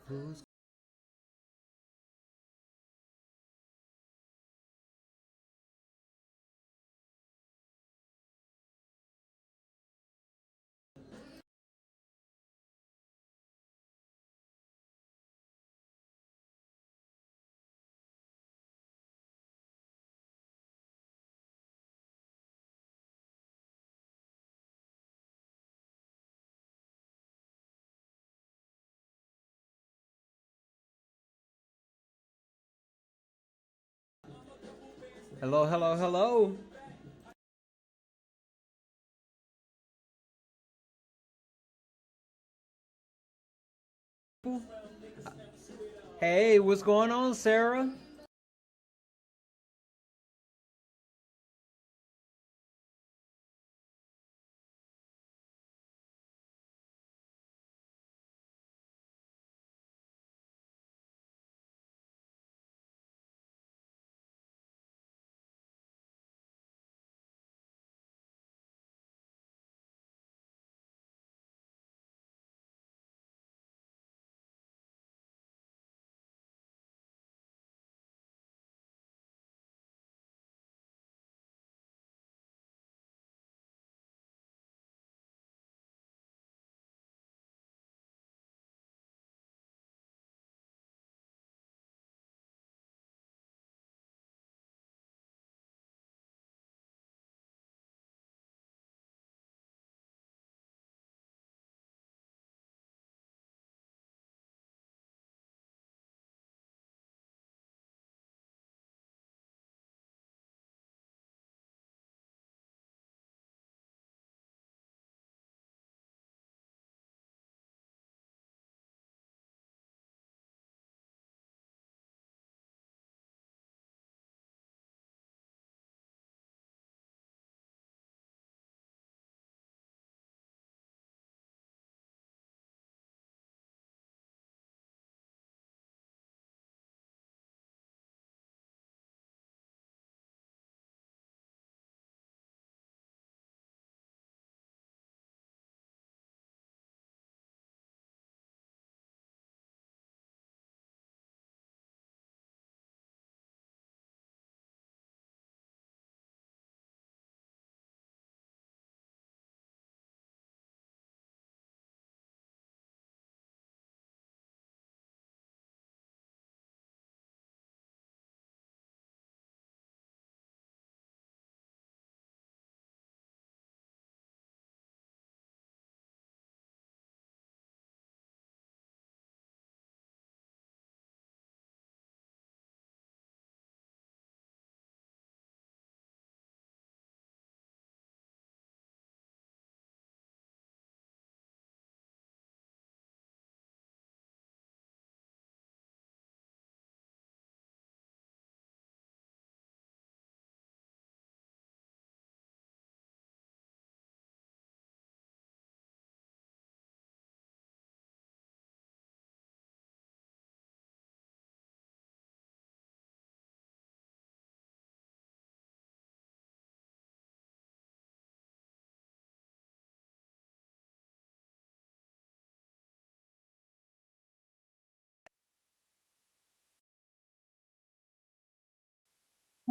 Who's hello, hello, hello? Hey, what's going on, Sarah?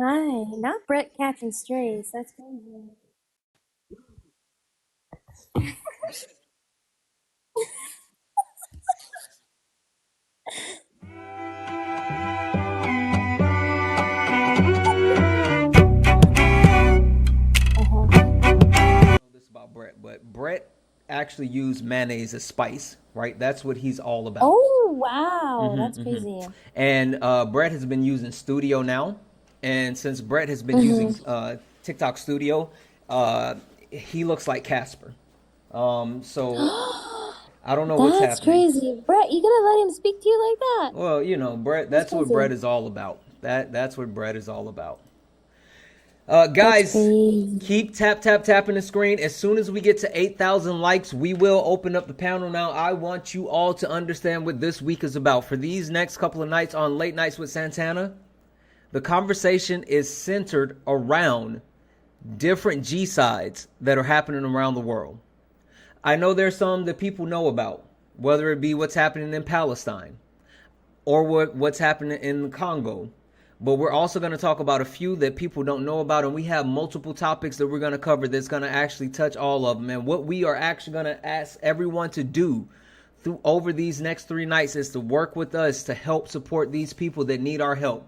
Hi, not Brett catching strays. That's crazy. Uh-huh. Know this about Brett, but Brett actually used mayonnaise as spice, right? That's what he's all about. Oh, wow. That's crazy. And Brett has been using Studio now, and since Brett has been using Mm-hmm. TikTok Studio, uh, he looks like Casper. So I don't know what's That's happening. crazy. Brett, you gotta let him speak to you like that. Well, you know, Brett. That's That's what Brett crazy. is all about. That's what Brett is all about. That's Guys, crazy. keep tapping the screen. As soon as we get to 8,000 likes, we will open up the panel. Now, I want you all to understand what this week is about. For these next couple of nights on Late Nights with Santana, the conversation is centered around different G sides that are happening around the world. I know there's some that people know about, whether it be what's happening in Palestine, or what's happening in the Congo. But we're also going to talk about a few that people don't know about, and we have multiple topics that we're going to cover that's going to actually touch all of them. And what we are actually going to ask everyone to do over these next 3 nights is to work with us to help support these people that need our help.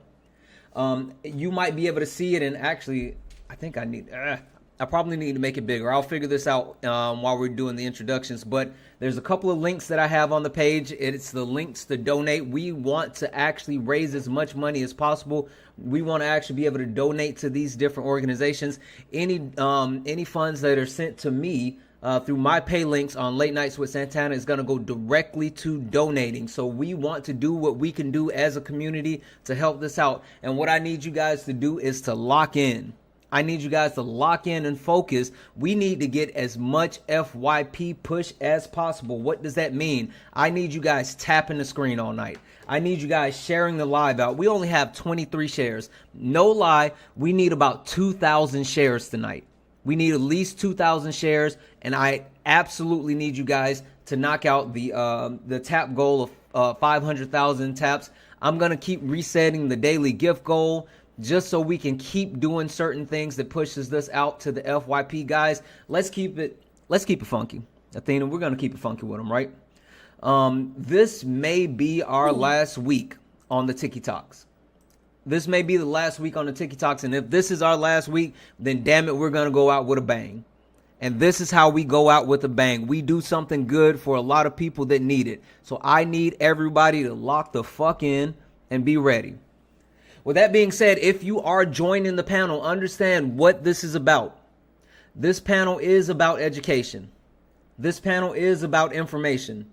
You might be able to see it, and actually, I think I probably need to make it bigger. I'll figure this out while we're doing the introductions. But there's a couple of links that I have on the page. It's the links to donate. We want to actually raise as much money as possible. We want to actually be able to donate to these different organizations. Any funds that are sent to me through my pay links on Late Nights with Santana is going to go directly to donating. So we want to do what we can do as a community to help this out. And what I need you guys to do is to lock in. I need you guys to lock in and focus. We need to get as much FYP push as possible. What does that mean? I need you guys tapping the screen all night. I need you guys sharing the live out. We only have 23 shares. No lie, we need about 2,000 shares tonight. We need at least 2,000 shares, and I absolutely need you guys to knock out the tap goal of 500,000 taps. I'm going to keep resetting the daily gift goal, just so we can keep doing certain things that pushes this out to the FYP guys. Let's keep it funky. Athena, we're going to keep it funky with them, right? This may be our last week on the TikToks. This may be the last week on the TikToks. And if this is our last week, then damn it, we're going to go out with a bang. And this is how we go out with a bang. We do something good for a lot of people that need it. So I need everybody to lock the fuck in and be ready. With that being said, if you are joining the panel, understand what this is about. This panel is about education. This panel is about information.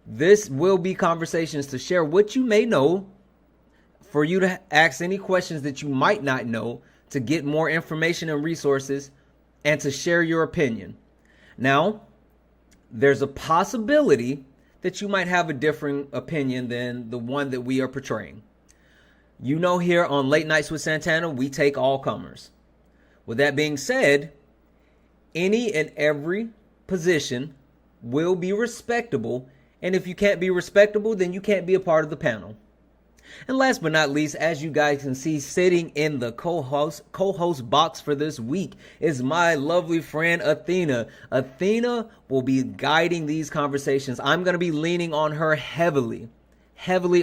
This will be conversations to share what you may know, for you to ask any questions that you might not know, to get more information and resources, and to share your opinion. Now, there's a possibility that you might have a different opinion than the one that we are portraying. You know, here on Late Nights with Santana, we take all comers. With that being said, any and every position will be respectable. And if you can't be respectable, then you can't be a part of the panel. And last but not least, as you guys can see, sitting in the co-host box for this week is my lovely friend Athena. Athena will be guiding these conversations. I'm going to be leaning on her heavily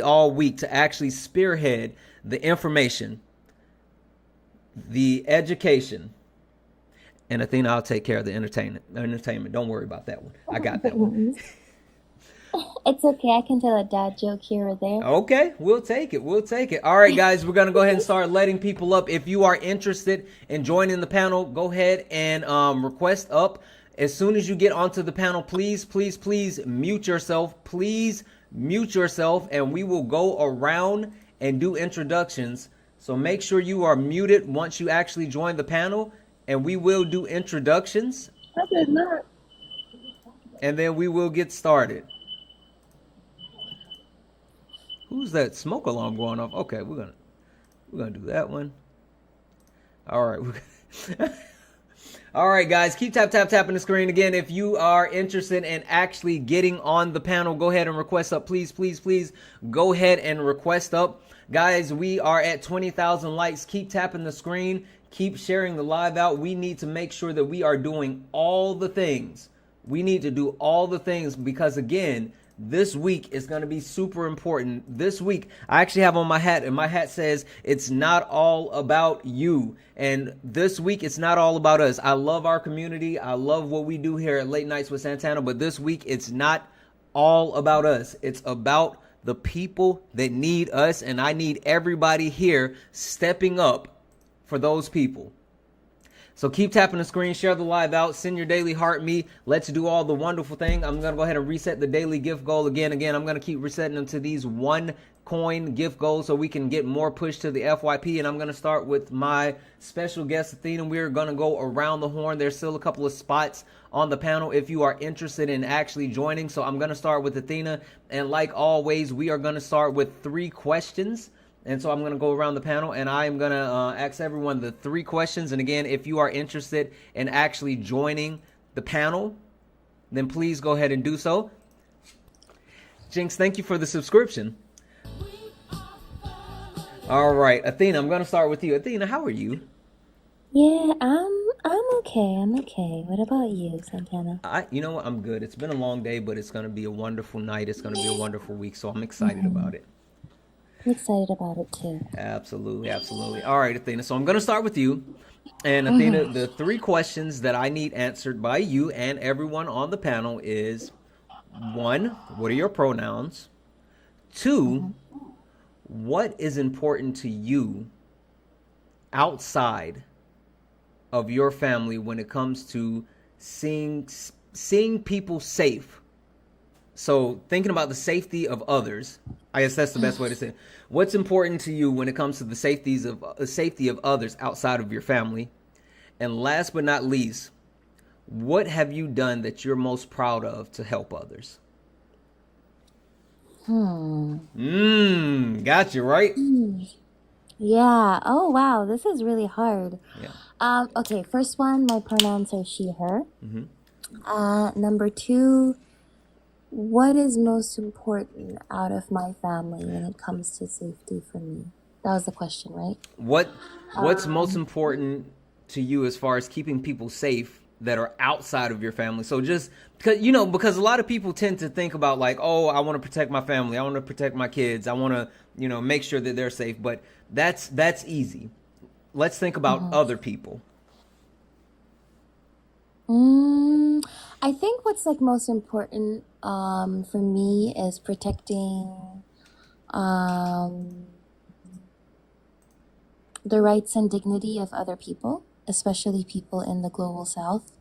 all week to actually spearhead the information, the education. And Athena, I'll take care of the entertainment. Don't worry about that one. I got that one. It's okay. I can tell a dad joke here or there. Okay, we'll take it. All right, guys, we're going to go ahead and start letting people up. If you are interested in joining the panel, go ahead and request up. As soon as you get onto the panel, please mute yourself. Please mute yourself, and we will go around and do introductions. So make sure you are muted once you actually join the panel, and we will do introductions. I did not. And then we will get started. Who's that smoke alarm going off? Okay, we're gonna do that one. All right. All right, guys, keep tapping the screen. Again, if you are interested in actually getting on the panel, go ahead and request up. Please go ahead and request up. Guys, we are at 20,000 likes. Keep tapping the screen. Keep sharing the live out. We need to make sure that we are doing all the things. We need to do all the things because, again, this week is going to be super important. This week, I actually have on my hat, and my hat says, it's not all about you. And this week, it's not all about us. I love our community. I love what we do here at Late Nights with Santana. But this week, it's not all about us. It's about the people that need us. And I need everybody here stepping up for those people. So keep tapping the screen, share the live out, send your daily heart me. Let's do all the wonderful thing. I'm going to go ahead and reset the daily gift goal again. I'm going to keep resetting them to these 1 coin gift goals so we can get more push to the FYP. And I'm going to start with my special guest, Athena. We're going to go around the horn. There's still a couple of spots on the panel if you are interested in actually joining. So I'm going to start with Athena. And like always, we are going to start with 3 questions. And so I'm going to go around the panel and I'm going to ask everyone the 3 questions. And again, if you are interested in actually joining the panel, then please go ahead and do so. Jinx, thank you for the subscription. All right, Athena, I'm gonna start with you. Athena, how are you? Yeah, I'm okay. I'm okay. What about you, Santana? You know what? I'm good. It's been a long day, but it's gonna be a wonderful night. It's gonna be a wonderful week, so I'm excited Hmm. about it. I'm excited about it too. Absolutely, absolutely. All right, Athena. So I'm gonna start with you. And Athena, Hmm. the three questions that I need answered by you and everyone on the panel is one, what are your pronouns? Two, Hmm. what is important to you outside of your family when it comes to seeing seeing people safe? So thinking about the safety of others, I guess that's the best way to say it. What's important to you when it comes to the safety of others outside of your family? And last but not least, what have you done that you're most proud of to help others? Hmm. Got you right. Hmm. Yeah. Oh, wow. This is really hard. Yeah. Okay, first one, my pronouns are she, her. Mm-hmm. Number two, what is most important out of my family when it comes to safety for me? That was the question, right? What's most Um, important to you as far as keeping people safe that are outside of your family? So just because a lot of people tend to think about like, oh, I want to protect my family, I want to protect my kids, I want to make sure that they're safe, but that's easy. Let's think about mhm. other people. Mm, I think what's like most important for me is protecting um the rights and dignity of other people, especially people in the global south.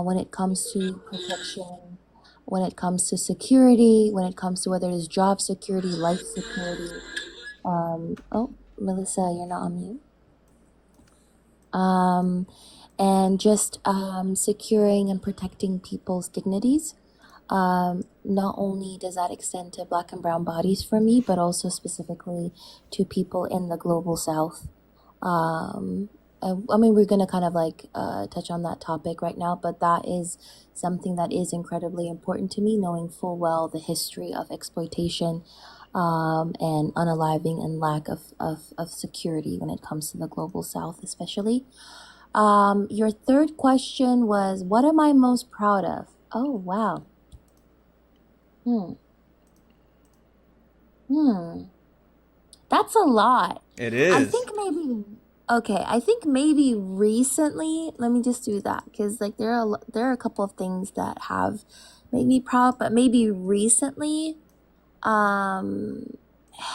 When it comes to protection, when it comes to security, when it comes to whether it's job security, life security. Oh, Melissa, you're not on mute. Um, and just securing and protecting people's dignities. Not only does that extend to Black and Brown bodies for me, but also specifically to people in the global South. Um, I mean, we're gonna kind of like touch on that topic right now, but that is something that is incredibly important to me, knowing full well the history of exploitation and unaliving and lack of security when it comes to the global South, especially. Your third question was, what am I most proud of? Oh, wow. Hmm. Hmm. That's a lot. It I is. think maybe okay, I think maybe recently, let me just do that because like there are a couple of things that have made me proud, but maybe recently um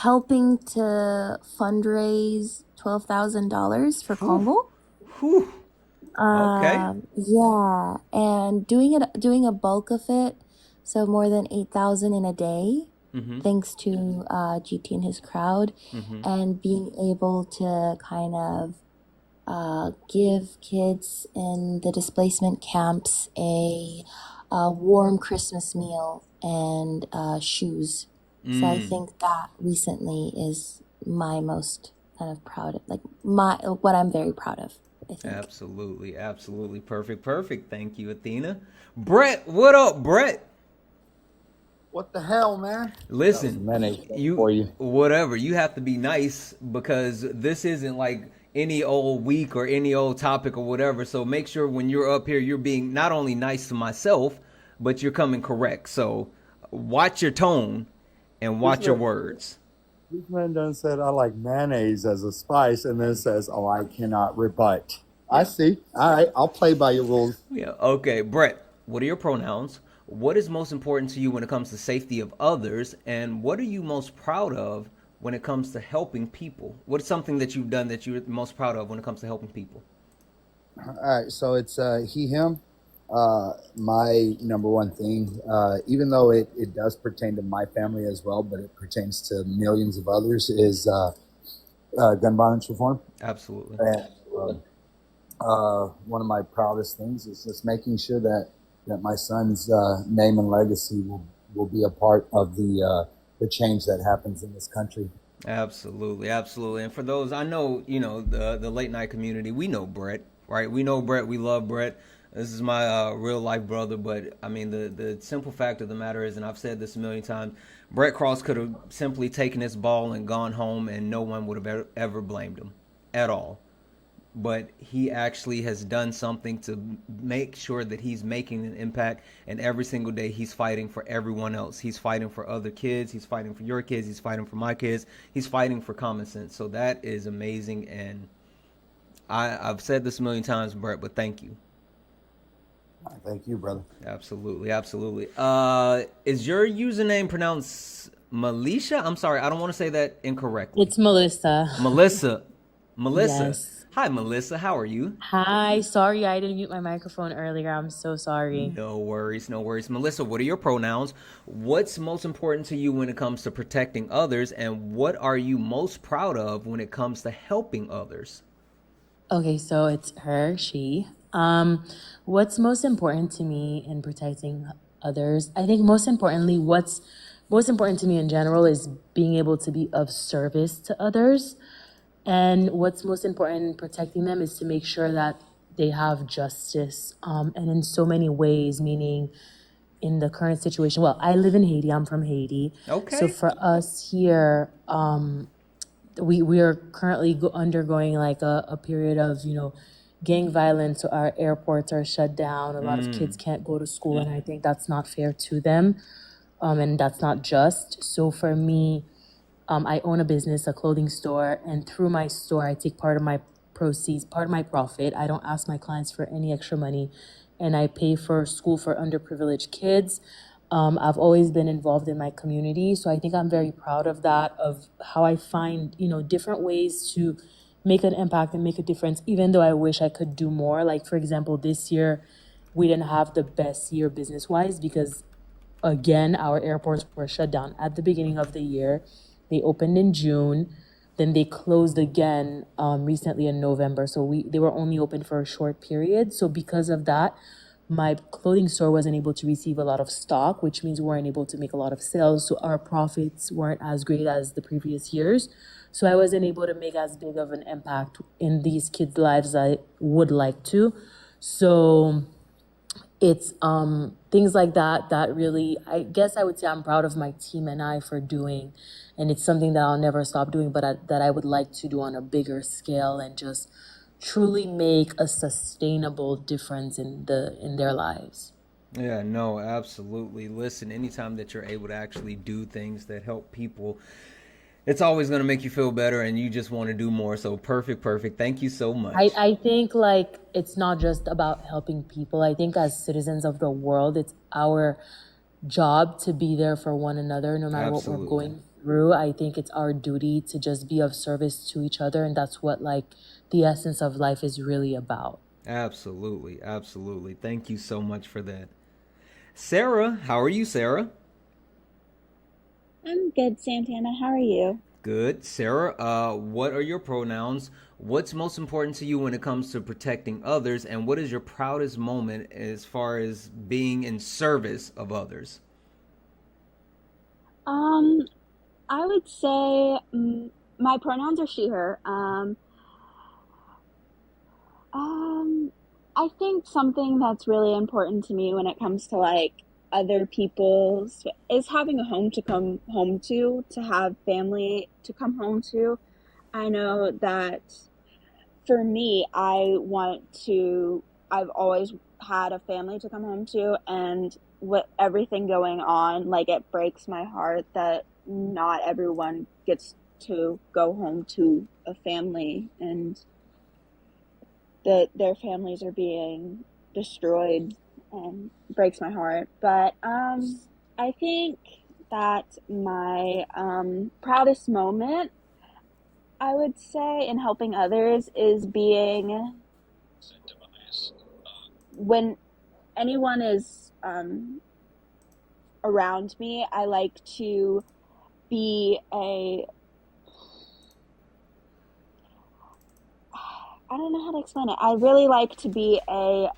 helping to fundraise $12,000 for Whew. Congo. Whew. Okay. Yeah, and doing a bulk of it, so more than 8,000 in a day, Mm-hmm. thanks to GT and his crowd, Mm-hmm. and being able to kind of give kids in the displacement camps a warm Christmas meal and shoes. So I Mm. think that recently is my most kind of proud, like my what I'm very proud of, I think. Absolutely, absolutely. Perfect, perfect. Thank you, Athena. Brett, what up, Brett? What the hell, man? That was a Listen, mayonnaise you for you. whatever. You have to be nice because this isn't like any old week or any old topic or whatever. So make sure when you're up here, you're being not only nice to myself, but you're coming correct. So watch your tone and This watch your man, words. this man done said I like mayonnaise as a spice, and then says, "Oh, I cannot rebut." I Yeah. see. All right, I'll play by your rules. Yeah. Okay, Brett, what are your pronouns? What is most important to you when it comes to safety of others? And what are you most proud of when it comes to helping people? What is something that you've done that you're most proud of when it comes to helping people? All right, so it's he, him. My number one thing, even though it does pertain to my family as well, but it pertains to millions of others, is gun violence reform. Absolutely. And one of my proudest things is just making sure that my son's name and legacy will be a part of the change that happens in this country. Absolutely, absolutely. And for those, I know, the late night community, we know Brett, right? We know Brett. We love Brett. This is my real life brother, but I mean the simple fact of the matter is, and I've said this a million times, Brett Cross could have simply taken this ball and gone home, and no one would have ever blamed him at all. But he actually has done something to make sure that he's making an impact, and every single day he's fighting for everyone else. He's fighting for other kids, he's fighting for your kids, he's fighting for my kids, he's fighting for common sense. So that is amazing, and I've said this a million times, Brett, but thank you. Thank you, brother. Absolutely, absolutely. Is your username pronounced Melisha? I'm sorry, I don't want to say that incorrectly. It's Melissa. Melissa. Melissa. Yes. Hi, Melissa. How are you? Hi. Sorry, I didn't mute my microphone earlier. I'm so sorry. No worries, no worries. Melissa, what are your pronouns? What's most important to you when it comes to protecting others? And what are you most proud of when it comes to helping others? Okay, so it's her, she. What's most important to me in protecting others? I think most importantly, what's most important to me in general is being able to be of service to others. And what's most important in protecting them is to make sure that they have justice. And in so many ways, meaning in the current situation, well, I live in Haiti, I'm from Haiti. So Okay. for us here, we are currently undergoing like a period of, gang violence. So our airports are shut down. A lot of kids can't go to school, and I think that's not fair to them. And that's not just. So for me, I own a business, a clothing store, and through my store, I take part of my proceeds, part of my profit. I don't ask my clients for any extra money, and I pay for school for underprivileged kids. I've always been involved in my community, so I think I'm very proud of that, of how I find, different ways to make an impact and make a difference, even though I wish I could do more. Like, for example, this year, we didn't have the best year business wise because again, our airports were shut down at the beginning of the year. They opened in June, then they closed again recently in November. So they were only open for a short period. So because of that, my clothing store wasn't able to receive a lot of stock, which means we weren't able to make a lot of sales. So our profits weren't as great as the previous years. So I wasn't able to make as big of an impact in these kids' lives as I would like to. So it's things like that really, I guess I would say I'm proud of my team and I for doing, and it's something that I'll never stop doing, but that I would like to do on a bigger scale and just truly make a sustainable difference in their lives. Yeah, no, absolutely. Listen, anytime that you're able to actually do things that help people, it's always going to make you feel better and you just want to do more. So perfect, perfect. Thank you so I, much. I think like it's not just about helping people. I think as citizens of the world, it's our job to be there for one another no matter what we're Absolutely. going through. I think it's our duty to just be of service to each other, and that's what like the essence of life is really about. Absolutely. Absolutely. Thank you so much for that. Sarah, how are you, Sarah? I'm good, Santana. How are you? Good. Sarah, what are your pronouns? What's most important to you when it comes to protecting others? And what is your proudest moment as far as being in service of others? Um, I would say my pronouns are she, her. Um, I think something that's really important to me when it comes to like other people's is having a home to come home to have family to come home to. I know that for me, I've always had a family to come home to, and with everything going on, like it breaks my heart that not everyone gets to go home to a family and that their families are being destroyed and breaks my heart. But I think that my proudest moment, I would say, in helping others is being when anyone is around me. I like to be a I don't know how to explain it. I really like to be a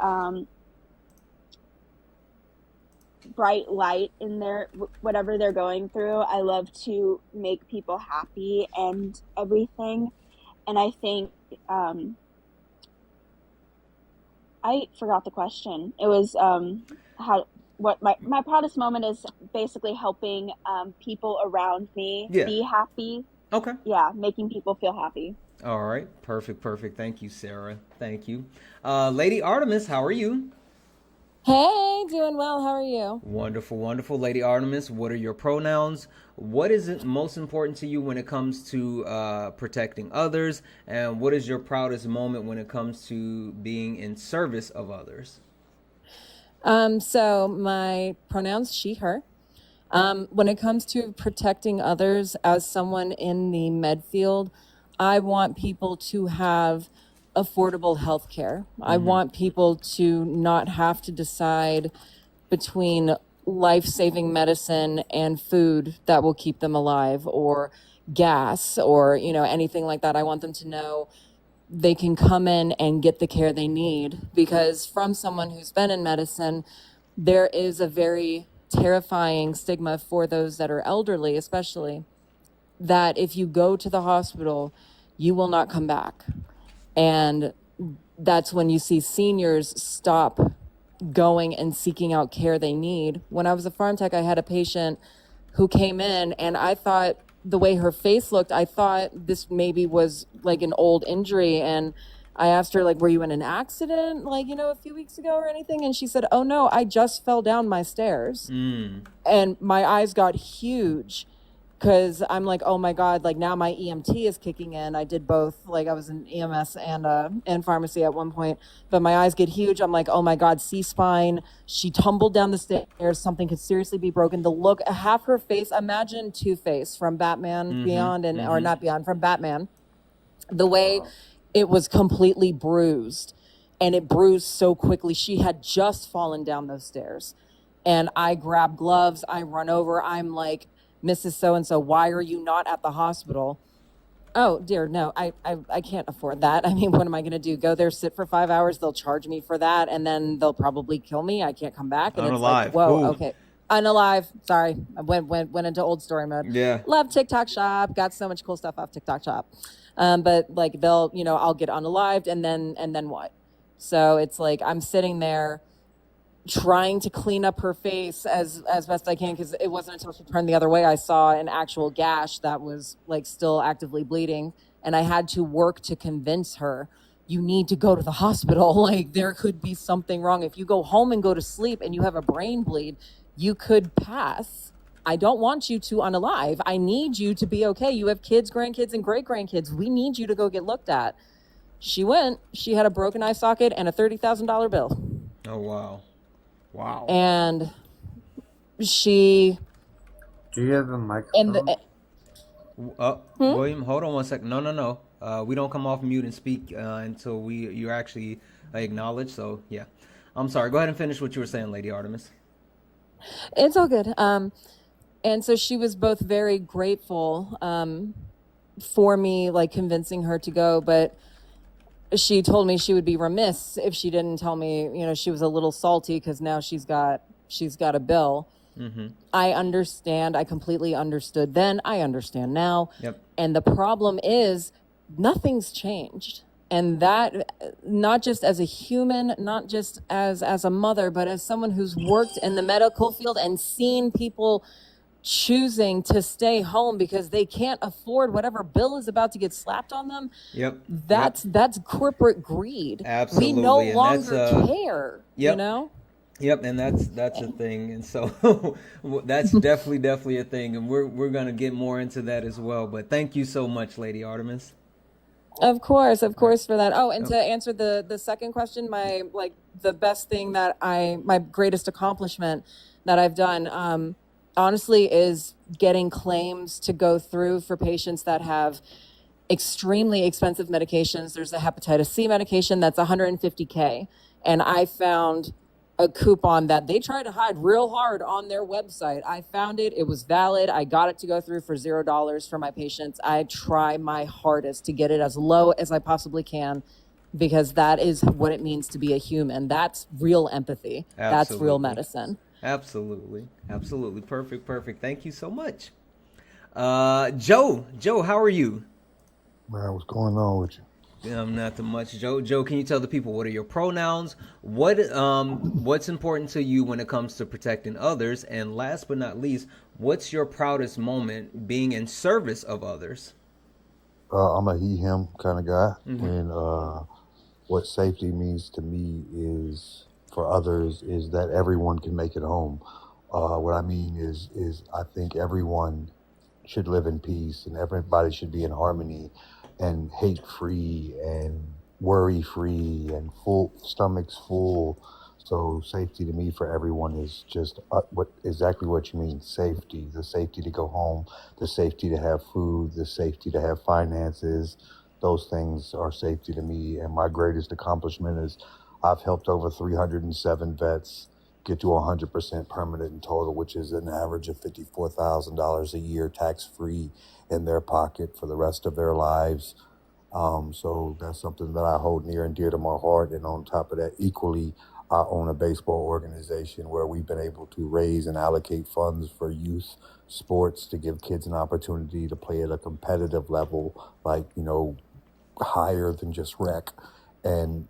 bright light in their whatever they're going through. I love to make people happy and everything. And I think um, I forgot the question. It was how what my proudest moment is basically helping people around me Yeah. be happy. Okay. Yeah, making people feel happy. All right. Perfect. Perfect. Thank you, Sarah. Thank you. Lady Artemis, how are you? Hey, doing well. How are you? Wonderful, wonderful. Lady Artemis, what are your pronouns? What is it most important to you when it comes to protecting others? And what is your proudest moment when it comes to being in service of others? So my pronouns she, her. When it comes to protecting others, as someone in the med field, I want people to have affordable health care. I want people to not have to decide between life-saving medicine and food that will keep them alive, or gas, or anything like that. I want them to know they can come in and get the care they need, because from someone who's been in medicine, there is a very terrifying stigma for those that are elderly, especially, that if you go to the hospital, you will not come back. And that's when you see seniors stop going and seeking out care they need. When I was a farm tech, I had a patient who came in, and I thought, the way her face looked, I thought this maybe was like an old injury. And I asked her, like, were you in an accident, like, a few weeks ago or anything? And she said, oh no, I just fell down my stairs. And my eyes got huge, because I'm like, oh my God, like now my EMT is kicking in. I did both. Like I was in EMS and pharmacy at one point, but my eyes get huge. I'm like, oh my God, C-spine. She tumbled down the stairs. Something could seriously be broken. The look, half her face, imagine Two-Face from Batman Beyond, or not Beyond, from Batman. The way it was completely bruised, and it bruised so quickly. She had just fallen down those stairs. And I grab gloves, I run over, I'm like, Mrs. So-and-so, why are you not at the hospital? Oh dear, no, I can't afford that. I mean, what am I going to do? Go there, sit for 5 hours? They'll charge me for that, and then they'll probably kill me. I can't come back. And it's like, whoa, okay. Unalive. Sorry, I went into old story mode. Yeah. Love TikTok Shop. Got so much cool stuff off TikTok Shop. But like they'll, I'll get unalived, and then what? So it's like I'm sitting there trying to clean up her face as best I can, because it wasn't until she turned the other way I saw an actual gash that was like still actively bleeding, and I had to work to convince her, you need to go to the hospital. Like there could be something wrong. If you go home and go to sleep and you have a brain bleed, you could pass. I don't want you to unalive. I need you to be okay. You have kids, grandkids, and great grandkids. We need you to go get looked at. She went. She had a broken eye socket and a $30,000 bill. Oh, wow. Wow. And she. Do you have a microphone? William, hold on one second. No. We don't come off mute and speak until you're actually acknowledged. So yeah, I'm sorry. Go ahead and finish what you were saying, Lady Artemis. It's all good. And so she was both very grateful for me, like convincing her to go, but she told me she would be remiss if she didn't tell me, she was a little salty because now she's got a bill. I understand. I completely understood then. I understand now. Yep. And the problem is nothing's changed. And that, not just as a human, not just as a mother, but as someone who's worked in the medical field and seen people choosing to stay home because they can't afford whatever bill is about to get slapped on them. Yep. That's corporate greed. Absolutely. We no longer care, Yep. Yep, and that's a thing, and so that's definitely a thing, and we're gonna get more into that as well. But thank you so much, Lady Artemis. Of course for that. Oh, and to answer the second question, the best thing that my greatest accomplishment that I've done, honestly, is getting claims to go through for patients that have extremely expensive medications. There's a hepatitis C medication that's $150K, and I found a coupon that they try to hide real hard on their website. I found it. It was valid. I got it to go through for $0 for my patients. I try my hardest to get it as low as I possibly can, because that is what it means to be a human. That's real empathy. Absolutely. That's real medicine. Absolutely. Perfect. Thank you so much. Joe, how are you? Man, what's going on with you? Not too much. Joe, can you tell the people what are your pronouns? What's important to you when it comes to protecting others? And last but not least, what's your proudest moment being in service of others? I'm a he him kind of guy, Mm-hmm. and what safety means to me is for others is that everyone can make it home. What I mean is I think everyone should live in peace and everybody should be in harmony and hate free and worry free and full stomachs full. So safety to me for everyone is just what exactly what you mean safety, the safety to go home, the safety to have food, the safety to have finances. Those things are safety to me. And my greatest accomplishment is I've helped over 307 vets get to 100% permanent in total, which is an average of $54,000 a year tax free in their pocket for the rest of their lives. So that's something that I hold near and dear to my heart. And on top of that, equally, I own a baseball organization where we've been able to raise and allocate funds for youth sports to give kids an opportunity to play at a competitive level, like, higher than just rec and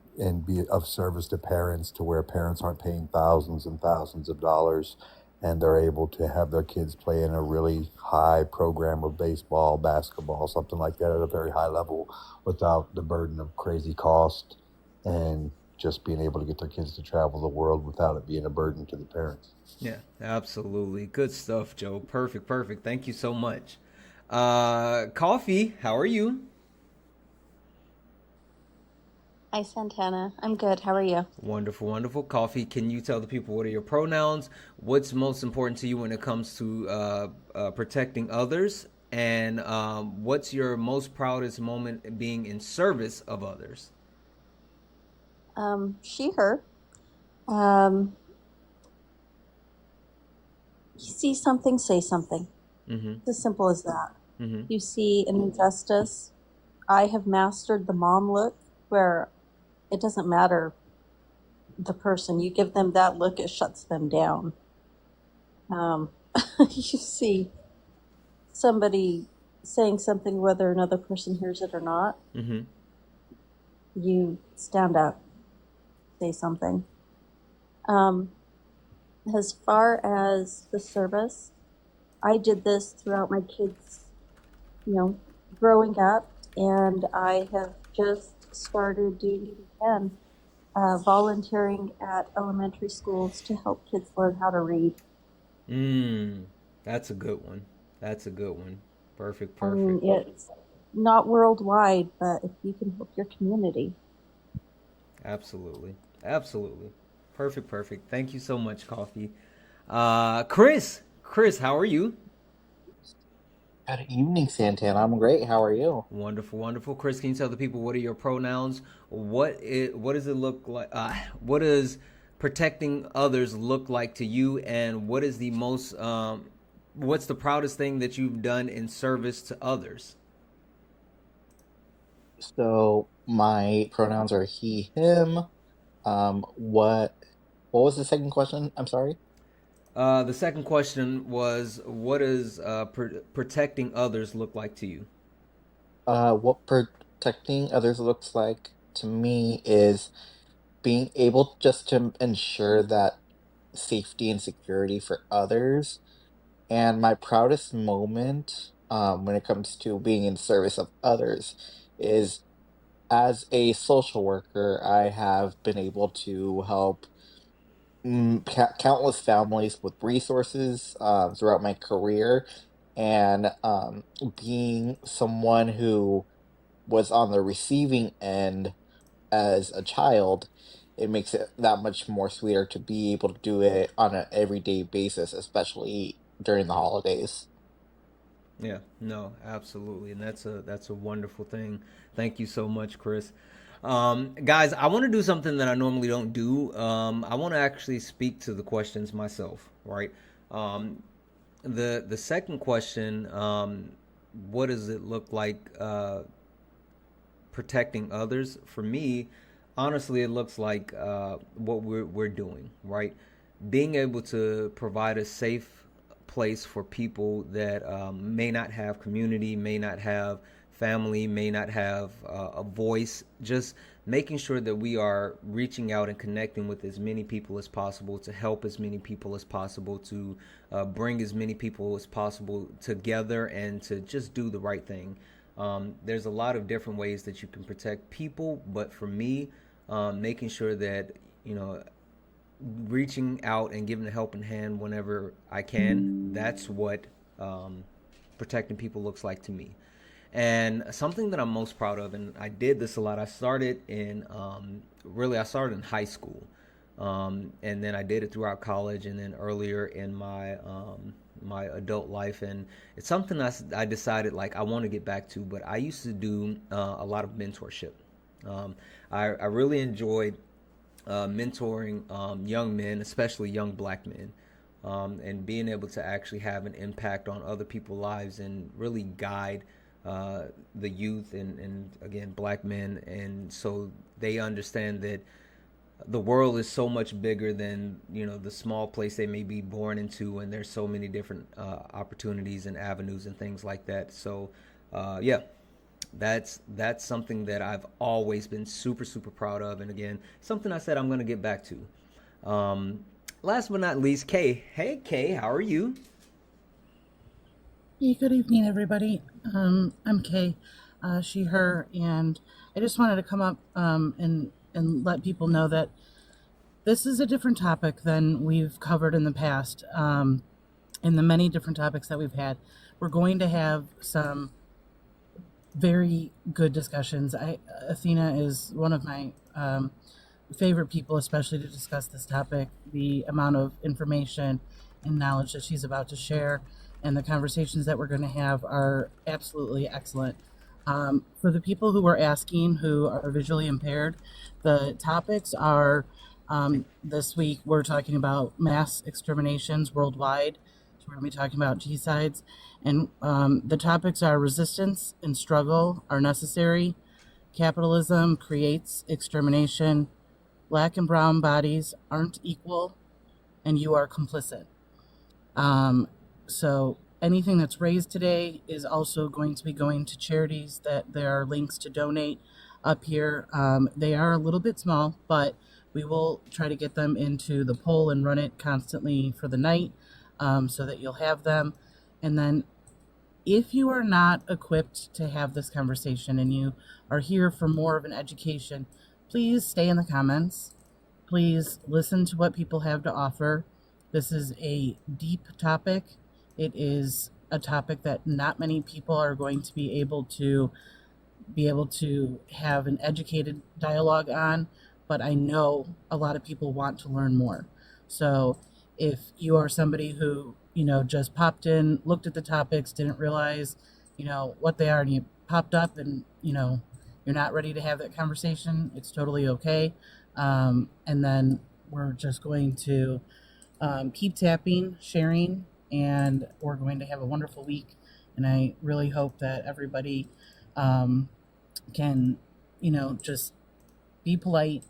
be of service to parents to where parents aren't paying thousands and thousands of dollars and they're able to have their kids play in a really high program of baseball, basketball, something like that at a very high level without the burden of crazy cost and just being able to get their kids to travel the world without it being a burden to the parents. Yeah, absolutely. Good stuff, Joe. Perfect, perfect. Thank you so much. Coffee, how are you? Hi, Santana. I'm good. How are you? Wonderful, wonderful. Coffee, can you tell the people what are your pronouns? What's most important to you when it comes to protecting others? And what's your most proudest moment being in service of others? She, her. Um, you see something, say something. Mm-hmm. It's as simple as that. Mm-hmm. You see an injustice. I have mastered the mom look where it doesn't matter the person. You give them that look, it shuts them down. Um, you see somebody saying something, whether another person hears it or not, Mm-hmm. you stand up, say something. As far as the service, I did this throughout my kids, you know, growing up, and I have just started doing it again, volunteering at elementary schools to help kids learn how to read. That's a good one. That's a good one. Perfect, I mean, perfect. it's not worldwide, but if you can help your community. Absolutely. Absolutely. Perfect, perfect. Thank you so much, Coffee. Chris, how are you? Good evening, Santana. I'm great. How are you? Wonderful, wonderful. Chris, can you tell the people what are your pronouns? What does it look like? What does protecting others look like to you? And what is the most what's the proudest thing that you've done in service to others? So my pronouns are he, him. What was the second question? I'm sorry. The second question was, what does protecting others look like to you? What protecting others looks like to me is being able just to ensure that safety and security for others. And my proudest moment, when it comes to being in service of others, is as a social worker, I have been able to help countless families with resources throughout my career. And being someone who was on the receiving end as a child, it makes it that much more sweeter to be able to do it on an everyday basis, especially during the holidays. Yeah, no, absolutely, and that's a wonderful thing. Thank you so much, Chris. Guys, I want to do something that I normally don't do. I want to actually speak to the questions myself, right? Um, the second question, what does it look like protecting others? For me, honestly, it looks like what we're doing, right? Being able to provide a safe place for people that may not have community, may not have family, may not have a voice. Just making sure that we are reaching out and connecting with as many people as possible to help as many people as possible, to bring as many people as possible together and to just do the right thing. There's a lot of different ways that you can protect people, but for me, making sure that, you know, reaching out and giving a helping hand whenever I can, that's what protecting people looks like to me. And something that I'm most proud of, and I did this a lot, I started in I started in high school. And then I did it throughout college and then earlier in my adult life. And it's something I decided like I want to get back to, but I used to do a lot of mentorship. I really enjoyed mentoring young men, especially young black men, and being able to actually have an impact on other people's lives and really guide the youth and again black men, and so they understand that the world is so much bigger than, you know, the small place they may be born into, and there's so many different opportunities and avenues and things like that. So yeah, that's something that I've always been super proud of, and again something I said I'm going to get back to. Last but not least, Kay. Hey Kay, how are you? Hey, good evening, everybody. I'm Kay, she, her, and I just wanted to come up and let people know that this is a different topic than we've covered in the past. In the many different topics that we've had, we're going to have some very good discussions. Athena is one of my favorite people, especially to discuss this topic. The amount of information and knowledge that she's about to share and the conversations that we're going to have are absolutely excellent. For the people who are asking who are visually impaired, the topics are this week we're talking about mass exterminations worldwide. So we're going to be talking about G-sides. And the topics are resistance and struggle are necessary. Capitalism creates extermination. Black and brown bodies aren't equal, and you are complicit. So anything that's raised today is also going to be going to charities that there are links to donate up here. They are a little bit small, but we will try to get them into the poll and run it constantly for the night so that you'll have them. And then if you are not equipped to have this conversation and you are here for more of an education, please stay in the comments. Please listen to what people have to offer. This is a deep topic. It is a topic that not many people are going to be able to have an educated dialogue on, but I know a lot of people want to learn more. So if you are somebody who, you know, just popped in, looked at the topics, didn't realize, you know, what they are, and you popped up and, you know, you're not ready to have that conversation, it's totally okay. And then we're just going to keep tapping, sharing, and we're going to have a wonderful week. And I really hope that everybody can, you know, just be polite.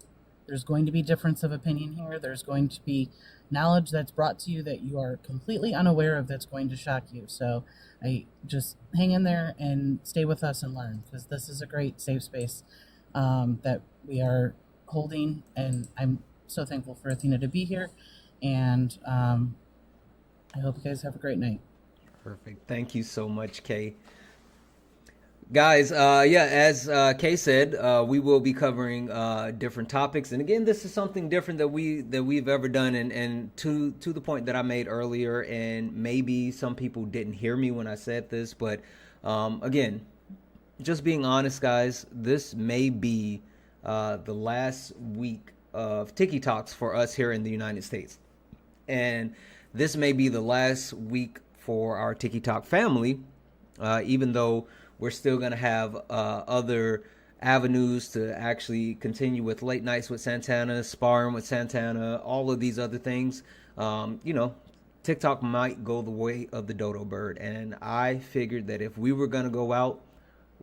There's going to be difference of opinion here. There's going to be knowledge that's brought to you that you are completely unaware of that's going to shock you. So I just hang in there and stay with us and learn, because this is a great safe space that we are holding. And I'm so thankful for Athena to be here. And I hope you guys have a great night. Perfect. Thank you so much, Kay. Guys, yeah, as Kay said, we will be covering different topics, and again, this is something different that we've ever done, and to the point that I made earlier, and maybe some people didn't hear me when I said this, but again, just being honest, guys, this may be the last week of Tiki Talks for us here in the United States, and this may be the last week for our Tiki Talk family, even though we're still going to have other avenues to actually continue with Late Nights with Santana, Sparring with Santana, all of these other things. You know, TikTok might go the way of the dodo bird. And I figured that if we were going to go out,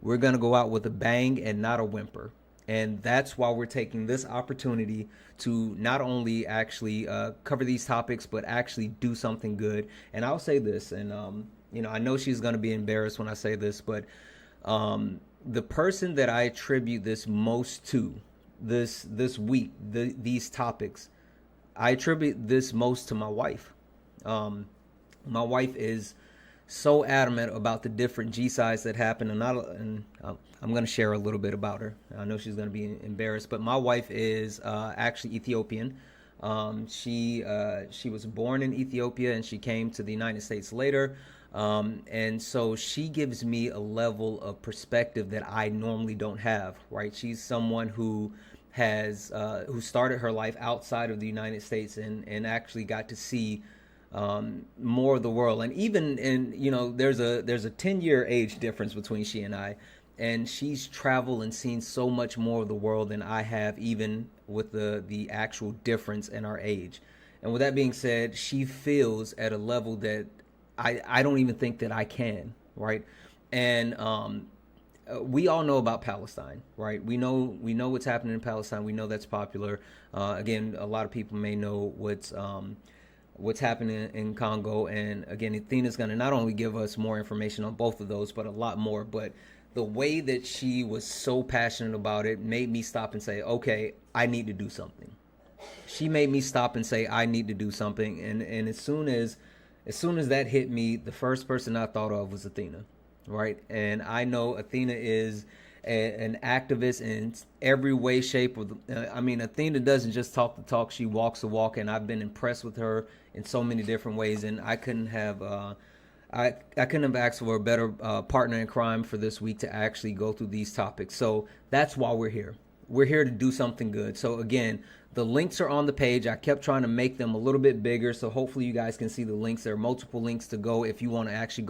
we're going to go out with a bang and not a whimper. And that's why we're taking this opportunity to not only actually cover these topics, but actually do something good. And I'll say this, and you know, I know she's going to be embarrassed when I say this, but the person that I attribute this most to this week, these topics, I attribute this most to my wife. My wife is so adamant about the different G sides that happen, and I'm going to share a little bit about her. I know she's going to be embarrassed, but my wife is actually Ethiopian. She was born in Ethiopia and she came to the United States later. And so she gives me a level of perspective that I normally don't have, right? She's someone who who started her life outside of the United States and actually got to see more of the world. And even there's a 10-year age difference between she and I, and she's traveled and seen so much more of the world than I have, even with the actual difference in our age. And with that being said, she feels at a level that I don't even think that I can, right? And we all know about Palestine, right? We know what's happening in Palestine. We know that's popular. Again, a lot of people may know what's happening in Congo. And again, Athena's going to not only give us more information on both of those, but a lot more. But the way that she was so passionate about it made me stop and say, okay, I need to do something. She made me stop and say, I need to do something. And as soon as that hit me, the first person I thought of was Athena, right? And I know Athena is an activist in every way, shape. Athena doesn't just talk the talk; she walks the walk. And I've been impressed with her in so many different ways. And I couldn't have asked for a better partner in crime for this week to actually go through these topics. So that's why we're here. We're here to do something good. So again, the links are on the page. I kept trying to make them a little bit bigger, so hopefully you guys can see the links. There are multiple links to go if you want to actually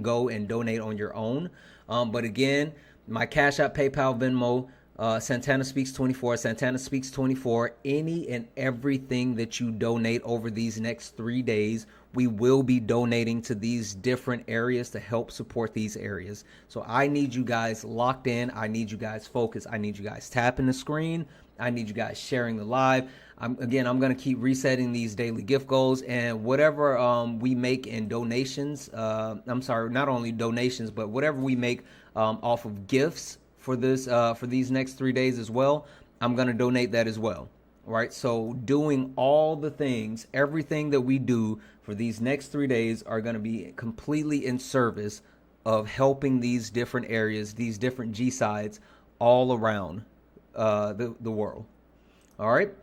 go and donate on your own. But again, my Cash App, PayPal, Venmo, Santana Speaks 24, Santana Speaks 24. Any and everything that you donate over these next 3 days, we will be donating to these different areas to help support these areas. So I need you guys locked in. I need you guys focused. I need you guys tapping the screen. I need you guys sharing the live. I'm going to keep resetting these daily gift goals, and whatever we make in donations, not only donations, but whatever we make off of gifts for these next 3 days as well, I'm going to donate that as well. Right? So doing all the things, everything that we do for these next 3 days are going to be completely in service of helping these different areas, these different G sides all around the world. All right.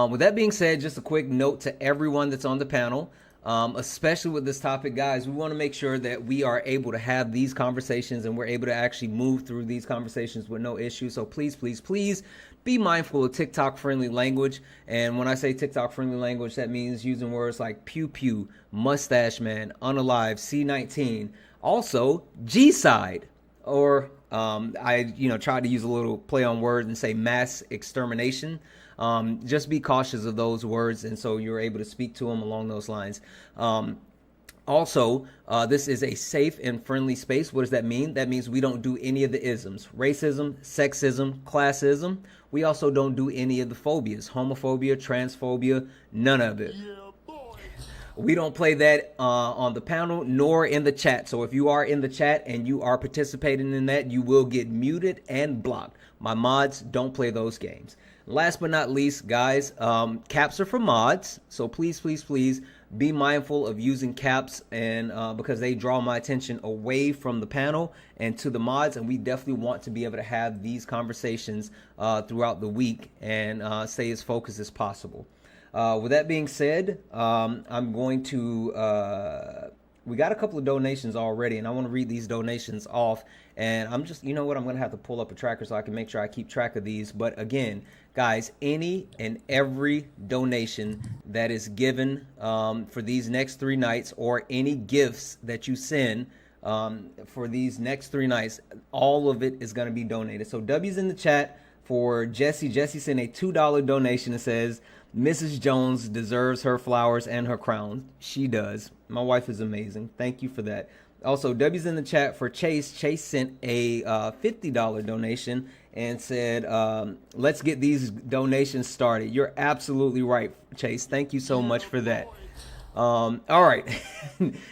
With that being said, just a quick note to everyone that's on the panel, especially with this topic, guys, we want to make sure that we are able to have these conversations and we're able to actually move through these conversations with no issue. So please, please, please be mindful of TikTok friendly language. And when I say TikTok friendly language, that means using words like pew pew, mustache man, unalive, C19, also G side, or I tried to use a little play on words and say mass extermination. Just be cautious of those words, and so you're able to speak to them along those lines. Also, this is a safe and friendly space. What does that mean? That means we don't do any of the isms: racism, sexism, classism. We also don't do any of the phobias: homophobia, transphobia, none of it. We don't play that on the panel nor in the chat. So if you are in the chat and you are participating in that, you will get muted and blocked. My mods don't play those games. Last but not least, guys, caps are for mods. So please, please, please be mindful of using caps, and because they draw my attention away from the panel and to the mods. And we definitely want to be able to have these conversations throughout the week and stay as focused as possible. With that being said, I'm going to, we got a couple of donations already, and I want to read these donations off. And I'm just, I'm going to have to pull up a tracker so I can make sure I keep track of these. But again, guys, any and every donation that is given for these next 3 nights, or any gifts that you send for these next 3 nights, all of it is going to be donated. So W's in the chat for Jesse. Jesse sent a $2 donation and says, Mrs. Jones deserves her flowers and her crown. She does. My wife is amazing. Thank you for that. Also, W's in the chat for Chase. Chase sent a $50 donation and said, let's get these donations started. You're absolutely right, Chase. Thank you so much for that. All right.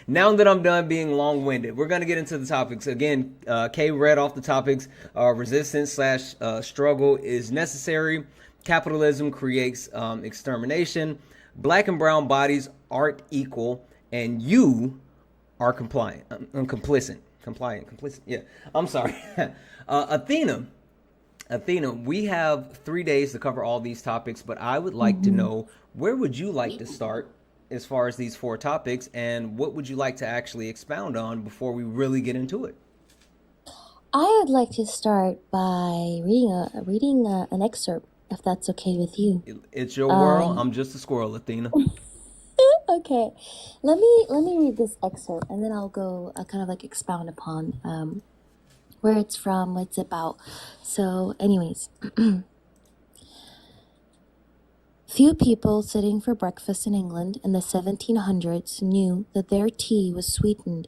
Now that I'm done being long-winded, we're gonna get into the topics again. Kay read off the topics. Resistance slash struggle is necessary. Capitalism creates extermination. Black and brown bodies aren't equal, and you are compliant. Complicit. Compliant. Complicit. Yeah. I'm sorry. Athena. Athena, we have 3 days to cover all these topics, but I would like to know, where would you like to start as far as these 4 topics, and what would you like to actually expound on before we really get into it? I would like to start by reading an excerpt, if that's okay with you. It's your world. Um, I'm just a squirrel, Athena. okay, let me read this excerpt, and then I'll kind of like expound upon where it's from, what it's about. So, anyways, few people sitting for breakfast in England in the 1700s knew that their tea was sweetened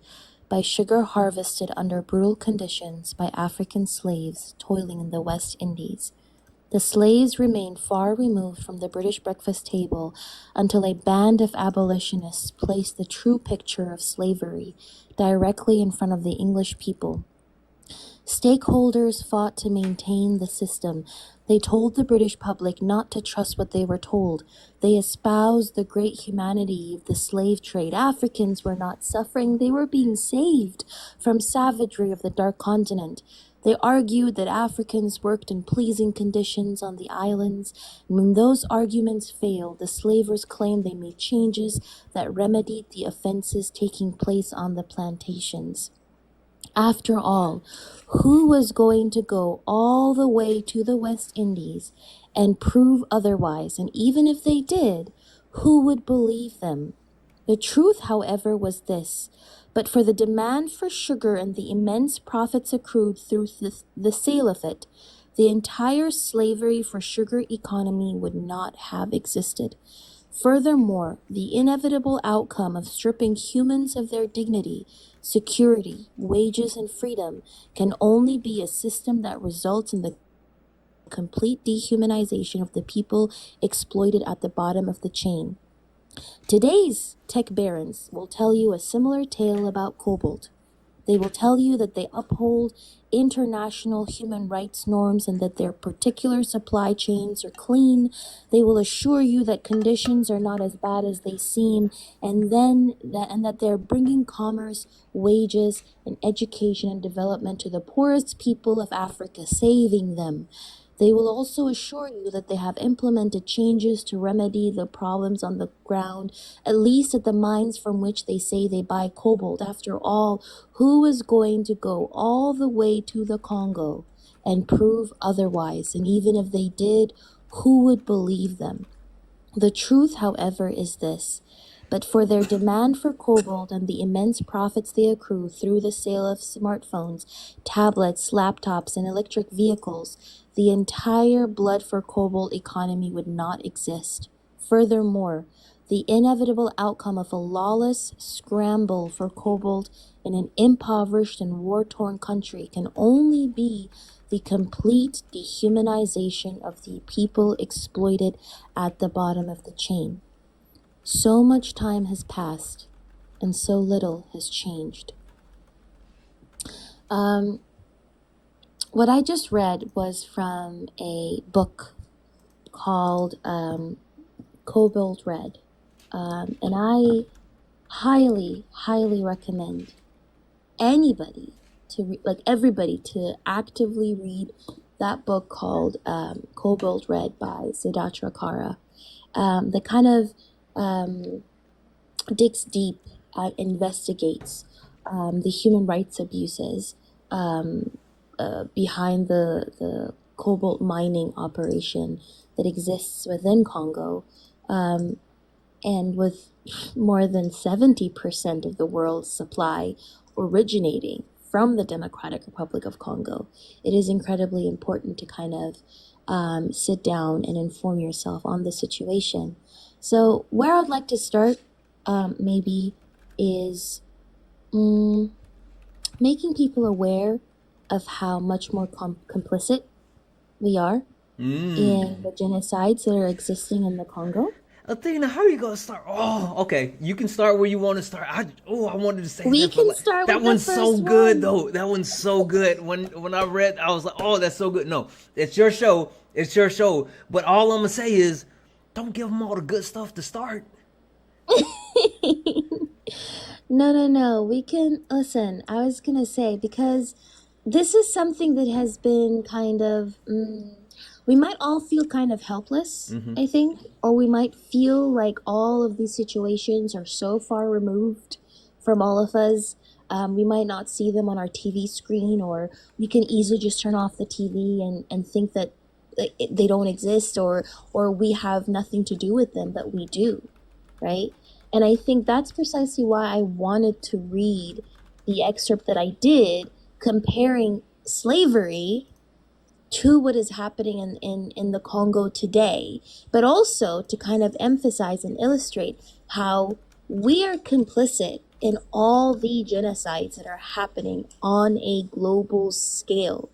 by sugar harvested under brutal conditions by African slaves toiling in the West Indies. The slaves remained far removed from the British breakfast table until a band of abolitionists placed the true picture of slavery directly in front of the English people. Stakeholders fought to maintain the system. They told the British public not to trust what they were told. They espoused the great humanity of the slave trade. Africans were not suffering, they were being saved from savagery of the Dark Continent. They argued that Africans worked in pleasing conditions on the islands, and when those arguments failed, the slavers claimed they made changes that remedied the offenses taking place on the plantations. After all, who was going to go all the way to the West Indies and prove otherwise? And even if they did, who would believe them? The truth, however, was this: but for the demand for sugar and the immense profits accrued through the sale of it, the entire slavery for sugar economy would not have existed. Furthermore, the inevitable outcome of stripping humans of their dignity, security, wages, and freedom can only be a system that results in the complete dehumanization of the people exploited at the bottom of the chain. Today's tech barons will tell you a similar tale about cobalt. They will tell you that they uphold international human rights norms and that their particular supply chains are clean. They will assure you that conditions are not as bad as they seem, and that they're bringing commerce, wages, and education and development to the poorest people of Africa, saving them. They will also assure you that they have implemented changes to remedy the problems on the ground, at least at the mines from which they say they buy cobalt. After all, who is going to go all the way to the Congo and prove otherwise? And even if they did, who would believe them? The truth, however, is this: but for their demand for cobalt and the immense profits they accrue through the sale of smartphones, tablets, laptops, and electric vehicles, the entire blood for cobalt economy would not exist. Furthermore, the inevitable outcome of a lawless scramble for cobalt in an impoverished and war-torn country can only be the complete dehumanization of the people exploited at the bottom of the chain. So much time has passed, and so little has changed. What I just read was from a book called Cobalt Red, and I highly, highly recommend anybody everybody to actively read that book called Cobalt Red by Siddhartha Kara. That kind of digs deep, investigates the human rights abuses behind the cobalt mining operation that exists within Congo, and with more than 70% of the world's supply originating from the Democratic Republic of Congo. It is incredibly important to kind of sit down and inform yourself on the situation. So where I'd like to start maybe is making people aware of how much more complicit we are in the genocides that are existing in the Congo. Athena, how are you gonna start? Oh, okay. You can start where you want to start. I wanted to say We that for can start that with the one's so first good one. though. That one's so good. When I read, I was like, oh, that's so good. No, it's your show. It's your show. But all I'm gonna say is, don't give them all the good stuff to start. No. We can listen. I was gonna say, because this is something that has been kind of. We might all feel kind of helpless, I think, or we might feel like all of these situations are so far removed from all of us. We might not see them on our TV screen, or we can easily just turn off the TV and think that they don't exist, or we have nothing to do with them, but we do, right? And I think that's precisely why I wanted to read the excerpt that I did, comparing slavery to what is happening in the Congo today, but also to kind of emphasize and illustrate how we are complicit in all the genocides that are happening on a global scale.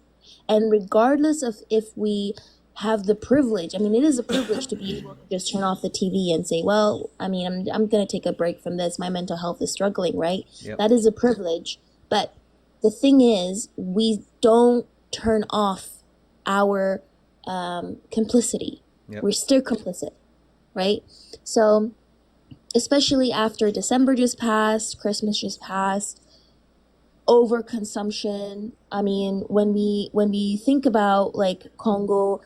And regardless of if we have the privilege, I mean, it is a privilege to be able to just turn off the TV and say, well, I mean, I'm going to take a break from this. My mental health is struggling, right? Yep. That is a privilege. But the thing is, we don't turn off our complicity. Yep. We're still complicit, right? So, especially after December just passed, Christmas just passed, overconsumption. I mean, when we think about like Congo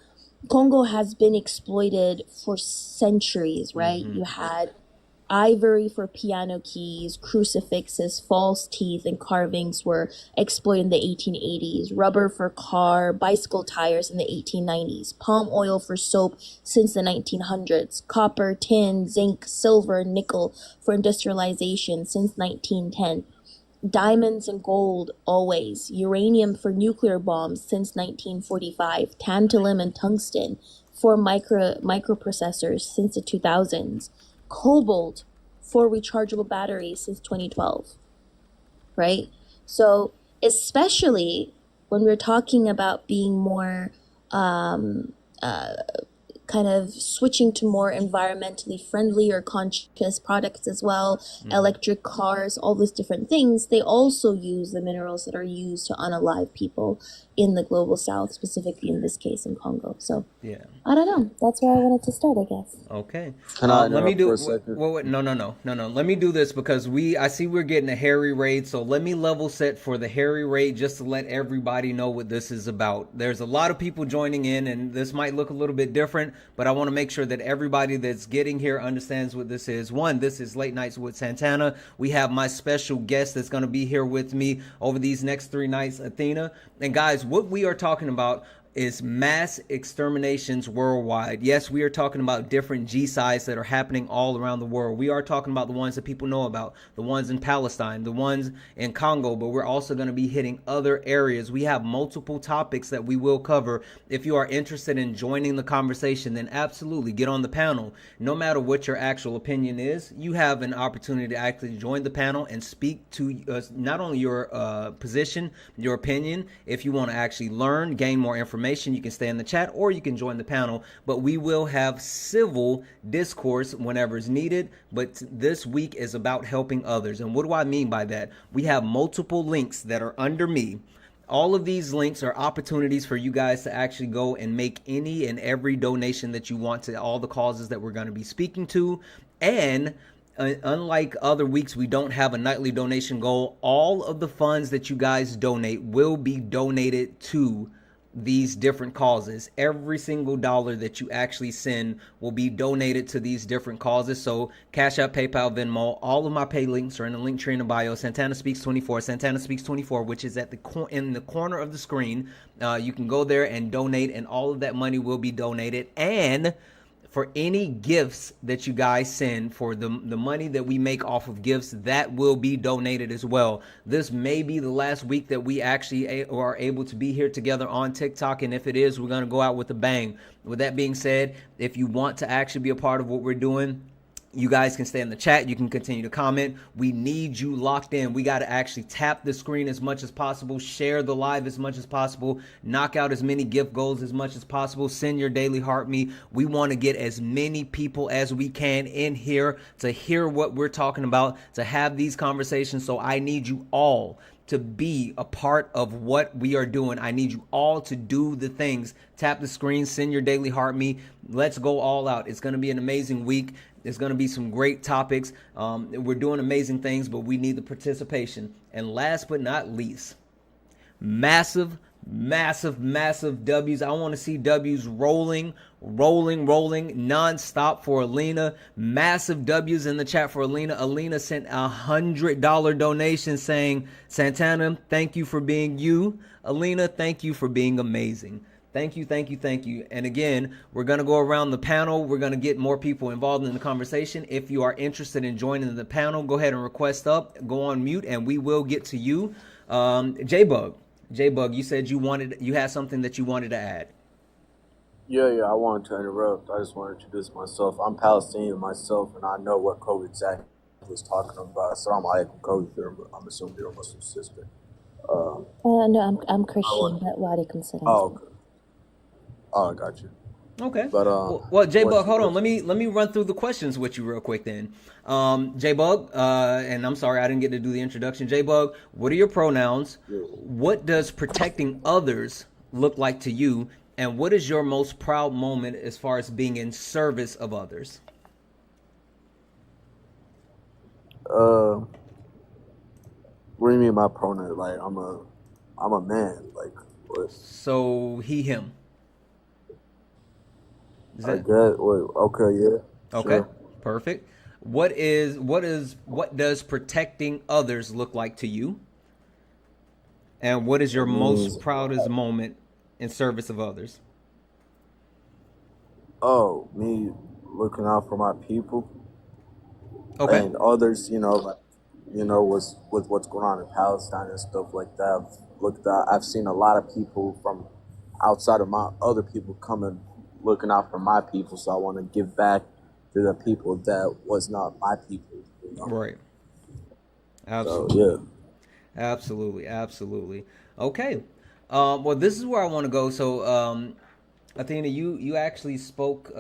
has been exploited for centuries, right? You had ivory for piano keys, crucifixes, false teeth, and carvings were exploited in the 1880s, rubber for car, bicycle tires in the 1890s, palm oil for soap since the 1900s, copper, tin, zinc, silver, nickel for industrialization since 1910. Diamonds and gold always, uranium for nuclear bombs since 1945, tantalum and tungsten for microprocessors since the 2000s, cobalt for rechargeable batteries since 2012, right? So especially when we're talking about being more kind of switching to more environmentally friendly or conscious products as well, electric cars, all these different things, they also use the minerals that are used to unalive people in the global south, specifically in this case in Congo. So Yeah. I don't know. That's where I wanted to start, I guess. Okay. Can I Let me interrupt for do. a second? Wait. No. Let me do this because I see we're getting a Harry raid. So let me level set for the Harry raid just to let everybody know what this is about. There's a lot of people joining in, and this might look a little bit different, but I want to make sure that everybody that's getting here understands what this is. One, this is Late Nights with Santana. We have my special guest that's going to be here with me over these next 3 nights, Athena. And guys, what we are talking about is mass exterminations worldwide. Yes, we are talking about different genocides that are happening all around the world. We are talking about the ones that people know about, the ones in Palestine, the ones in Congo, but we're also going to be hitting other areas. We have multiple topics that we will cover. If you are interested in joining the conversation, then absolutely get on the panel. No matter what your actual opinion is, you have an opportunity to actually join the panel and speak to not only your position, your opinion. If you want to actually learn, gain more information, you can stay in the chat or you can join the panel, but we will have civil discourse whenever is needed. But this week is about helping others. And what do I mean by that? We have multiple links that are under me. All of these links are opportunities for you guys to actually go and make any and every donation that you want to all the causes that we're going to be speaking to. And unlike other weeks, we don't have a nightly donation goal. All of the funds that you guys donate will be donated to these different causes. Every single dollar that you actually send will be donated to these different causes. So Cash App, PayPal, Venmo, all of my pay links are in the link tree in the bio. Santana Speaks 24, Santana Speaks 24, which is at in the corner of the screen. You can go there and donate, and all of that money will be donated. And for any gifts that you guys send, for the money that we make off of gifts, that will be donated as well. This may be the last week that we actually are able to be here together on TikTok, and if it is, we're going to go out with a bang. With that being said, if you want to actually be a part of what we're doing, You guys can stay in the chat. You can continue to comment. We need you locked in. We got to actually tap the screen as much as possible, share the live as much as possible, knock out as many gift goals as much as possible, send your daily heart me. We want to get as many people as we can in here to hear what we're talking about, to have these conversations. So I need you all to be a part of what we are doing. I need you all to do the things. Tap the screen, send your daily heart me. Let's go all out. It's going to be an amazing week. There's going to be some great topics. We're doing amazing things, but we need the participation. And last but not least, massive W's. I want to see W's rolling nonstop for Alina. Massive W's in the chat for Alina. Alina sent $100 donation saying, Santana, thank you for being you. Alina, thank you for being amazing. Thank you. And again, we're going to go around the panel. We're going to get more people involved in the conversation. If you are interested in joining the panel, go ahead and request up, go on mute, and we will get to you. J-Bug, you said you had something that you wanted to add. Yeah, I wanted to interrupt. I just want to introduce myself. I'm Palestinian myself, and I know what Kobe exactly was talking about. Assalamu alaikum, Kobe. I'm assuming you're a Muslim sister. No, I'm Christian, but wa alaikum salam. Oh, okay. Oh, I got you. Okay. But well, J-Bug, hold on. Let me run through the questions with you real quick then. J-Bug, and I'm sorry I didn't get to do the introduction. J-Bug, what are your pronouns? What does protecting others look like to you? And what is your most proud moment as far as being in service of others? What do you mean by pronoun? Like I'm a man. Like what? So he, him. I get. Wait, okay, yeah. Okay, sure. Perfect. What does protecting others look like to you? And what is your most proudest moment in service of others? Oh, me looking out for my people. Okay. And others, with what's going on in Palestine and stuff like that. I've seen a lot of people from outside of my other people coming, looking out for my people. So I want to give back to the people that was not my people. Right. Absolutely. So, yeah. Absolutely. Okay. Well, this is where I want to go. So, Athena, you actually spoke.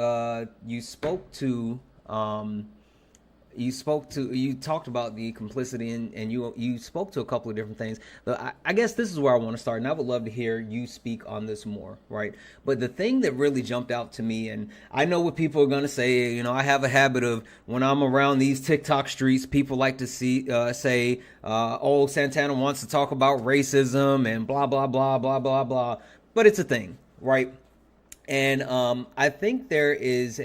You talked about the complicity and you spoke to a couple of different things. But I guess this is where I want to start, and I would love to hear you speak on this more, right? But the thing that really jumped out to me, and I know what people are going to say, I have a habit of when I'm around these TikTok streets, people like to say, oh, Santana wants to talk about racism and blah, blah, blah, blah, blah, blah. But it's a thing, right? And I think there is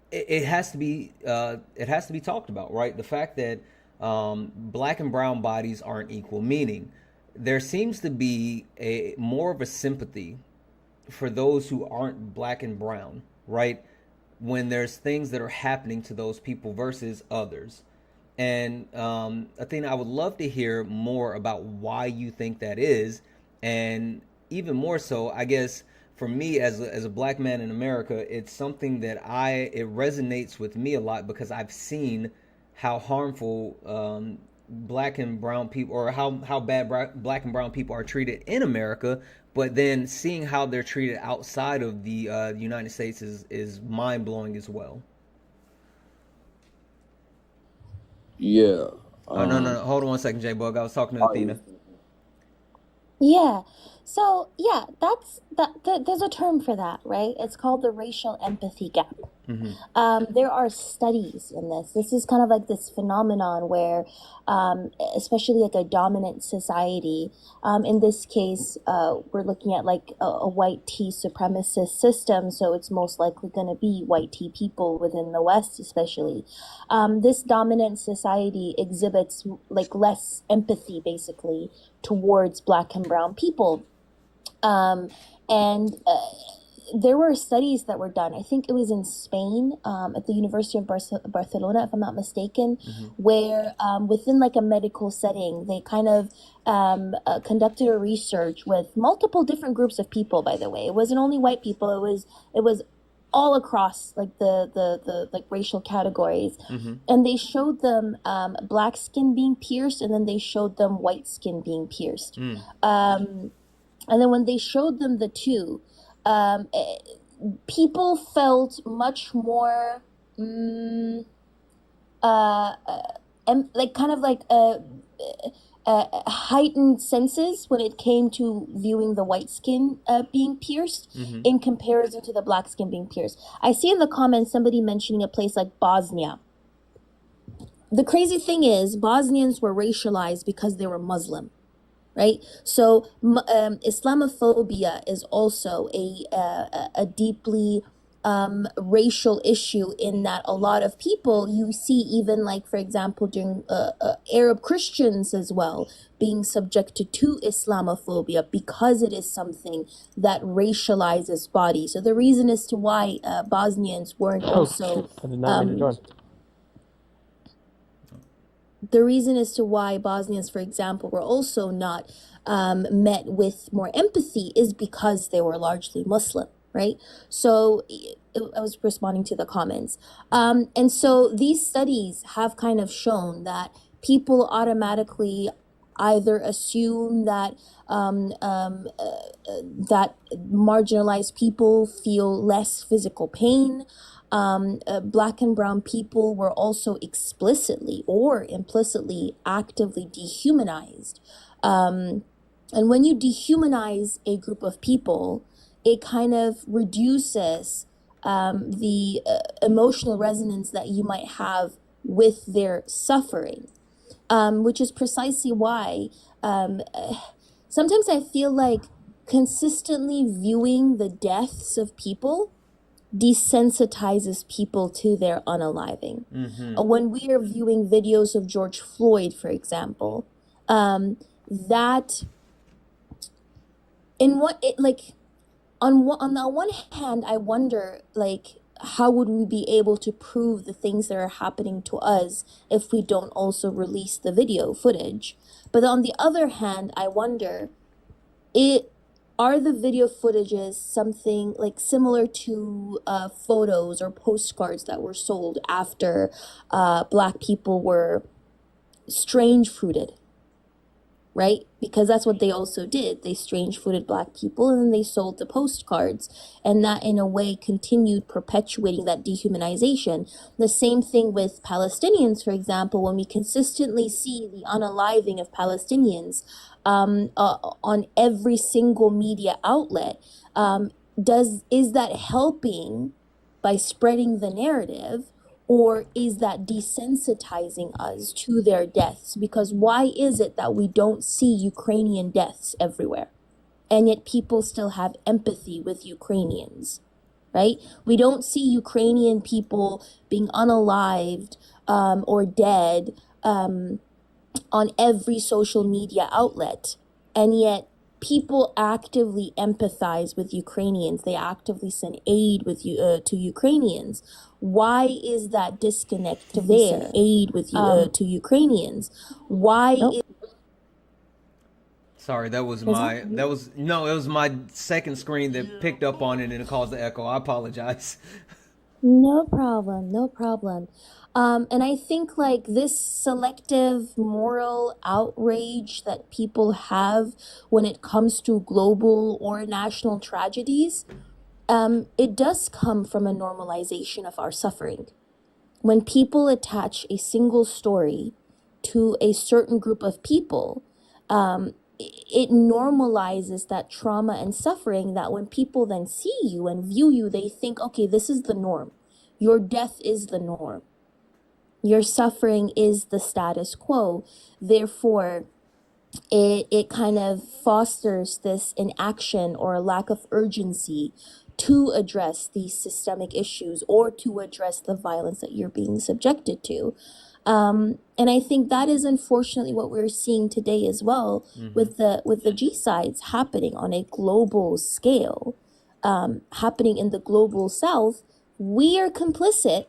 it has to be talked about, right? The fact that black and brown bodies aren't equal, meaning there seems to be more of a sympathy for those who aren't black and brown, right? When there's things that are happening to those people versus others. And Athena, I would love to hear more about why you think that is, and even more so, I guess, for me as a black man in America, it's something that it resonates with me a lot because I've seen how harmful black and brown people, or how bad black and brown people are treated in America, but then seeing how they're treated outside of the United States is mind blowing as well. Yeah. No. Hold on one second, J-Bug. I was talking to Athena. Yeah. So yeah, there's a term for that, right? It's called the racial empathy gap. There are studies in this. This is kind of like this phenomenon where, especially like a dominant society, in this case, we're looking at like a white tea supremacist system. So it's most likely going to be white tea people within the West, especially. This dominant society exhibits like less empathy, basically, towards black and brown people. There were studies that were done. I think it was in Spain, at the University of Barcelona, if I'm not mistaken, where within like a medical setting, they kind of conducted a research with multiple different groups of people. By the way, it wasn't only white people. It was all across like the like racial categories, Mm-hmm. and they showed them black skin being pierced, and then they showed them white skin being pierced. Mm. And then when they showed them the two, people felt much more like kind of like heightened senses when it came to viewing the white skin being pierced Mm-hmm. in comparison to the black skin being pierced. I see in the comments somebody mentioning a place like Bosnia. The crazy thing is, Bosnians were racialized because they were Muslim, right? So Islamophobia is also a deeply racial issue, in that a lot of people you see, even like, for example, during Arab Christians as well, being subjected to Islamophobia because it is something that racializes body. So the reason as to why Bosnians weren't also I did not mean to join. the reason as to why Bosnians, for example, were also not met with more empathy is because they were largely Muslim, right? So I was responding to the comments. And so these studies have kind of shown that people automatically either assume that that marginalized people feel less physical pain. Black and brown people were also explicitly or implicitly actively dehumanized. And when you dehumanize a group of people, it kind of reduces the emotional resonance that you might have with their suffering, which is precisely why sometimes I feel like consistently viewing the deaths of people desensitizes people to their unaliving. When we are viewing videos of George Floyd, for example, that in what it like on the one hand, I wonder, like, how would we be able to prove the things that are happening to us if we don't also release the video footage? But on the other hand, I wonder, are the video footages something like similar to photos or postcards that were sold after Black people were strange fruited, right? Because that's what they also did. They strange fruited Black people, and then they sold the postcards, and that in a way continued perpetuating that dehumanization. The same thing with Palestinians, for example, when we consistently see the unaliving of Palestinians on every single media outlet, is that helping by spreading the narrative, or is that desensitizing us to their deaths? Because why is it that we don't see Ukrainian deaths everywhere, and yet people still have empathy with Ukrainians, right? We don't see Ukrainian people being unalived or dead on every social media outlet, and yet people actively empathize with Ukrainians. They actively send aid with you to Ukrainians. Why is that disconnect there? Aid with you to Ukrainians. Why? Nope. Sorry, that was Was my that was no, it was my second screen that picked up on it and it caused the echo. I apologize. No problem, no problem. And I think like this selective moral outrage that people have when it comes to global or national tragedies, it does come from a normalization of our suffering. When people attach a single story to a certain group of people, it normalizes that trauma and suffering, that when people then see you and view you, they think, okay, this is the norm. Your death is the norm. Your suffering is the status quo. Therefore, it kind of fosters this inaction or a lack of urgency to address these systemic issues or to address the violence that you're being subjected to. And I think that is unfortunately what we're seeing today as well, with the G-sides happening on a global scale, happening in the global South. We are complicit.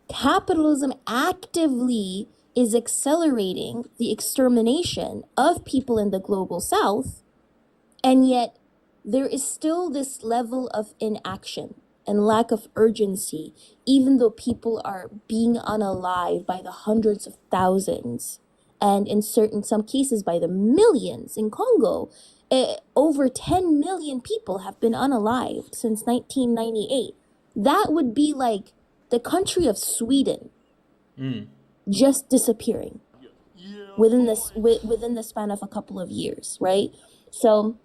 Capitalism actively is accelerating the extermination of people in the global South, and yet there is still this level of inaction. and lack of urgency, even though people are being unalived by the hundreds of thousands, and in some cases by the millions. In Congo, over 10 million people have been unalived since 1998. That would be like the country of Sweden just disappearing within the span of a couple of years, right? So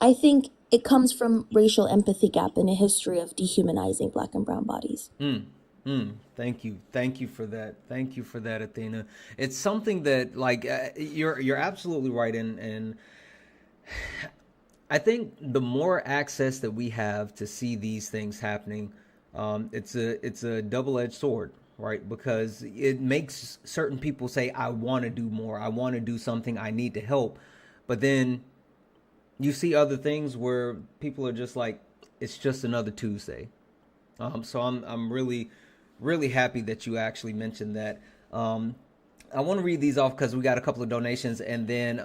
I think it comes from racial empathy gap in a history of dehumanizing Black and brown bodies. Thank you for that. Thank you for that, Athena. It's something that, like, you're absolutely right, and I think the more access that we have to see these things happening, it's a double-edged sword, right? Because it makes certain people say, "I want to do more. I want to do something. I need to help," but then you see other things where people are just like, "It's just another Tuesday." So I'm really happy that you actually mentioned that. I want to read these off because we got a couple of donations, and then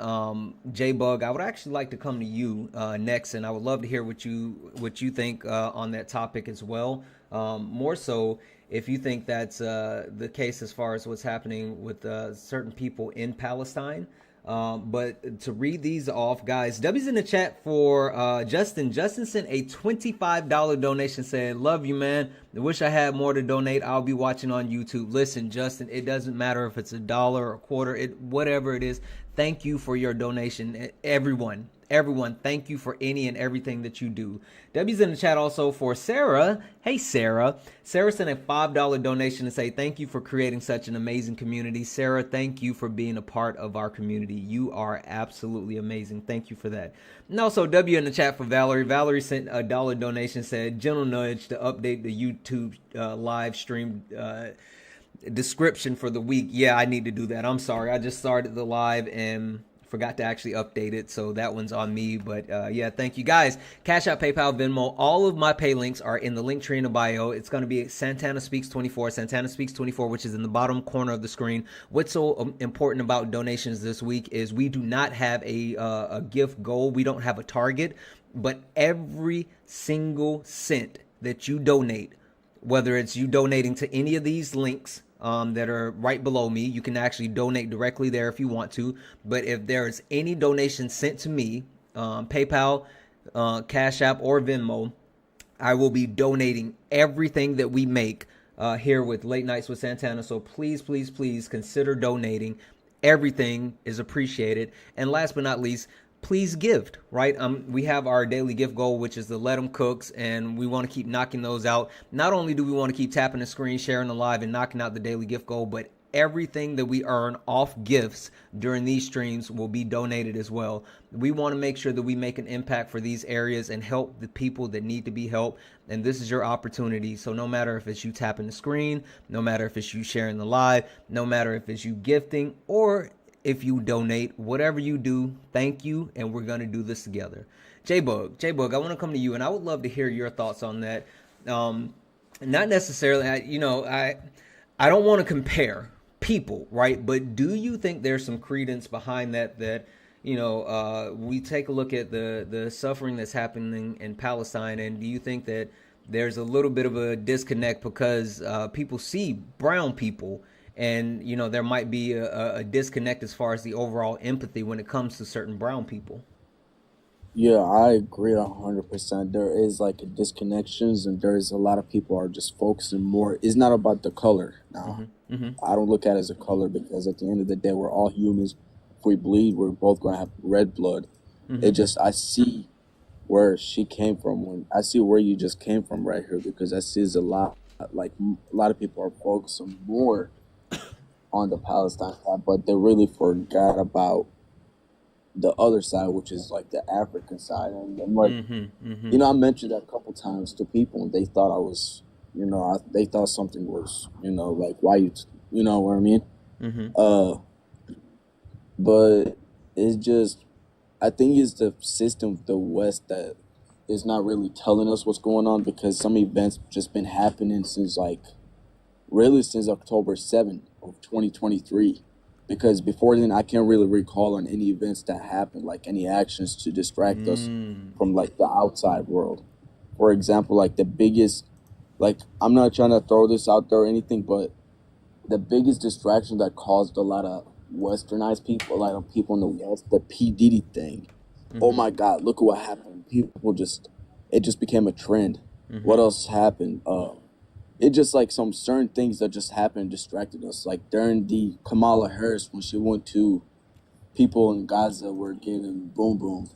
J Bug, I would actually like to come to you next, and I would love to hear what you think on that topic as well. More so, if you think that's the case as far as what's happening with certain people in Palestine. But to read these off, guys, W's in the chat for Justin. Justin sent a $25 donation saying, "Love you, man. I wish I had more to donate. I'll be watching on YouTube." Listen, Justin, it doesn't matter if it's $1 or a quarter, whatever it is. Thank you for your donation. Everyone, thank you for any and everything that you do. W's in the chat also for Sarah. Hey, Sarah. Sarah sent a $5 donation to say thank you for creating such an amazing community. Sarah, thank you for being a part of our community. You are absolutely amazing. Thank you for that. And also W in the chat for Valerie. Valerie sent a $1 donation, said gentle nudge to update the YouTube live stream description for the week. Yeah, I need to do that. I'm sorry. I just started the live and forgot to actually update it, so that one's on me. But yeah, thank you guys. Cash App, PayPal, Venmo, all of my pay links are in the link tree in the bio. It's going to be Santana Speaks 24, Santana Speaks 24, which is in the bottom corner of the screen. What's so important about donations this week is we do not have a gift goal. We don't have a target, but every single cent that you donate, whether it's you donating to any of these links that are right below me, you can actually donate directly there if you want to. But if there is any donation sent to me, PayPal, Cash App, or Venmo, I will be donating everything that we make here with Late Nights with Santana. So please, please, please consider donating. Everything is appreciated. And last but not least, please gift, right? We have our daily gift goal, which is the Let 'em Cooks, and we want to keep knocking those out. Not only do we want to keep tapping the screen, sharing the live, and knocking out the daily gift goal, but everything that we earn off gifts during these streams will be donated as well. We want to make sure that we make an impact for these areas and help the people that need to be helped. And this is your opportunity. So no matter if it's you tapping the screen, no matter if it's you sharing the live, no matter if it's you gifting, or if you donate, whatever you do, thank you, and we're going to do this together. J-Bug, I want to come to you, and I would love to hear your thoughts on that. Not necessarily, I don't want to compare people, right? But do you think there's some credence behind that, we take a look at the suffering that's happening in Palestine, and do you think that there's a little bit of a disconnect because people see brown people, and there might be a disconnect as far as the overall empathy when it comes to certain brown people? Yeah, I agree 100%. There is like a disconnections, and there's a lot of people are just focusing more. It's not about the color now. I don't look at it as a color, because at the end of the day, we're all humans. If we bleed, we're both gonna have red blood. It just, I see where she came from, when I see where you just came from right here, because I see a lot, like a lot of people are focusing more on the Palestine side, but they really forgot about the other side, which is like the African side. And like, I mentioned that a couple times to people, and they thought I was, they thought something was, like, why you know what I mean? But it's just, I think it's the system of the West that is not really telling us what's going on, because some events just been happening since October 7th of 2023. Because before then, I can't really recall on any events that happened, like any actions to distract us from like the outside world. for example, like the biggest, like I'm not trying to throw this out there or anything, but the biggest distraction that caused a lot of westernized people, a lot of people in the West, the P. Diddy thing. Oh Mm-hmm. my God, look at what happened. People just, it just became a trend. What Mm-hmm. else happened? It just like some certain things that just happened distracted us. Like during the Kamala Harris, when she went to people in Gaza were getting boom boom,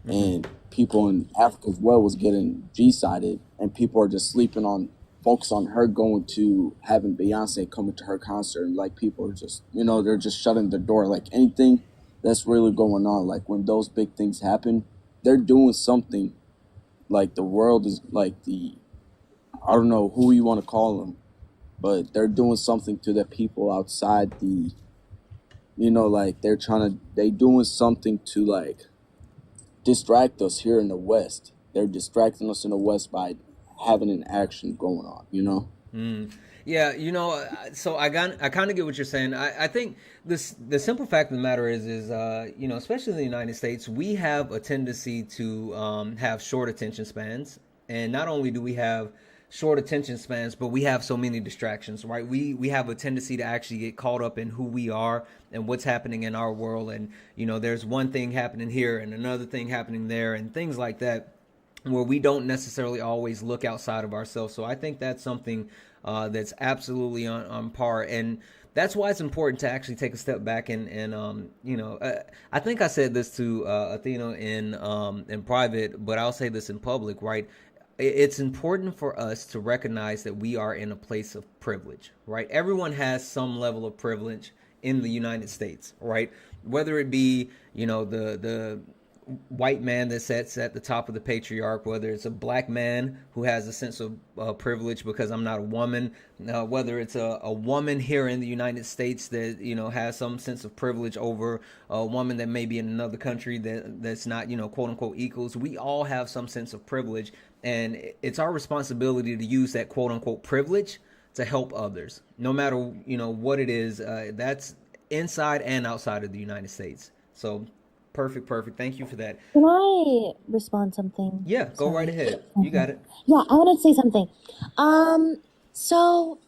Mm-hmm. and people in Africa as well was getting G-sided, and people are just sleeping on focus on her going to having Beyonce coming to her concert, and like people are just they're just shutting the door. Like anything that's really going on, like when those big things happen, they're doing something. Like the world is like I don't know who you want to call them, but they're doing something to the people outside the like they doing something to like distract us here in the West. They're distracting us in the West by having an action going on, you know? Mm. Yeah, so I kind of get what you're saying. I think the simple fact of the matter is especially in the United States, we have a tendency to have short attention spans, and not only do we have short attention spans, but we have so many distractions, right? We have a tendency to actually get caught up in who we are and what's happening in our world, and there's one thing happening here and another thing happening there, and things like that where we don't necessarily always look outside of ourselves. So I think that's something that's absolutely on par, and that's why it's important to actually take a step back and I think I said this to Athena in private, but I'll say this in public, right? It's important for us to recognize that we are in a place of privilege, right? Everyone has some level of privilege in the United States, right? Whether it be the white man that sits at the top of the patriarch, whether it's a black man who has a sense of privilege because I'm not a woman, whether it's a woman here in the United States that has some sense of privilege over a woman that may be in another country that's not quote unquote equals. We all have some sense of privilege, and it's our responsibility to use that quote unquote privilege to help others, no matter what it is. That's inside and outside of the United States. So perfect. Thank you for that. Can I respond something? Yeah, go right Sorry. ahead. You got it. Yeah, I wanted to say something. So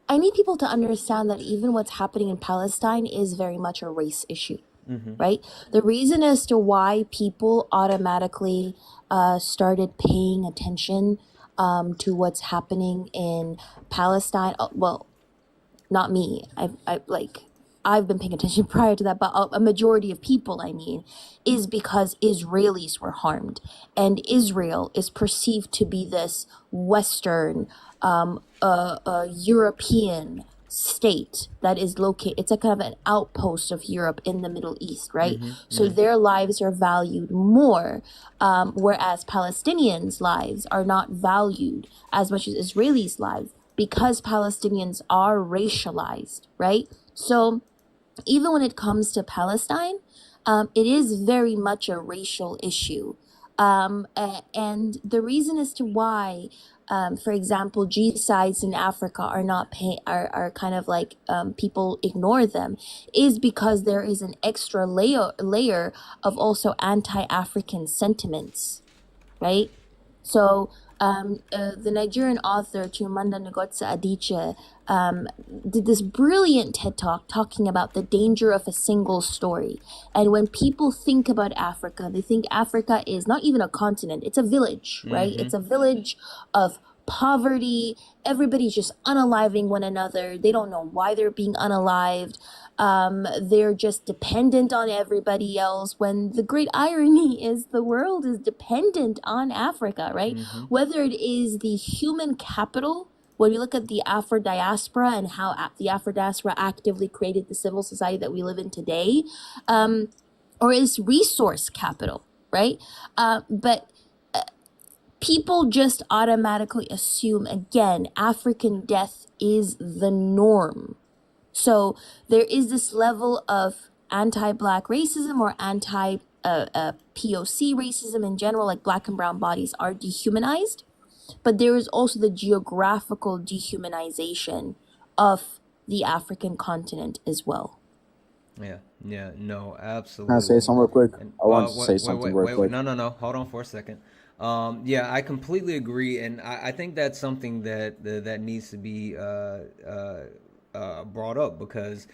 I need people to understand that even what's happening in Palestine is very much a race issue, Mm-hmm. right? The reason as to why people automatically started paying attention to what's happening in Palestine, well, not me. I've been paying attention prior to that, but a majority of people, I mean, is because Israelis were harmed, and Israel is perceived to be this Western, European state that is located. It's a kind of an outpost of Europe in the Middle East, right? Mm-hmm. So Mm-hmm. their lives are valued more, whereas Palestinians' lives are not valued as much as Israelis' lives, because Palestinians are racialized, right? So even when it comes to Palestine, it is very much a racial issue. And the reason as to why, for example, G-sides in Africa are not are kind of like people ignore them, is because there is an extra layer of also anti-African sentiments, right? So the Nigerian author Chimamanda Ngozi Adichie did this brilliant TED Talk talking about the danger of a single story. And when people think about Africa, they think Africa is not even a continent, it's a village, right? Mm-hmm. It's a village of poverty. Everybody's just unaliving one another. They don't know why they're being unalived. They're just dependent on everybody else, when the great irony is the world is dependent on Africa, right? Mm-hmm. Whether it is the human capital, when we look at the Afro diaspora and how the Afro diaspora actively created the civil society that we live in today, or is resource capital, right? But people just automatically assume, again, African death is the norm. So there is this level of anti-Black racism or POC racism in general, like Black and brown bodies are dehumanized. But there is also the geographical dehumanization of the African continent as well. Yeah, no, Can I say absolutely. something real quick? And I wanted to say wait, something real quick. no, hold on for a second. Yeah, I completely agree, and I think that's something that needs to be brought up because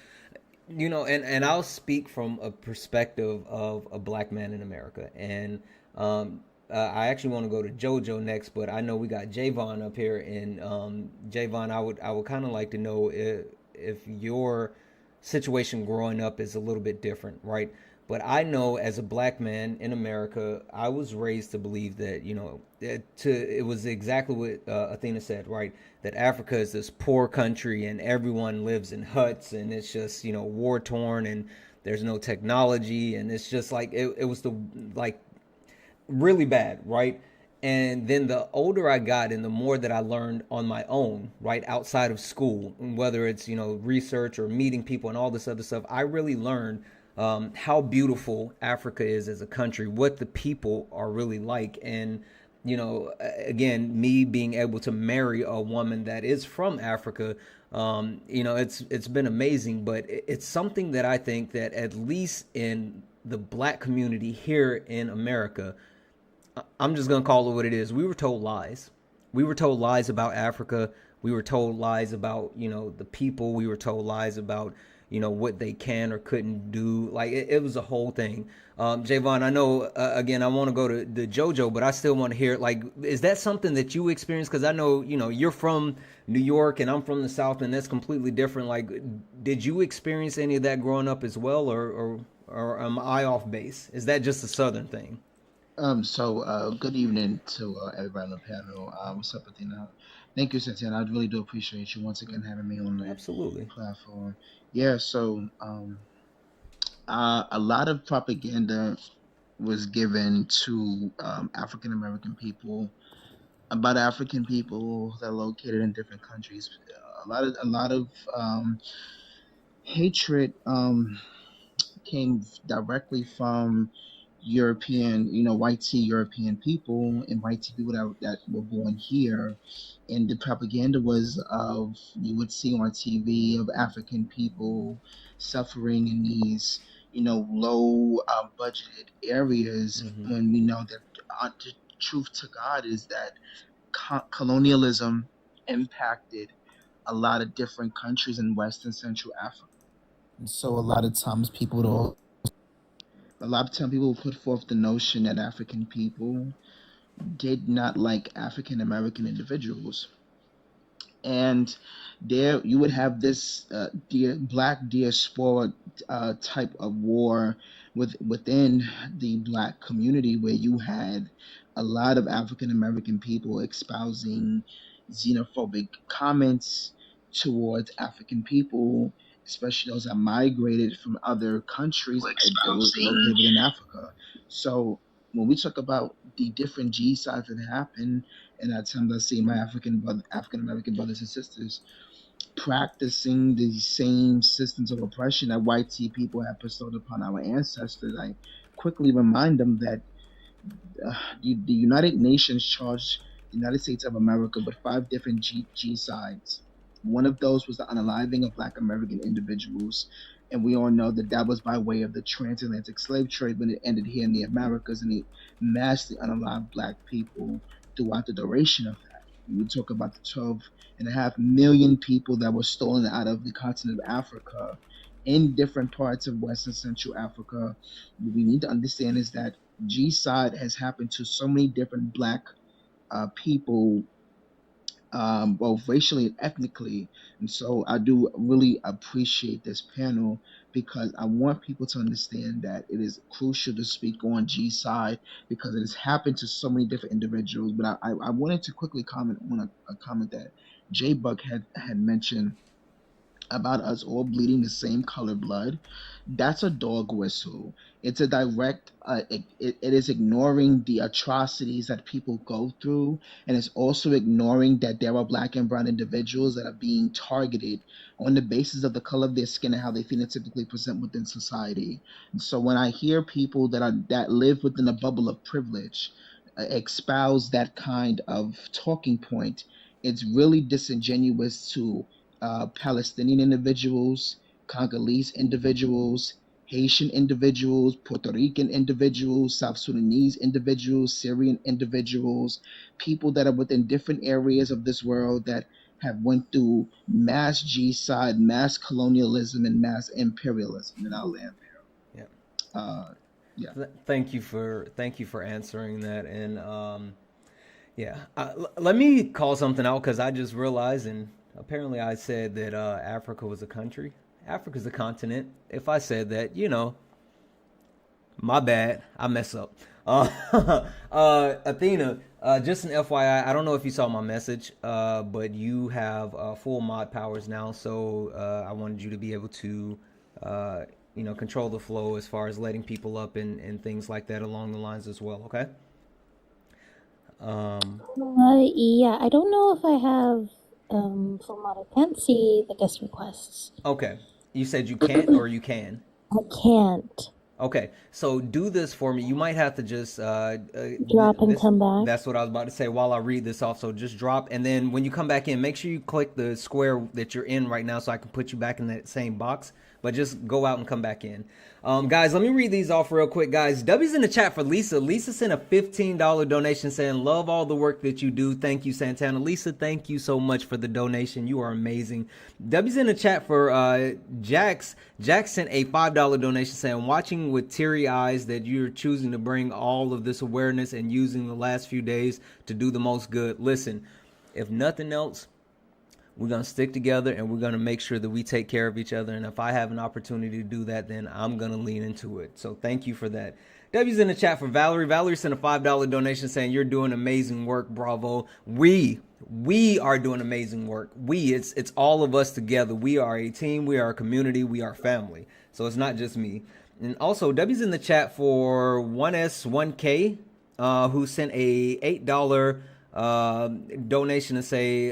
and I'll speak from a perspective of a black man in America, and I actually want to go to JoJo next, but I know we got Javon up here, and Javon, I would kind of like to know if your situation growing up is a little bit different, right? But I know as a black man in America, I was raised to believe that it was exactly what Athena said, right? That Africa is this poor country and everyone lives in huts and it's just war torn and there's no technology and it's just like it was the like really bad, right? And then the older I got and the more that I learned on my own, right, outside of school, whether it's, research or meeting people and all this other stuff, I really learned how beautiful Africa is as a country, what the people are really like. And, again, me being able to marry a woman that is from Africa, it's been amazing, but it's something that I think that at least in the black community here in America, I'm just gonna call it what it is. We were told lies. We were told lies about Africa. We were told lies about the people. We were told lies about what they can or couldn't do. Like it was a whole thing. Javon, I know again I want to go to the JoJo, but I still want to hear like is that something that you experienced? Because I know you're from New York and I'm from the South, and that's completely different. Like, did you experience any of that growing up as well, or am I off base? Is that just a Southern thing? Good evening to everybody on the panel. What's up, Athena? Thank you, Santana. I really do appreciate you once again having me on the Absolutely. platform. Yeah, a lot of propaganda was given to African American people about African people that are located in different countries. A lot of hatred came directly from European, white tea European people and white tea people that were born here. And the propaganda was of, you would see on TV of African people suffering in these, low budgeted areas Mm-hmm. when we know that the truth to God is that colonialism impacted a lot of different countries in West and Central Africa. And so a lot of time people put forth the notion that African people did not like African American individuals. And there you would have this black diaspora type of war within the black community where you had a lot of African American people espousing xenophobic comments towards African people, especially those that migrated from other countries that was located within Africa. So when we talk about the different G sides that happen, and at times I see my African American brothers and sisters practicing the same systems of oppression that white tea people have bestowed upon our ancestors. I quickly remind them that the United Nations charged the United States of America with five different G sides. One of those was the unaliving of Black American individuals. And we all know that that was by way of the transatlantic slave trade when it ended here in the Americas and it massively unalived Black people throughout the duration of that. We talk about the 12.5 million people that were stolen out of the continent of Africa in different parts of West and Central Africa. What we need to understand is that G-side has happened to so many different black people, both racially and ethnically. And so I do really appreciate this panel because I want people to understand that it is crucial to speak on G-side because it has happened to so many different individuals. But I wanted to quickly comment on a comment that J Buck had mentioned about us all bleeding the same color blood. That's a dog whistle. It's a direct, it is ignoring the atrocities that people go through. And it's also ignoring that there are black and brown individuals that are being targeted on the basis of the color of their skin and how they phenotypically present within society. And so when I hear people that live within a bubble of privilege espouse that kind of talking point, it's really disingenuous to Palestinian individuals, Congolese individuals, Haitian individuals, Puerto Rican individuals, South Sudanese individuals, Syrian individuals, people that are within different areas of this world that have went through mass genocide, mass colonialism, and mass imperialism in our land. Yeah. Uh, yeah. Thank you for answering that. And yeah, let me call something out because I just realized, and apparently I said that Africa was a country. Africa's a continent. If I said that, my bad. I mess up. Athena, just an FYI, I don't know if you saw my message, but you have full mod powers now. So I wanted you to be able to, control the flow as far as letting people up and things like that along the lines as well. Okay. Yeah, I don't know if I have full mod. I can't see the guest requests. Okay. You said you can't or you can? I can't. Okay, so do this for me. You might have to just Drop and come back. That's what I was about to say while I read this off. So just drop, and then when you come back in, make sure you click the square that you're in right now, so I can put you back in that same box. But just go out and come back in. Guys, let me read these off real quick, guys. W's in the chat for Lisa. Lisa sent a $15 donation saying, love all the work that you do. Thank you, Santana. Lisa, thank you so much for the donation. You are amazing. W's in the chat for Jax. Jax sent a $5 donation saying, watching with teary eyes that you're choosing to bring all of this awareness and using the last few days to do the most good. Listen, if nothing else, we're going to stick together and we're going to make sure that we take care of each other. And if I have an opportunity to do that, then I'm going to lean into it. So thank you for that. W's in the chat for Valerie. Valerie sent a $5 donation saying, you're doing amazing work. Bravo. We are doing amazing work. It's all of us together. We are a team. We are a community. We are family. So it's not just me. And also W's in the chat for 1S1K, who sent a $8 donation to say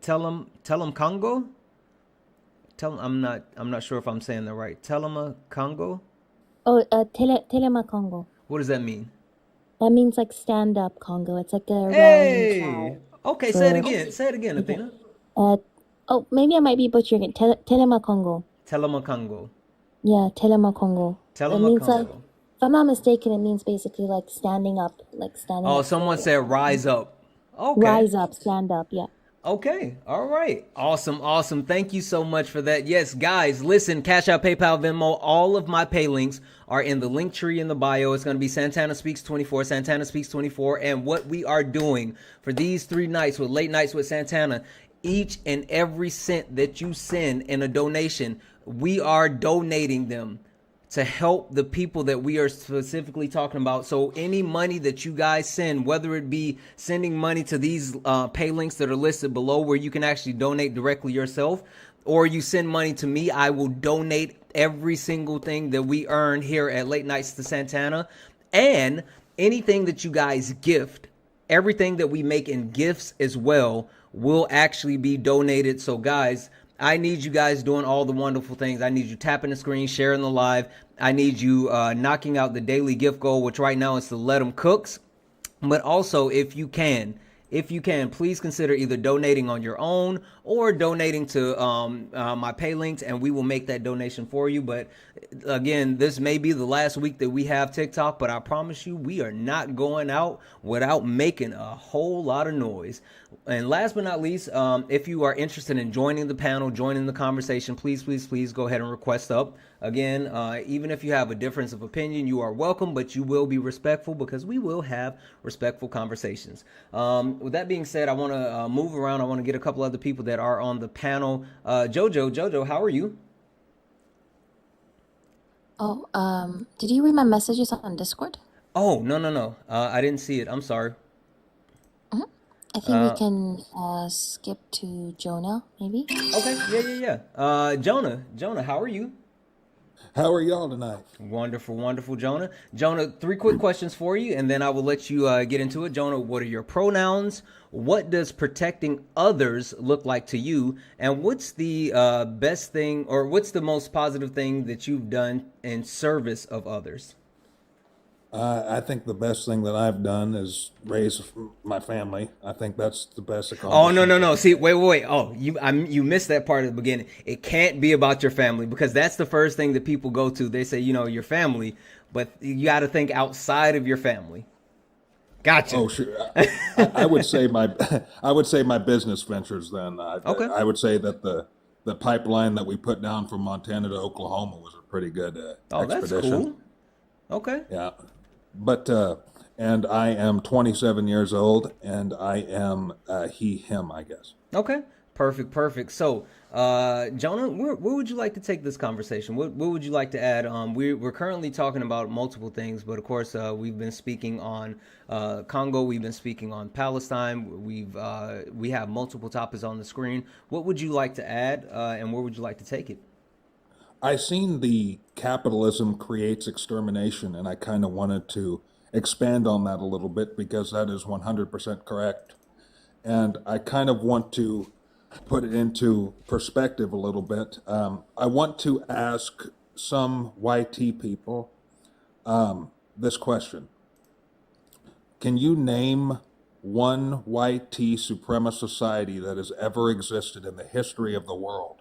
tell him Congo. I'm not sure if I'm saying that right. Tell him Congo. Oh, Telema Congo. What does that mean? That means like stand up Congo. It's like a hey. Okay, say it again, Athena. Oh, maybe I might be butchering it. Telema Congo. Telema Congo. Yeah, Telema Congo. Telema it means Congo. Like, if I'm not mistaken, it means basically like standing up, like standing up. Oh, someone said rise up. Okay. Rise up, stand up, yeah. Okay. All right. Awesome. Thank you so much for that. Yes, guys, listen, Cash App, PayPal, Venmo, all of my pay links are in the link tree in the bio. It's going to be Santana Speaks 24, Santana Speaks 24. And what we are doing for these 3 nights with Late Nights with Santana, each and every cent that you send in a donation, we are donating them to help the people that we are specifically talking about. So any money that you guys send, whether it be sending money to these pay links that are listed below where you can actually donate directly yourself, or you send money to me, I will donate every single thing that we earn here at Late Nights to Santana. And anything that you guys gift, everything that we make in gifts as well, will actually be donated. So guys, I need you guys doing all the wonderful things. I need you tapping the screen, sharing the live. I need you knocking out the daily gift goal, which right now is to Let 'em Cooks. But also, if you can, please consider either donating on your own or donating to my pay links, and we will make that donation for you. But again, this may be the last week that we have TikTok, but I promise you, we are not going out without making a whole lot of noise. And last but not least, if you are interested in joining the panel, joining the conversation, please go ahead and request up. Again, even if you have a difference of opinion, you are welcome, but you will be respectful because we will have respectful conversations. With that being said, I want to move around. I want to get a couple other people that are on the panel. Jojo, how are you? Oh, did you read my messages on Discord? Oh, no. I didn't see it. I'm sorry. I think we can skip to Jonah, maybe. Okay, yeah. Jonah, how are you? How are y'all tonight? Wonderful, Jonah. Jonah, 3 quick questions for you, and then I will let you get into it. Jonah, what are your pronouns? What does protecting others look like to you? And what's the best thing, or what's the most positive thing that you've done in service of others? I think the best thing that I've done is raise my family. I think that's the best Oh, no, accomplishment. no, no. See, wait. Oh, you missed that part at the beginning. It can't be about your family because that's the first thing that people go to. They say, your family, but you got to think outside of your family. Gotcha. Oh, sure. I would say my I would say my business ventures. Then Okay. I would say that the pipeline that we put down from Montana to Oklahoma was a pretty good Oh, that's expedition. cool. Okay. Yeah, but and I am 27 years old, and I am he him, I guess. Okay. Perfect. Perfect. So, Jonah, where would you like to take this conversation? What would you like to add? We're currently talking about multiple things, but of course, we've been speaking on Congo. We've been speaking on Palestine. We have multiple topics on the screen. What would you like to add, and where would you like to take it? I seen the capitalism creates extermination, and I kind of wanted to expand on that a little bit because that is 100% correct. And I kind of want to put it into perspective a little bit. I want to ask some YT people this question. Can you name one YT supremacist society that has ever existed in the history of the world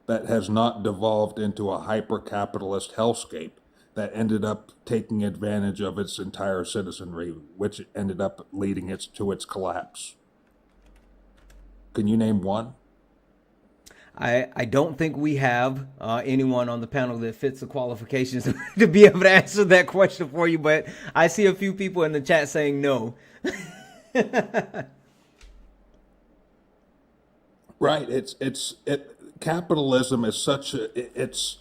that has not devolved into a hyper-capitalist hellscape that ended up taking advantage of its entire citizenry, which ended up leading it to its collapse? Can you name one? I don't think we have anyone on the panel that fits the qualifications to be able to answer that question for you, but I see a few people in the chat saying no. Right. Capitalism is such it's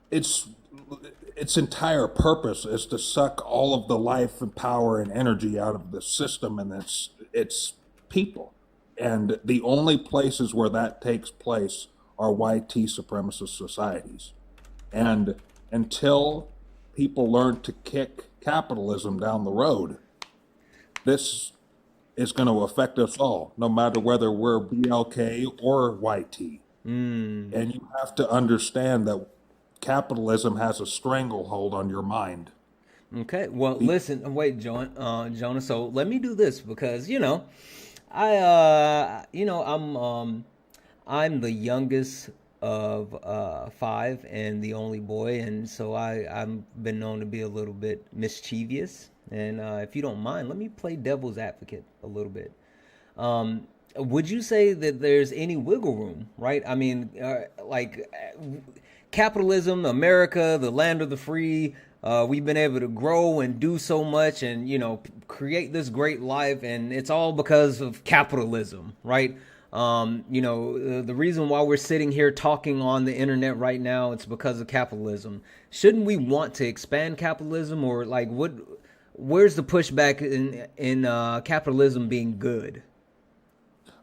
its entire purpose is to suck all of the life and power and energy out of the system and its people. And the only places where that takes place are YT supremacist societies. And until people learn to kick capitalism down the road, this is going to affect us all, no matter whether we're BLK or YT. And you have to understand that capitalism has a stranglehold on your mind. Okay, well, Be- listen, wait, Jonah. So let me do this because I'm the youngest of five and the only boy, and so I've been known to be a little bit mischievous. And if you don't mind, let me play devil's advocate a little bit. Would you say that there's any wiggle room, right? I mean, capitalism, America, the land of the free. We've been able to grow and do so much, and create this great life, and it's all because of capitalism, right? The reason why we're sitting here talking on the internet right now, it's because of capitalism. Shouldn't we want to expand capitalism, or like what? Where's the pushback in capitalism being good?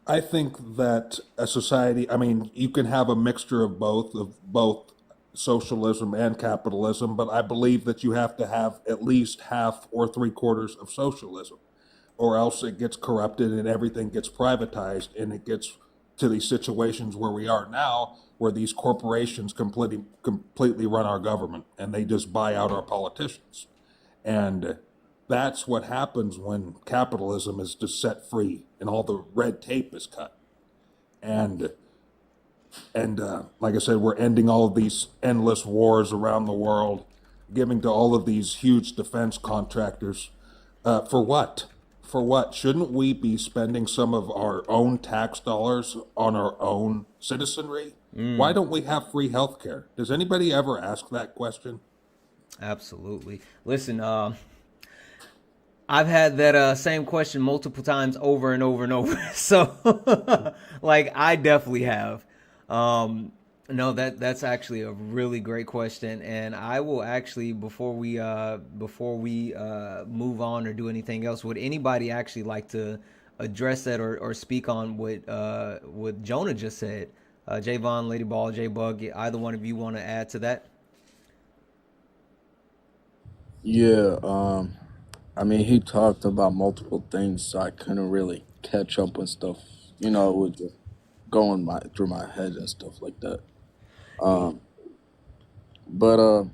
I think that a society, I mean, you can have a mixture of both socialism and capitalism, but I believe that you have to have at least half or three quarters of socialism, or else it gets corrupted and everything gets privatized, and it gets to these situations where we are now, where these corporations completely run our government and they just buy out our politicians. And that's what happens when capitalism is just set free and all the red tape is cut. And like I said, we're ending all of these endless wars around the world, giving to all of these huge defense contractors. For what? For what? Shouldn't we be spending some of our own tax dollars on our own citizenry? Why don't we have free healthcare? Does anybody ever ask that question? Absolutely. Listen, I've had that same question multiple times over and over and over. So, like, I definitely have. No, that's actually a really great question, and I will actually before we move on or do anything else, would anybody actually like to address that or speak on what Jonah just said? Javon, Lady Ball, J Bug, either one of you want to add to that? Yeah, I mean, he talked about multiple things, so I couldn't really catch up with stuff. It was just going through my head and stuff like that. Um, but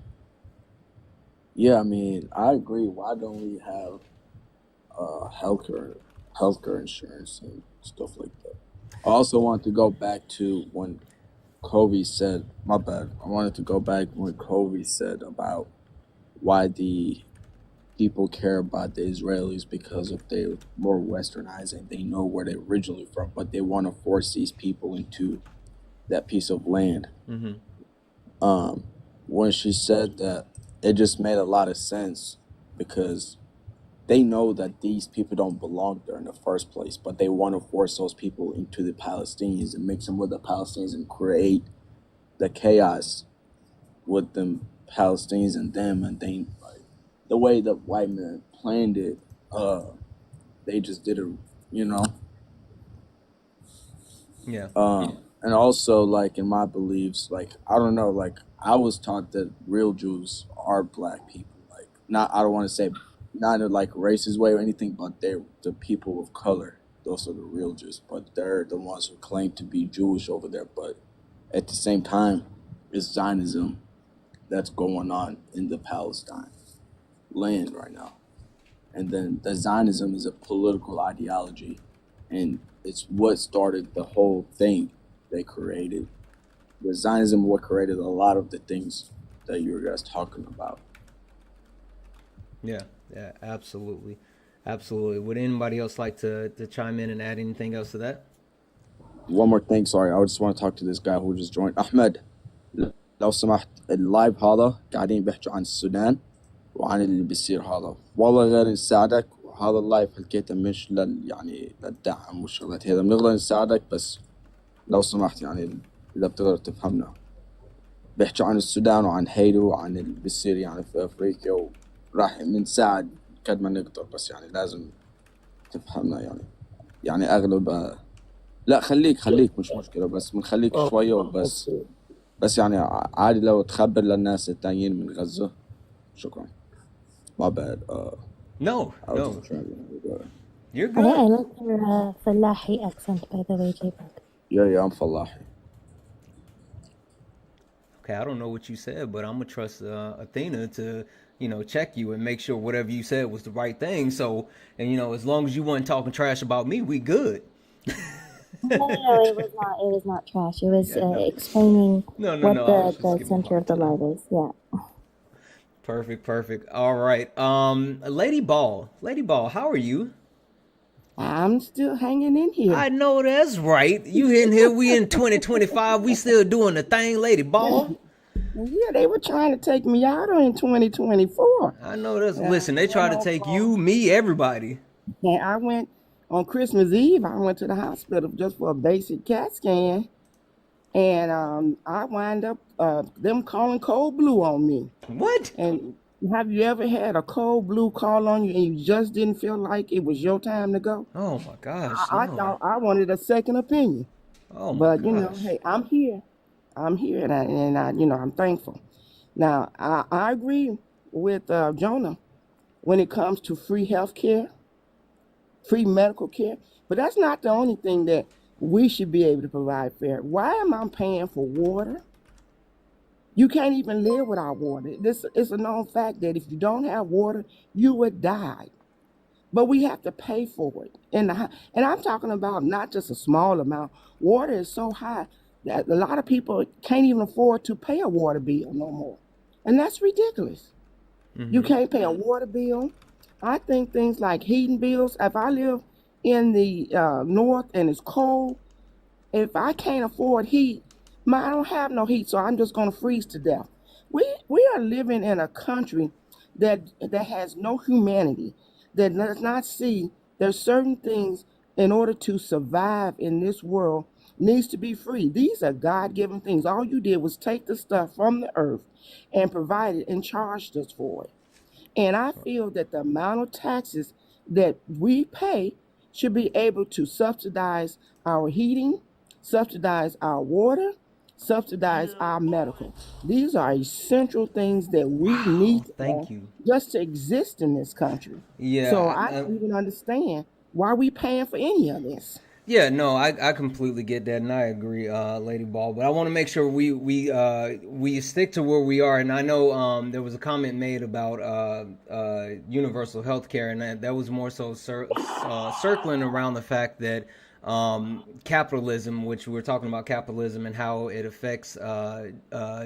Yeah, I mean, I agree. Why don't we have healthcare insurance and stuff like that? I also want to go back to when Kobe said, my bad. I wanted to go back when Kobe said about why the people care about the Israelis because if they're more westernized and they know where they're originally from, but they want to force these people into that piece of land. Mm-hmm. When she said that, it just made a lot of sense because they know that these people don't belong there in the first place, but they want to force those people into the Palestinians and mix them with the Palestinians and create the chaos with them Palestinians and them, and they like the way the white man planned it. They just did it, you know. Yeah. And also, like in my beliefs, like I don't know, like I was taught that real Jews are black people. Like not, I don't want to say not in a like racist way or anything, but they're the people of color. Those are the real Jews, but they're the ones who claim to be Jewish over there. But at the same time, it's Zionism that's going on in the Palestine land right now. And then the Zionism is a political ideology, and it's what started the whole thing they created. The Zionism what created a lot of the things that you were guys talking about. Yeah. Yeah. Absolutely. Absolutely. Would anybody else like to chime in and add anything else to that? One more thing, sorry, I just want to talk to this guy who just joined. Ahmed, لو سمحت اللايف هذا قاعدين بيحكوا عن السودان وعن اللي بيصير هذا، والله غير نساعدك، وهذا اللايف حكيته مش يعني للدعم والشغلات هذا، بنقدر نساعدك بس لو سمحت يعني إذا بتقدر تفهمنا. بيحكوا عن السودان وعن هيدي وعن اللي بيصير يعني في أفريقيا، وراح نساعد قد ما نقدر، بس يعني لازم تفهمنا يعني أغلب لا خليك مش مشكلة، بس بنخليك شوية وبس. بس يعني عادي لو تخبر للناس التانيين من غزة. شكرا. My bad. No. I was No. just trying to. You're I good. like your Falahi accent, by the way, J-Bug. Yeah, I'm Falahi. Okay, I don't know what you said, but I'm gonna trust Athena to, check you and make sure whatever you said was the right thing. So, and as long as you weren't talking trash about me, we good. No, it was not. It was not trash. It was Yeah, no, explaining no, no, what no. I was just the giving you a center hard of the time. live is. Yeah. Perfect, perfect. All right, Lady Ball, how are you? I'm still hanging in here. I know that's right. You in here? We in 2025. We still doing the thing, Lady Ball. Yeah, they were trying to take me out in 2024. I know that's. I Listen, they went try to on take for, you, me, everybody. and I went on Christmas Eve. I went to the hospital just for a basic CAT scan, and I wind up them calling cold blue on me. What? And have you ever had a cold blue call on you and you just didn't feel like it was your time to go? Oh my gosh, I no. thought I wanted a second opinion, Oh my but gosh. hey, I'm here. I'm here, and I I'm thankful. Now, I agree with Jonah when it comes to free health care, free medical care, but that's not the only thing that we should be able to provide fair. Why am I paying for water? You can't even live without water. This is a known fact that if you don't have water, you would die. But we have to pay for it. And I'm talking about not just a small amount. Water is so high that a lot of people can't even afford to pay a water bill no more. And that's ridiculous. You can't pay a water bill. I think things like heating bills, if I live in the north and it's cold, if I can't afford heat, I don't have no heat, so I'm just going to freeze to death. We are living in a country that has no humanity, that does not see there's certain things in order to survive in this world needs to be free. These are God-given things. All you did was take the stuff from the earth and provide it and charged us for it. And I feel that the amount of taxes that we pay should be able to subsidize our heating, subsidize our water, subsidize our medical. These are essential things that we need to have Thank you. just to exist in this country. So Yeah, I don't even understand why we paying for any of this. Yeah, no, I completely get that, and I agree, Lady Ball. But I want to make sure we stick to where we are. And I know there was a comment made about universal health care, and that was more so circling around the fact that capitalism, which we're talking about capitalism and how it affects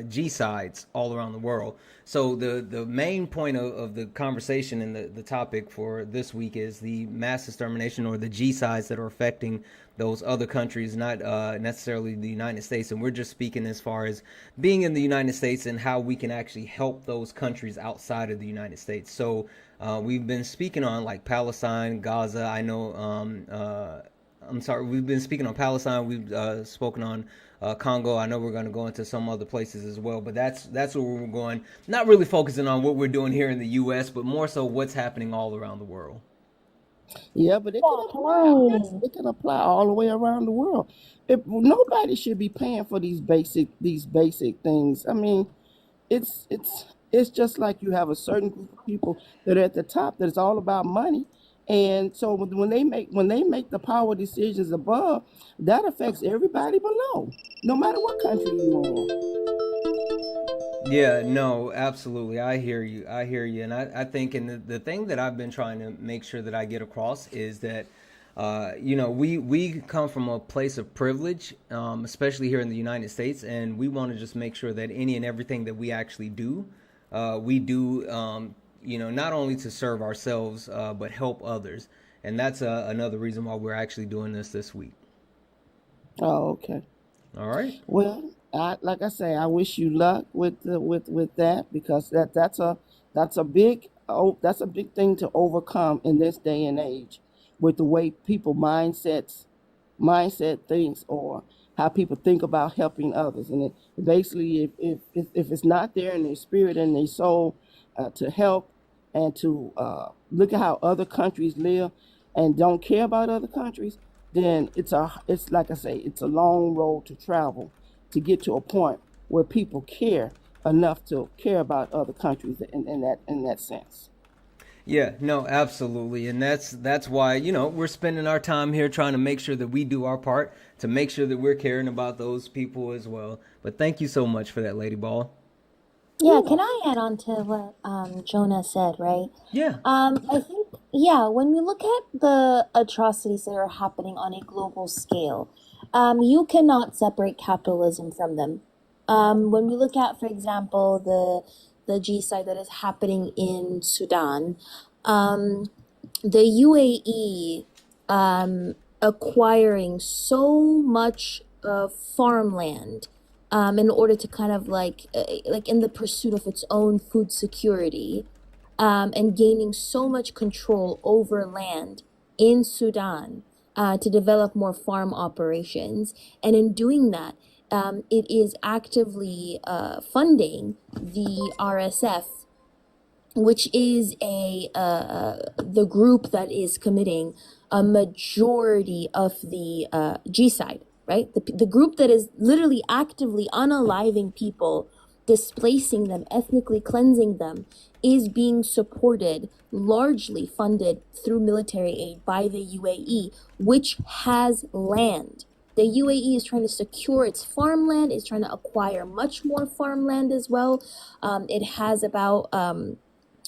G sides all around the world. So the main point of the conversation and the topic for this week is the mass extermination or the G sides that are affecting those other countries, not necessarily the United States. And we're just speaking as far as being in the United States and how we can actually help those countries outside of the United States. So we've been speaking on like Palestine, Gaza. I know I'm sorry, we've been speaking on Palestine. We've spoken on Congo. I know we're going to go into some other places as well, but that's where we're going. Not really focusing on what we're doing here in the U.S., but more so what's happening all around the world. Yeah, but it can apply. Yes, it can apply all the way around the world. Nobody should be paying for these basic things. I mean, it's just like you have a certain group of people that are at the top that it's all about money. And so when they make the power decisions above, that affects everybody below, no matter what country you're in. Yeah, no, absolutely. I hear you. I hear you. And I think, and the thing that I've been trying to make sure that I get across is that, we come from a place of privilege, especially here in the United States, and we want to just make sure that any and everything that we actually do, we do, not only to serve ourselves, but help others. And that's another reason why we're actually doing this week. Oh, okay. All right. Well, like I say, I wish you luck with that because that's a big thing to overcome in this day and age, with the way people mindset things, or how people think about helping others. And basically, if it's not there in their spirit and their soul to help and to look at how other countries live and don't care about other countries, then it's like I say, it's a long road to travel to get to a point where people care enough to care about other countries in that sense. Yeah, no, absolutely. And that's why, we're spending our time here trying to make sure that we do our part to make sure that we're caring about those people as well. But thank you so much for that, Lady Ball. Yeah, can I add on to what Jonah said, right? Yeah. I think, yeah, when we look at the atrocities that are happening on a global scale, you cannot separate capitalism from them. When we look at, for example, the genocide that is happening in Sudan, um, the UAE acquiring so much farmland in order to kind of like in the pursuit of its own food security, and gaining so much control over land in Sudan to develop more farm operations. And in doing that, it is actively funding the RSF, which is the group that is committing a majority of the G-side, right? The group that is literally actively unaliving people, displacing them, ethnically cleansing them, is being supported, largely funded through military aid by the UAE, which has land. The UAE is trying to secure its farmland, is trying to acquire much more farmland as well. It has about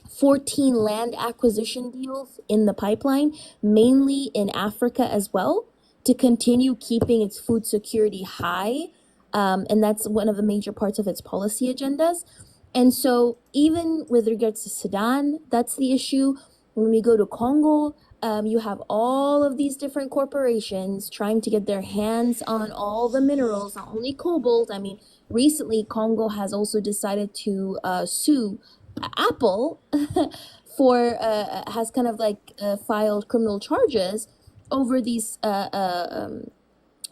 14 land acquisition deals in the pipeline, mainly in Africa as well, to continue keeping its food security high. And that's one of the major parts of its policy agendas. And so, even with regards to Sudan, that's the issue. When we go to Congo, you have all of these different corporations trying to get their hands on all the minerals, not only cobalt. I mean, recently, Congo has also decided to sue Apple for has kind of like filed criminal charges over these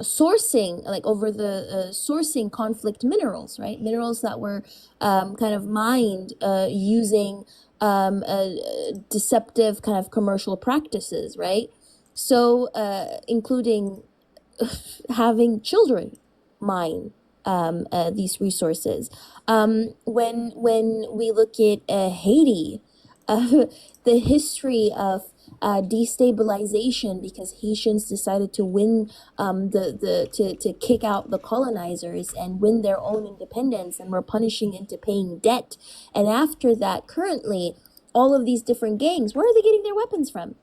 sourcing, like over the sourcing conflict minerals, right? Minerals that were kind of mined using deceptive kind of commercial practices, right? So including having children mine these resources. When we look at Haiti, the history of destabilization because Haitians decided to win to kick out the colonizers and win their own independence, and were punishing into paying debt. And after that, currently, all of these different gangs, where are they getting their weapons from?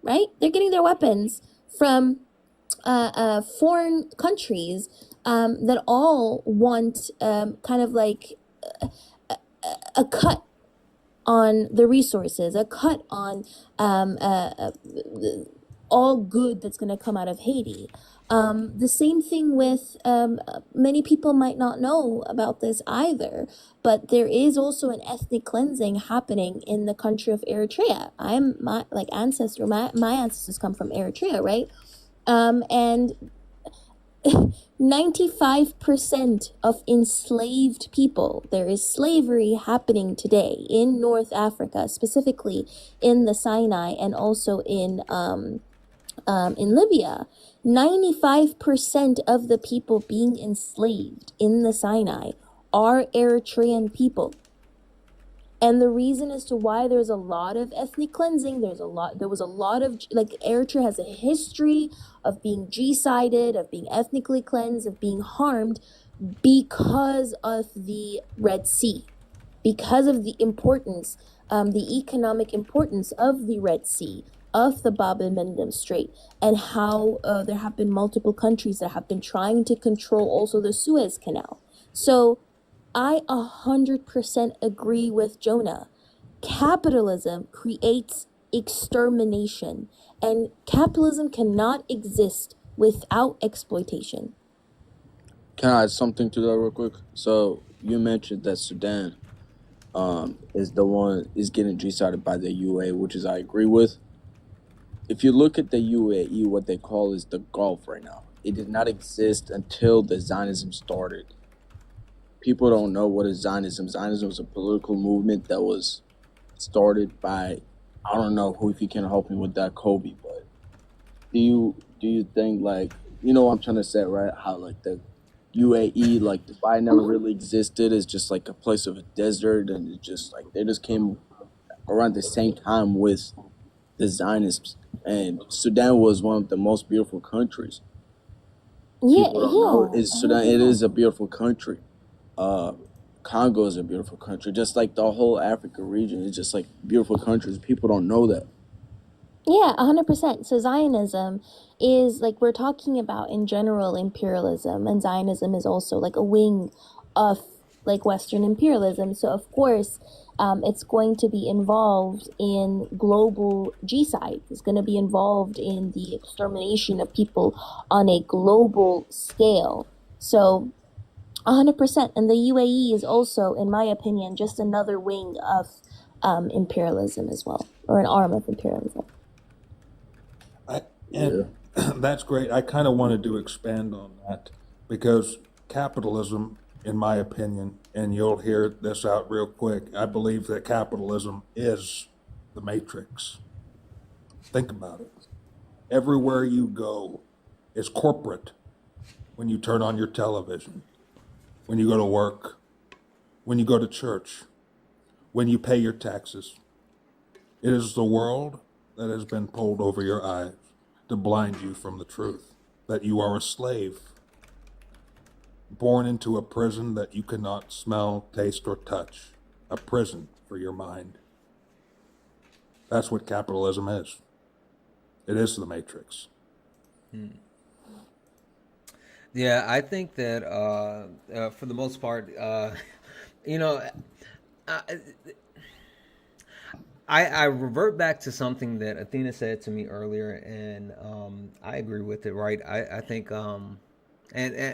Right? They're getting their weapons from foreign countries that all want kind of like a cut on the resources, a cut on all good that's going to come out of Haiti. The same thing with many people might not know about this either, but there is also an ethnic cleansing happening in the country of Eritrea. My ancestors come from Eritrea, right? And 95% of enslaved people, there is slavery happening today in North Africa, specifically in the Sinai and also in Libya. 95% of the people being enslaved in the Sinai are Eritrean people. And the reason as to why there's a lot of ethnic cleansing, there was a lot of, like, Eritrea has a history of being G-sided, of being ethnically cleansed, of being harmed because of the Red Sea, because of the importance, the economic importance of the Red Sea, of the Bab el-Mandeb Strait, and how there have been multiple countries that have been trying to control also the Suez Canal. So I 100% agree with Jonah. Capitalism creates extermination, and capitalism cannot exist without exploitation. Can I add something to that real quick? So you mentioned that Sudan is getting G-sided by the UAE, which is I agree with. If you look at the UAE, what they call is the Gulf right now. It did not exist until the Zionism started. People don't know what is Zionism. Zionism was a political movement that was started by, I don't know who, if you can help me with that, Kobe, but do you think, like, you know what I'm trying to say, right? How like the UAE, like Dubai never really existed. It's just like a place of a desert, and it just like they just came around the same time with the Zionists. And Sudan was one of the most beautiful countries. People don't know is Sudan. It is a beautiful country. Congo is a beautiful country, just like the whole Africa region. It's just like beautiful countries. People don't know that. Yeah, 100%. So Zionism is, like, we're talking about in general imperialism, and Zionism is also like a wing of like Western imperialism. So of course, it's going to be involved in global genocide. It's going to be involved in the extermination of people on a global scale. So 100%. And the UAE is also, in my opinion, just another wing of imperialism as well, or an arm of imperialism. And that's great. I kind of wanted to expand on that because capitalism, in my opinion, and you'll hear this out real quick, I believe that capitalism is the matrix. Think about it. Everywhere you go is corporate. When you turn on your television, when you go to work, when you go to church, when you pay your taxes. It is the world that has been pulled over your eyes to blind you from the truth, that you are a slave, born into a prison that you cannot smell, taste, or touch, a prison for your mind. That's what capitalism is. It is the matrix. Yeah, I think that for the most part, you know, I revert back to something that Athena said to me earlier, and I agree with it. Right? I think, and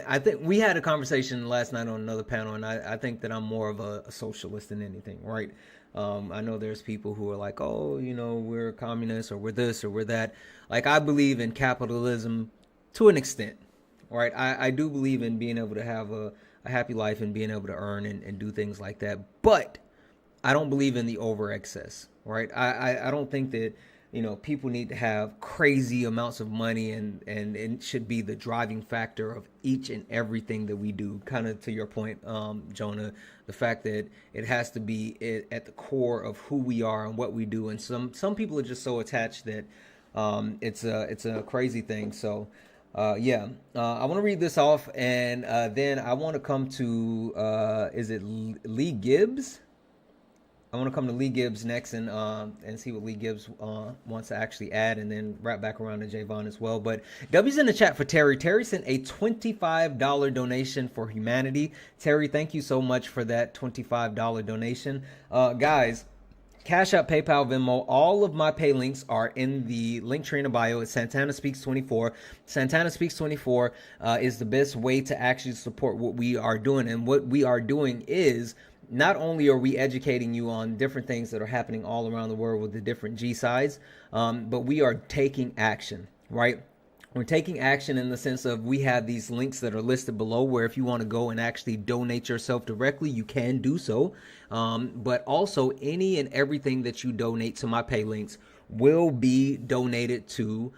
I think we had a conversation last night on another panel, and I think that I'm more of a socialist than anything. Right? I know there's people who are like, oh, you know, we're communists or we're this or we're that. Like, I believe in capitalism to an extent. Right? I do believe in being able to have a happy life and being able to earn and do things like that. But I don't believe in the over excess, right? I don't think that people need to have crazy amounts of money, and it should be the driving factor of each and everything that we do. Kind of to your point, Jonah, the fact that it has to be at the core of who we are and what we do. And some people are just so attached that it's a crazy thing. So I want to read this off, and then I want to come to is it Lee Gibbs? I want to come to Lee Gibbs next, and see what Lee Gibbs wants to actually add, and then wrap back around to Javon as well. But W's in the chat for Terry. Terry sent a $25 donation for humanity. Terry, thank you so much for that $25 donation. Guys, Cash App, PayPal, Venmo, all of my pay links are in the link tree in the bio. It's Santana Speaks 24. Santana Speaks 24 is the best way to actually support what we are doing. And what we are doing is, not only are we educating you on different things that are happening all around the world with the different G sides, but we are taking action, right? We're taking action in the sense of, we have these links that are listed below where if you want to go and actually donate yourself directly, you can do so. But also, any and everything that you donate to my pay links will be donated to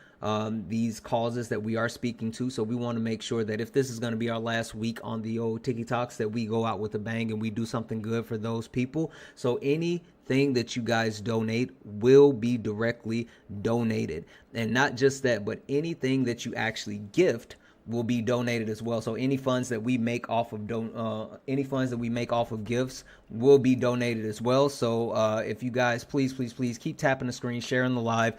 these causes that we are speaking to. So we want to make sure that if this is going to be our last week on the old TikToks, that we go out with a bang and we do something good for those people. So anything that you guys donate will be directly donated. And not just that, but anything that you actually gift will be donated as well. So any funds that we make off of gifts will be donated as well. So if you guys please keep tapping the screen, sharing the live,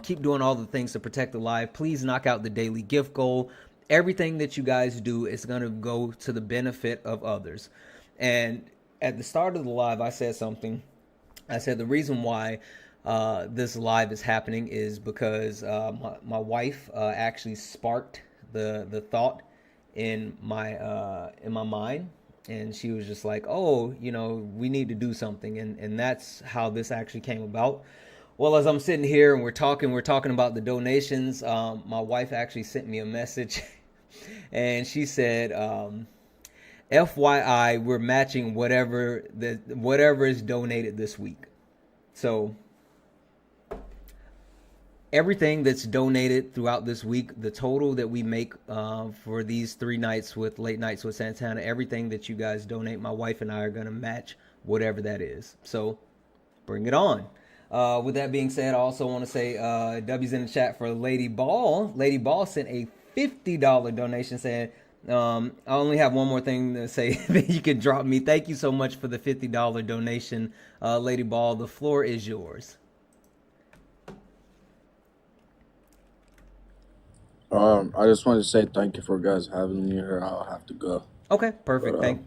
keep doing all the things to protect the live. Please knock out the daily gift goal. Everything that you guys do is going to go to the benefit of others. And at the start of the live, I said something. I said the reason why this live is happening is because my wife actually sparked the thought in my mind, and she was just like, oh, we need to do something, and that's how this actually came about. Well, as I'm sitting here and we're talking about the donations, my wife actually sent me a message, and she said, FYI, we're matching whatever is donated this week. So everything that's donated throughout this week, the total that we make for these 3 nights with Late Nights with Santana, everything that you guys donate, my wife and I are going to match whatever that is. So bring it on. With that being said, I also want to say W's in the chat for Lady Ball. Lady Ball sent a $50 donation saying, I only have one more thing to say that you can drop me. Thank you so much for the $50 donation, Lady Ball. The floor is yours. I just wanted to say thank you for guys having me here. I'll have to go. Okay, perfect. But,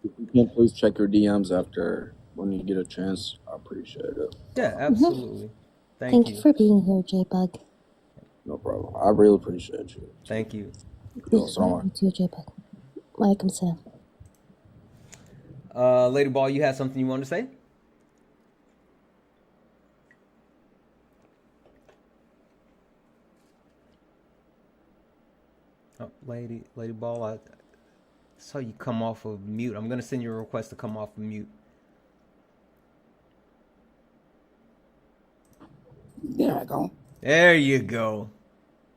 if you can, please check your DMs after when you get a chance. I appreciate it. Yeah, absolutely. Thank you for being here, J-Bug. No problem. I really appreciate you. Thank you. You too, J-Bug. Walaikum salam. Lady Ball, you had something you wanted to say? Oh, Lady Ball, I saw you come off of mute. I'm going to send you a request to come off of mute. There I go. There you go.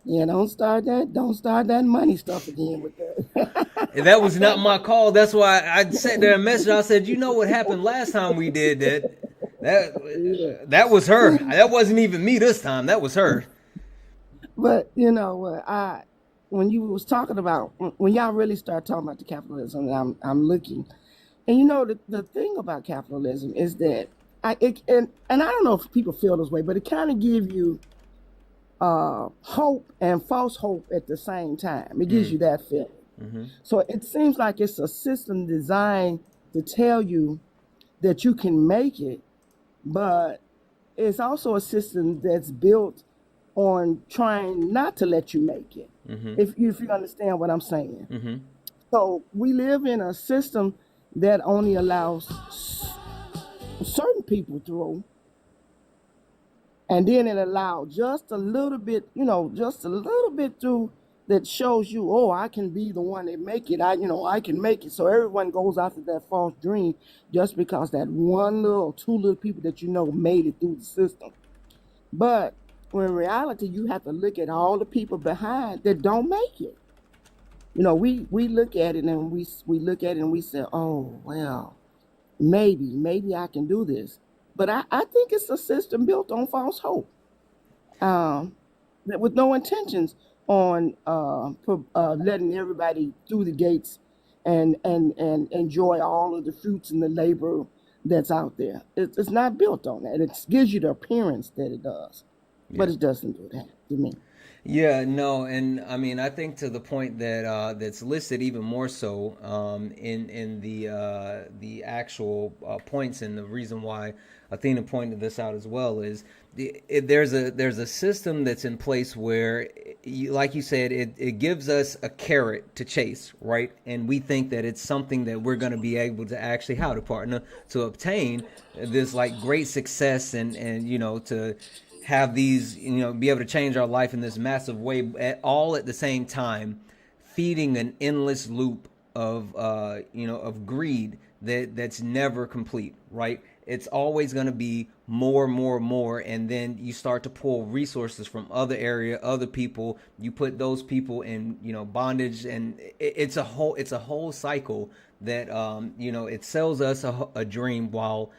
Yeah, don't start that money stuff again with that. That was not my call. That's why I sat there and messaged. I said, you know what happened last time we did that? That was her. That wasn't even me this time. That was her. But you know what, when you was talking about, when y'all really start talking about the capitalism, I'm looking, and you know the thing about capitalism is that and I don't know if people feel this way, but it kind of gives you hope and false hope at the same time. It gives you that feeling. Mm-hmm. So it seems like it's a system designed to tell you that you can make it, but it's also a system that's built on trying not to let you make it. Mm-hmm. If you understand what I'm saying. Mm-hmm. So we live in a system that only allows certain people through, and then it allowed just a little bit through that shows you, oh, I can be the one that make it. I can make it. So everyone goes after that false dream just because that one little, 2 little people that made it through the system. But when in reality, you have to look at all the people behind that don't make it. You know, we look at it and we look at it and we say, oh well, maybe I can do this. But I think it's a system built on false hope, um, with no intentions on letting everybody through the gates and enjoy all of the fruits and the labor that's out there. It's not built on that. It gives you the appearance that it does, but Yeah. it doesn't do that to me. Yeah, no, and I mean, I think to the point that that's listed even more so in the actual points, and the reason why Athena pointed this out as well is there's a system that's in place where, like you said, it gives us a carrot to chase, right? And we think that it's something that we're going to be able to actually how to partner to obtain this like great success and to have these, be able to change our life in this massive way, all at the same time, feeding an endless loop of greed that's never complete, right? It's always going to be more, and then you start to pull resources from other people. You put those people in, bondage, and it's a whole cycle that it sells us a dream while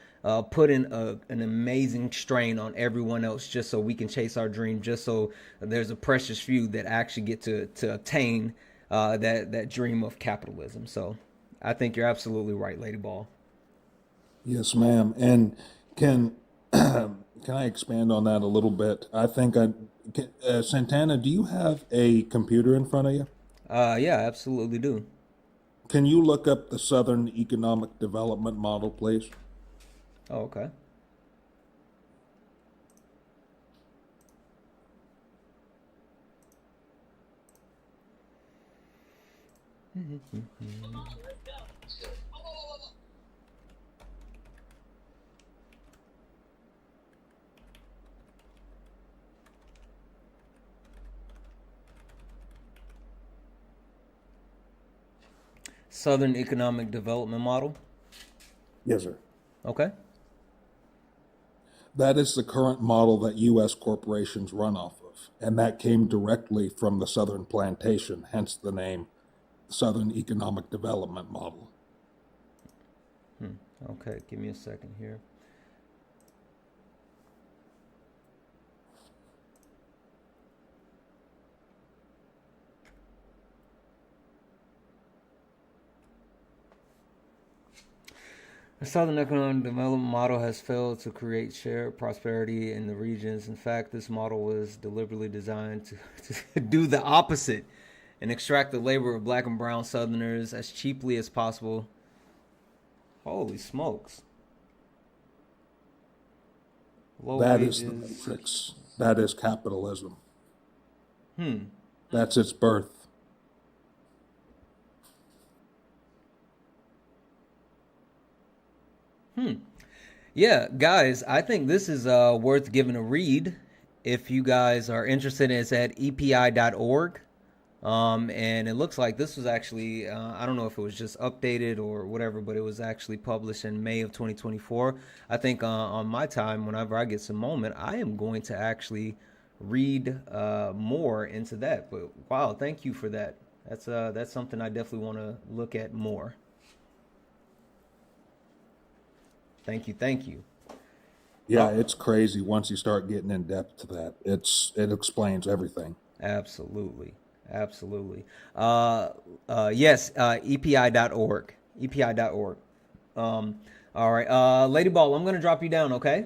putting an amazing strain on everyone else just so we can chase our dream, just so there's a precious few that actually get to attain that dream of capitalism. So I think you're absolutely right, Lady Ball. Yes, ma'am. And can can I expand on that a little bit? I think Santana, do you have a computer in front of you? Yeah, absolutely do. Can you look up the Southern Economic Development Model, please? Oh, okay. Southern Economic Development Model. Yes, sir. Okay. That is the current model that U.S. corporations run off of, and that came directly from the Southern plantation, hence the name Southern Economic Development Model. Okay, give me a second here. The Southern Economic Development Model has failed to create shared prosperity in the regions. In fact, this model was deliberately designed to do the opposite and extract the labor of black and brown Southerners as cheaply as possible. Holy smokes. Low That is the wages. matrix. That is capitalism. Hmm. That's its birth. Yeah, guys, I think this is worth giving a read. If you guys are interested, it's at epi.org. And it looks like this was actually, I don't know if it was just updated or whatever, but it was actually published in May of 2024. I think on my time, whenever I get some moment, I am going to actually read more into that. But wow, thank you for that. That's something I definitely want to look at more. Thank you. Yeah, it's crazy once you start getting in depth to that. It explains everything. Absolutely. Absolutely. Yes, epi.org. epi.org. All right. Lady Ball, I'm going to drop you down, okay?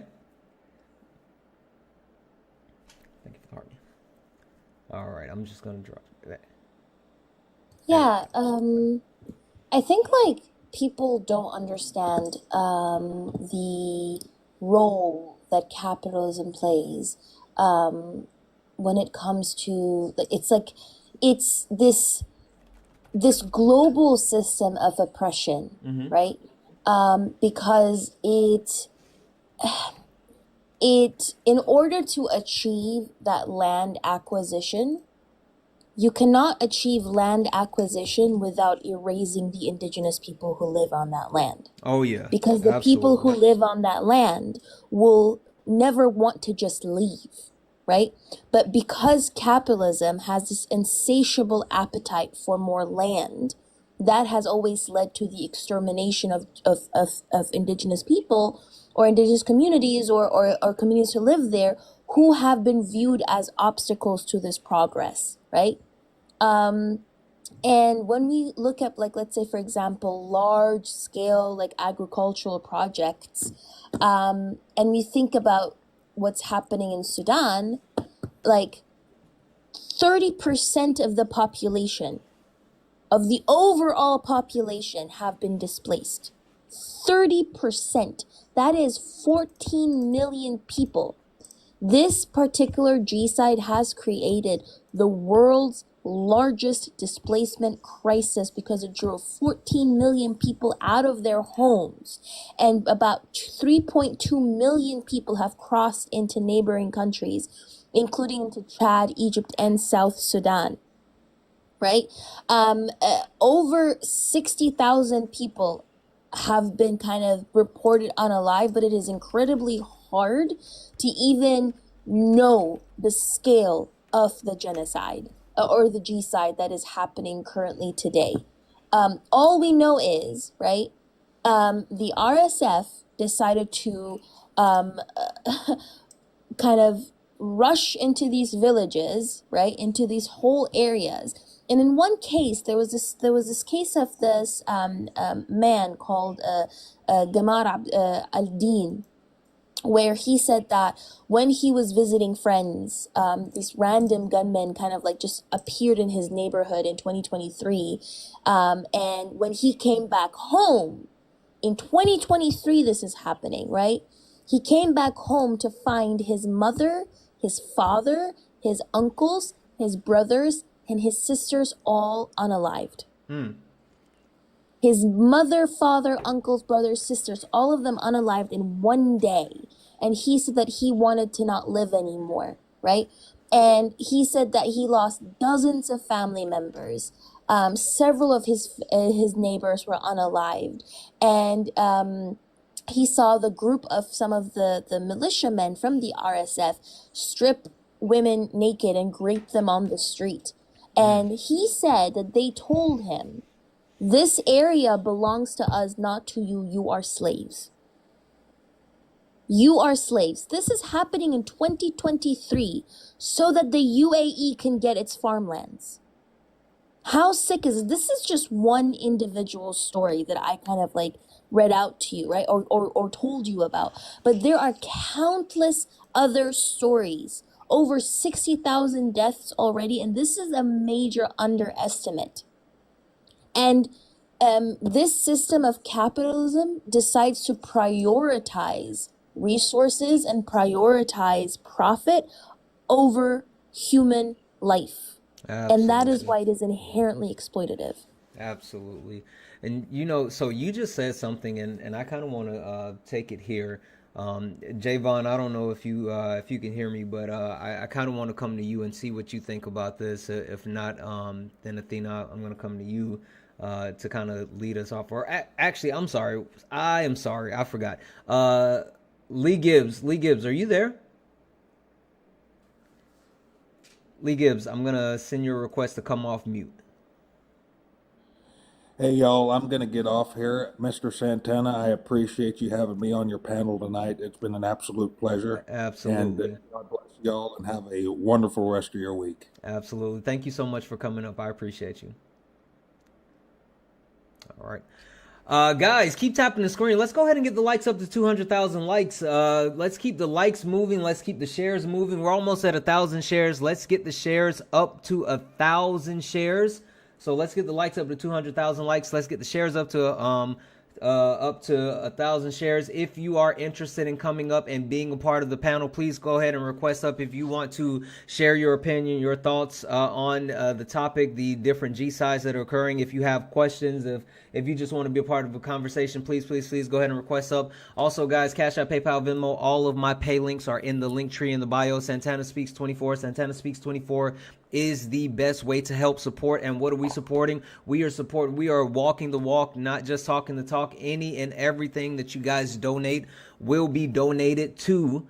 Thank you for the heart. All right. I'm just going to drop that. Yeah, I think like people don't understand the role that capitalism plays when it comes to like it's this global system of oppression, right? Because it in order to achieve that land acquisition, you cannot achieve land acquisition without erasing the indigenous people who live on that land. Oh, yeah. Because the people who Absolutely. live on that land will never want to just leave, right? But because capitalism has this insatiable appetite for more land, that has always led to the extermination of indigenous people or indigenous communities or communities who live there who have been viewed as obstacles to this progress, right? And when we look at, like, let's say, for example, large scale, like, agricultural projects, and we think about what's happening in Sudan, like 30% of the population, of the overall population, have been displaced. 30%. That is 14 million people. This particular G-side has created the world's largest displacement crisis because it drove 14 million people out of their homes, and about 3.2 million people have crossed into neighboring countries, including into Chad, Egypt, and South Sudan. Right? Over 60,000 people have been kind of reported unalive, but it is incredibly hard to even know the scale of the genocide or the G-side that is happening currently today. All we know is, right, the RSF decided to kind of rush into these villages, right, into these whole areas. And in one case, there was this case of this man called Gamar al-Din, where he said that when he was visiting friends, these random gunmen kind of like just appeared in his neighborhood in 2023. And when he came back home in 2023, this is happening, right? He came back home to find his mother, his father, his uncles, his brothers, and his sisters all unalived. His mother, father, uncles, brothers, sisters, all of them unalived in one day. And he said that he wanted to not live anymore, right? And he said that he lost dozens of family members. Several of his neighbors were unalived. And he saw the group of some of the militiamen from the RSF strip women naked and grape them on the street. And he said that they told him, this area belongs to us, not to you. You are slaves. You are slaves. This is happening in 2023 so that the UAE can get its farmlands. How sick is it? This is just one individual story that I kind of like read out to you, right? Or told you about. But there are countless other stories. Over 60,000 deaths already, and this is a major underestimate. And this system of capitalism decides to prioritize resources and prioritize profit over human life. Absolutely. And that is why it is inherently exploitative. Absolutely. And you know, so you just said something, and I kind of want to take it here. Javon, I don't know if you can hear me, but I kind of want to come to you and see what you think about this. If not, then Athena, I'm going to come to you to kind of lead us off. Or actually, I'm sorry. I am sorry. I forgot. Lee Gibbs, are you there? Lee Gibbs, I'm going to send you a request to come off mute. Hey, y'all, I'm going to get off here. Mr. Santana, I appreciate you having me on your panel tonight. It's been an absolute pleasure. Absolutely. And God bless y'all and have a wonderful rest of your week. Absolutely. Thank you so much for coming up. I appreciate you. All right. Guys, keep tapping the screen. Let's go ahead and get the likes up to 200,000 likes. Let's keep the likes moving. Let's keep the shares moving. We're almost at 1,000 shares. Let's get the shares up to 1,000 shares. So let's get the likes up to 200,000 likes. Let's get the shares up to 1,000 shares. If you are interested in coming up and being a part of the panel, please go ahead and request up. If you want to share your opinion, your thoughts on the topic, the different G-sides that are occurring. If you have questions, if you just want to be a part of a conversation, please go ahead and request up. Also, guys, Cash App, PayPal, Venmo, all of my pay links are in the link tree in the bio. Santana Speaks 24. Santana Speaks 24 is the best way to help support. And what are we supporting? We are walking the walk, not just talking the talk. Any and everything that you guys donate will be donated to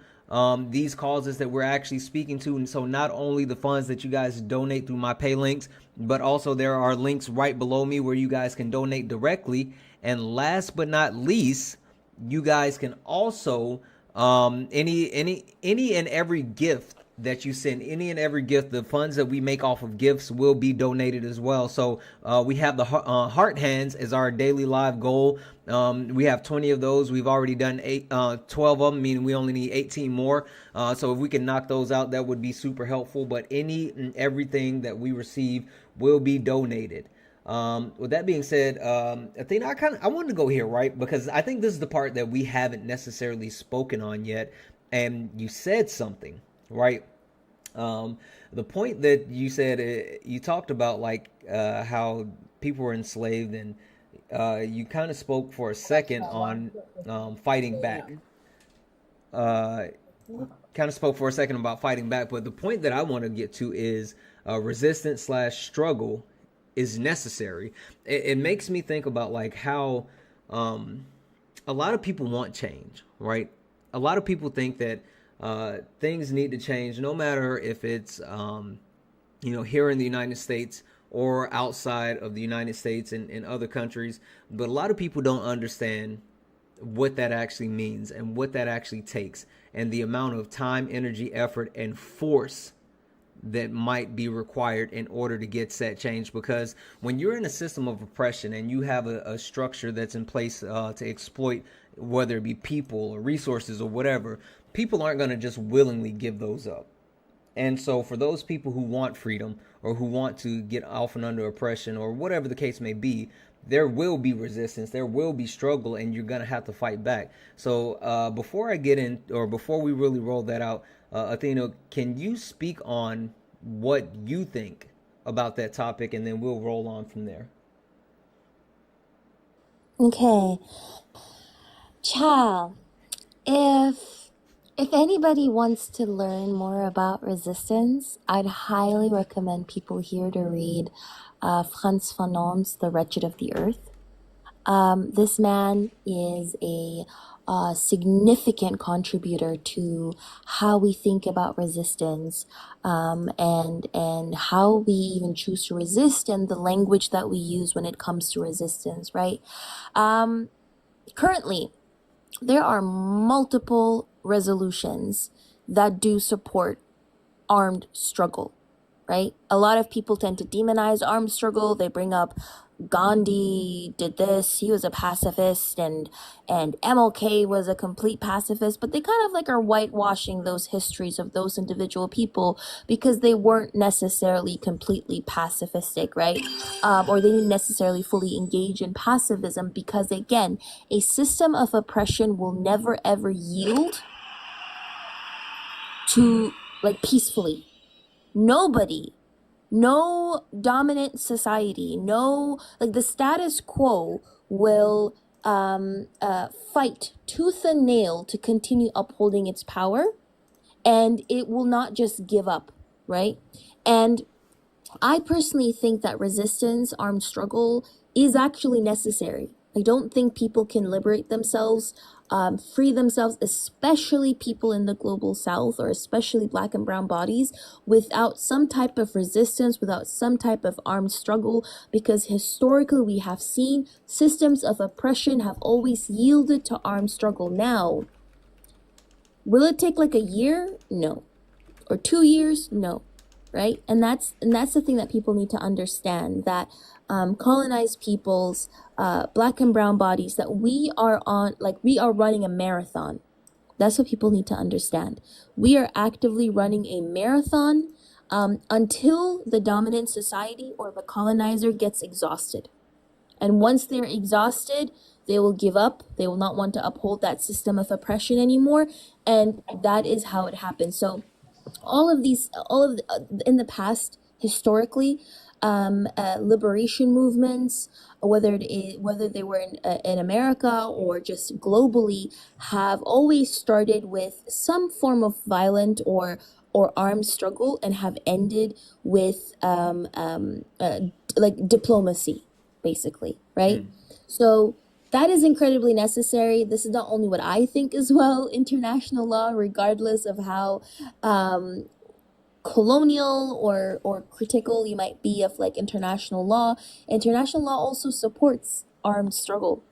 these causes that we're actually speaking to. And so not only the funds that you guys donate through my pay links, but also there are links right below me where you guys can donate directly. And last but not least, you guys can also any and every gift that you send, any and every gift, the funds that we make off of gifts will be donated as well. So we have the heart hands as our daily live goal. We have 20 of those. We've already done 12 of them, meaning we only need 18 more. So if we can knock those out, that would be super helpful. But any and everything that we receive will be donated. With that being said, Athena, I wanted to go here, right? Because I think this is the part that we haven't necessarily spoken on yet. And you said something, right? The point that you said, you talked about like how people were enslaved, and you kind of spoke for a second on fighting back. Uh, kind of spoke for a second about fighting back, but the point that I want to get to is resistance slash struggle is necessary. It makes me think about like how a lot of people want change, right? A lot of people think that things need to change, no matter if it's here in the United States or outside of the United States and in other countries. But a lot of people don't understand what that actually means and what that actually takes, and the amount of time, energy, effort, and force that might be required in order to get set change. Because when you're in a system of oppression and you have a structure that's in place to exploit, whether it be people or resources or whatever, people aren't going to just willingly give those up. And so for those people who want freedom or who want to get off and under oppression or whatever the case may be, there will be resistance, there will be struggle, and you're going to have to fight back. So before I get in, or before we really roll that out, Athena, can you speak on what you think about that topic, and then we'll roll on from there? Okay. Ciao. If anybody wants to learn more about resistance, I'd highly recommend people here to read Frantz Fanon's The Wretched of the Earth. This man is a significant contributor to how we think about resistance, and how we even choose to resist, and the language that we use when it comes to resistance, right? Currently, there are multiple resolutions that do support armed struggle, right? A lot of people tend to demonize armed struggle. They bring up Gandhi did this, he was a pacifist, and MLK was a complete pacifist, but they kind of like are whitewashing those histories of those individual people because they weren't necessarily completely pacifistic, right? Or they didn't necessarily fully engage in pacifism, because again, a system of oppression will never ever yield to like peacefully. Nobody, no dominant society, no, like the status quo will fight tooth and nail to continue upholding its power, and it will not just give up, right? And I personally think that resistance, armed struggle is actually necessary. I don't think people can liberate themselves, free themselves, especially people in the global south, or especially Black and brown bodies, without some type of resistance, without some type of armed struggle, because historically we have seen systems of oppression have always yielded to armed struggle. Now, will it take like a year? No. Or 2 years? No. Right? And that's the thing that people need to understand, that colonized peoples, Black and brown bodies, that we are running a marathon. That's what people need to understand. We are actively running a marathon until the dominant society or the colonizer gets exhausted. And once they're exhausted, they will give up. They will not want to uphold that system of oppression anymore. And that is how it happens. So in the past, historically, liberation movements, whether they were in America or just globally, have always started with some form of violent or armed struggle, and have ended with like diplomacy, basically, right? So that is incredibly necessary. This is not only what I think as well, international law, regardless of how colonial or critical you might be of like international law. International law also supports armed struggle.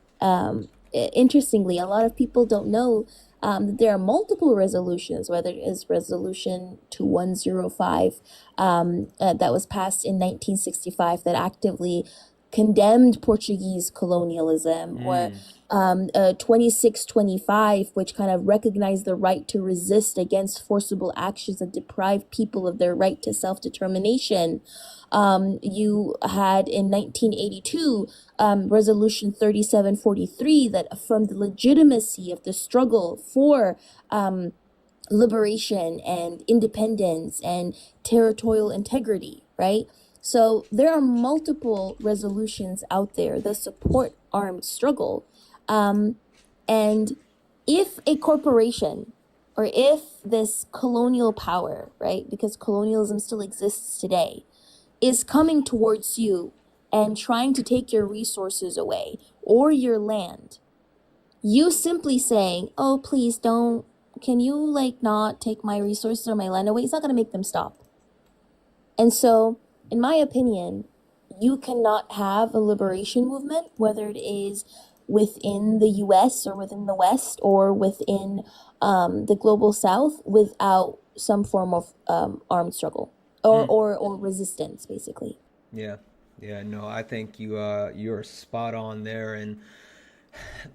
Interestingly, a lot of people don't know that there are multiple resolutions, whether it is resolution 2105 that was passed in 1965 that actively condemned Portuguese colonialism, or 2625, which kind of recognized the right to resist against forcible actions that deprive people of their right to self-determination. You had in 1982 Resolution 3743 that affirmed the legitimacy of the struggle for liberation and independence and territorial integrity, right? So there are multiple resolutions out there that support armed struggle. And if a corporation or if this colonial power, right, because colonialism still exists today, is coming towards you and trying to take your resources away or your land, you simply saying, oh, please don't, can you like not take my resources or my land away? It's not going to make them stop. And so, in my opinion, you cannot have a liberation movement, whether it is within the US or within the West or within the global South, without some form of armed struggle or resistance, basically. Yeah, yeah, no, I think you're spot on there, and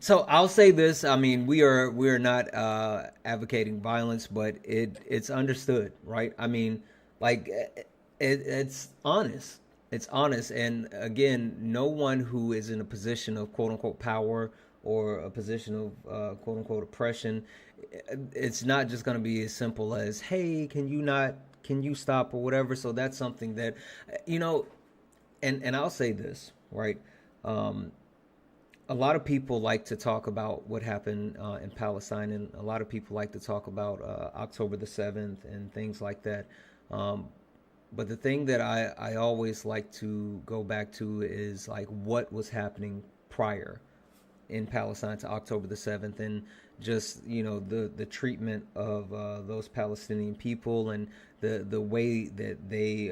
so I'll say this. I mean, we are not advocating violence, but it's understood, right? I mean, like it's honest. It's honest, and again, no one who is in a position of quote unquote power or a position of quote unquote oppression, it's not just going to be as simple as, hey, can you stop or whatever. So that's something that, you know, and I'll say this, right? A lot of people like to talk about what happened in Palestine, and a lot of people like to talk about October the 7th and things like that. But the thing that I always like to go back to is like what was happening prior in Palestine to October the 7th, and just, you know, the treatment of those Palestinian people, and the way that they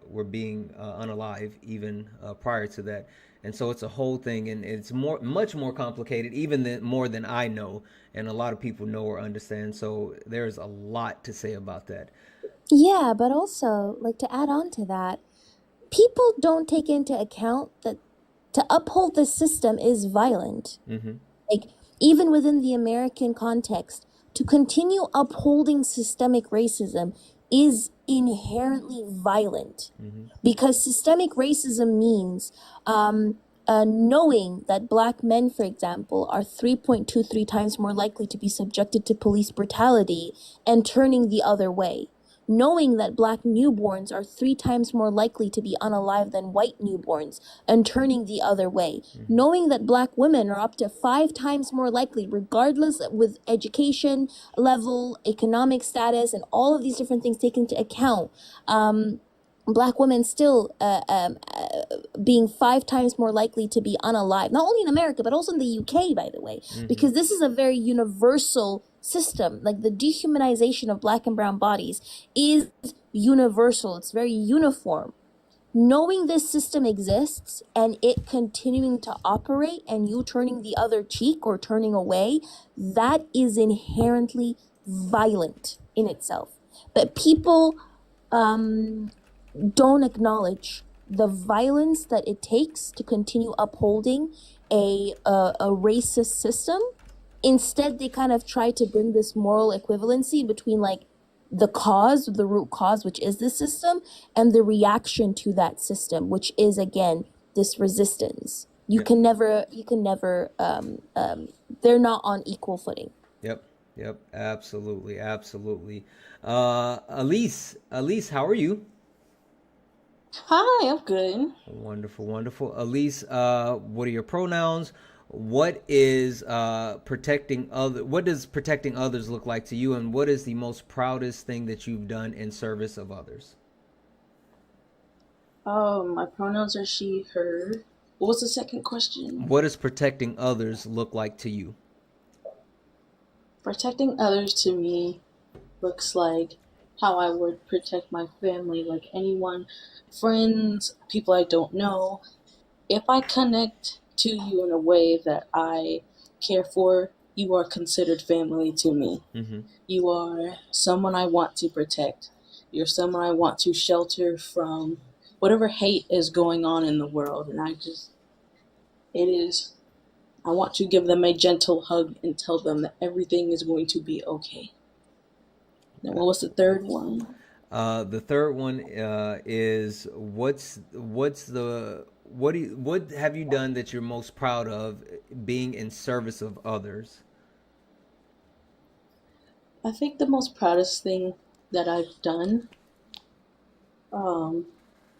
were being unalive even prior to that. And so it's a whole thing, and it's much more complicated, even more than I know, and a lot of people know or understand. So there's a lot to say about that. Yeah, but also, like, to add on to that, people don't take into account that to uphold the system is violent. Like, even within the American context, to continue upholding systemic racism is inherently violent, because systemic racism means knowing that Black men, for example, are 3.23 times more likely to be subjected to police brutality and turning the other way. Knowing that Black newborns are 3 times more likely to be unalive than white newborns and turning the other way. Knowing that Black women are up to 5 times more likely, regardless with education level, economic status, and all of these different things taken into account. Black women still being 5 times more likely to be unalive, not only in America, but also in the UK, by the way, because this is a very universal system. Like, the dehumanization of Black and brown bodies is universal. It's very uniform. Knowing this system exists and it continuing to operate and you turning the other cheek or turning away, that is inherently violent in itself. But people don't acknowledge the violence that it takes to continue upholding a racist system. Instead, they kind of try to bring this moral equivalency between like the root cause, which is the system, and the reaction to that system, which is, again, this resistance. You can never, they're not on equal footing. Yep, absolutely. Elise, how are you? Hi, I'm good. Wonderful. Elise, what are your pronouns? What is what does protecting others look like to you, and what is the most proudest thing that you've done in service of others? My pronouns are she, her. What was the second question? What does protecting others look like to you? Protecting others to me looks like how I would protect my family, like anyone, friends, people I don't know. If I connect to you in a way that I care for, you are considered family to me. Mm-hmm. You are someone I want to protect. You're someone I want to shelter from whatever hate is going on in the world. And I want to give them a gentle hug and tell them that everything is going to be okay. Now, what was the third one? The third one is what have you done that you're most proud of being in service of others? I think the most proudest thing that I've done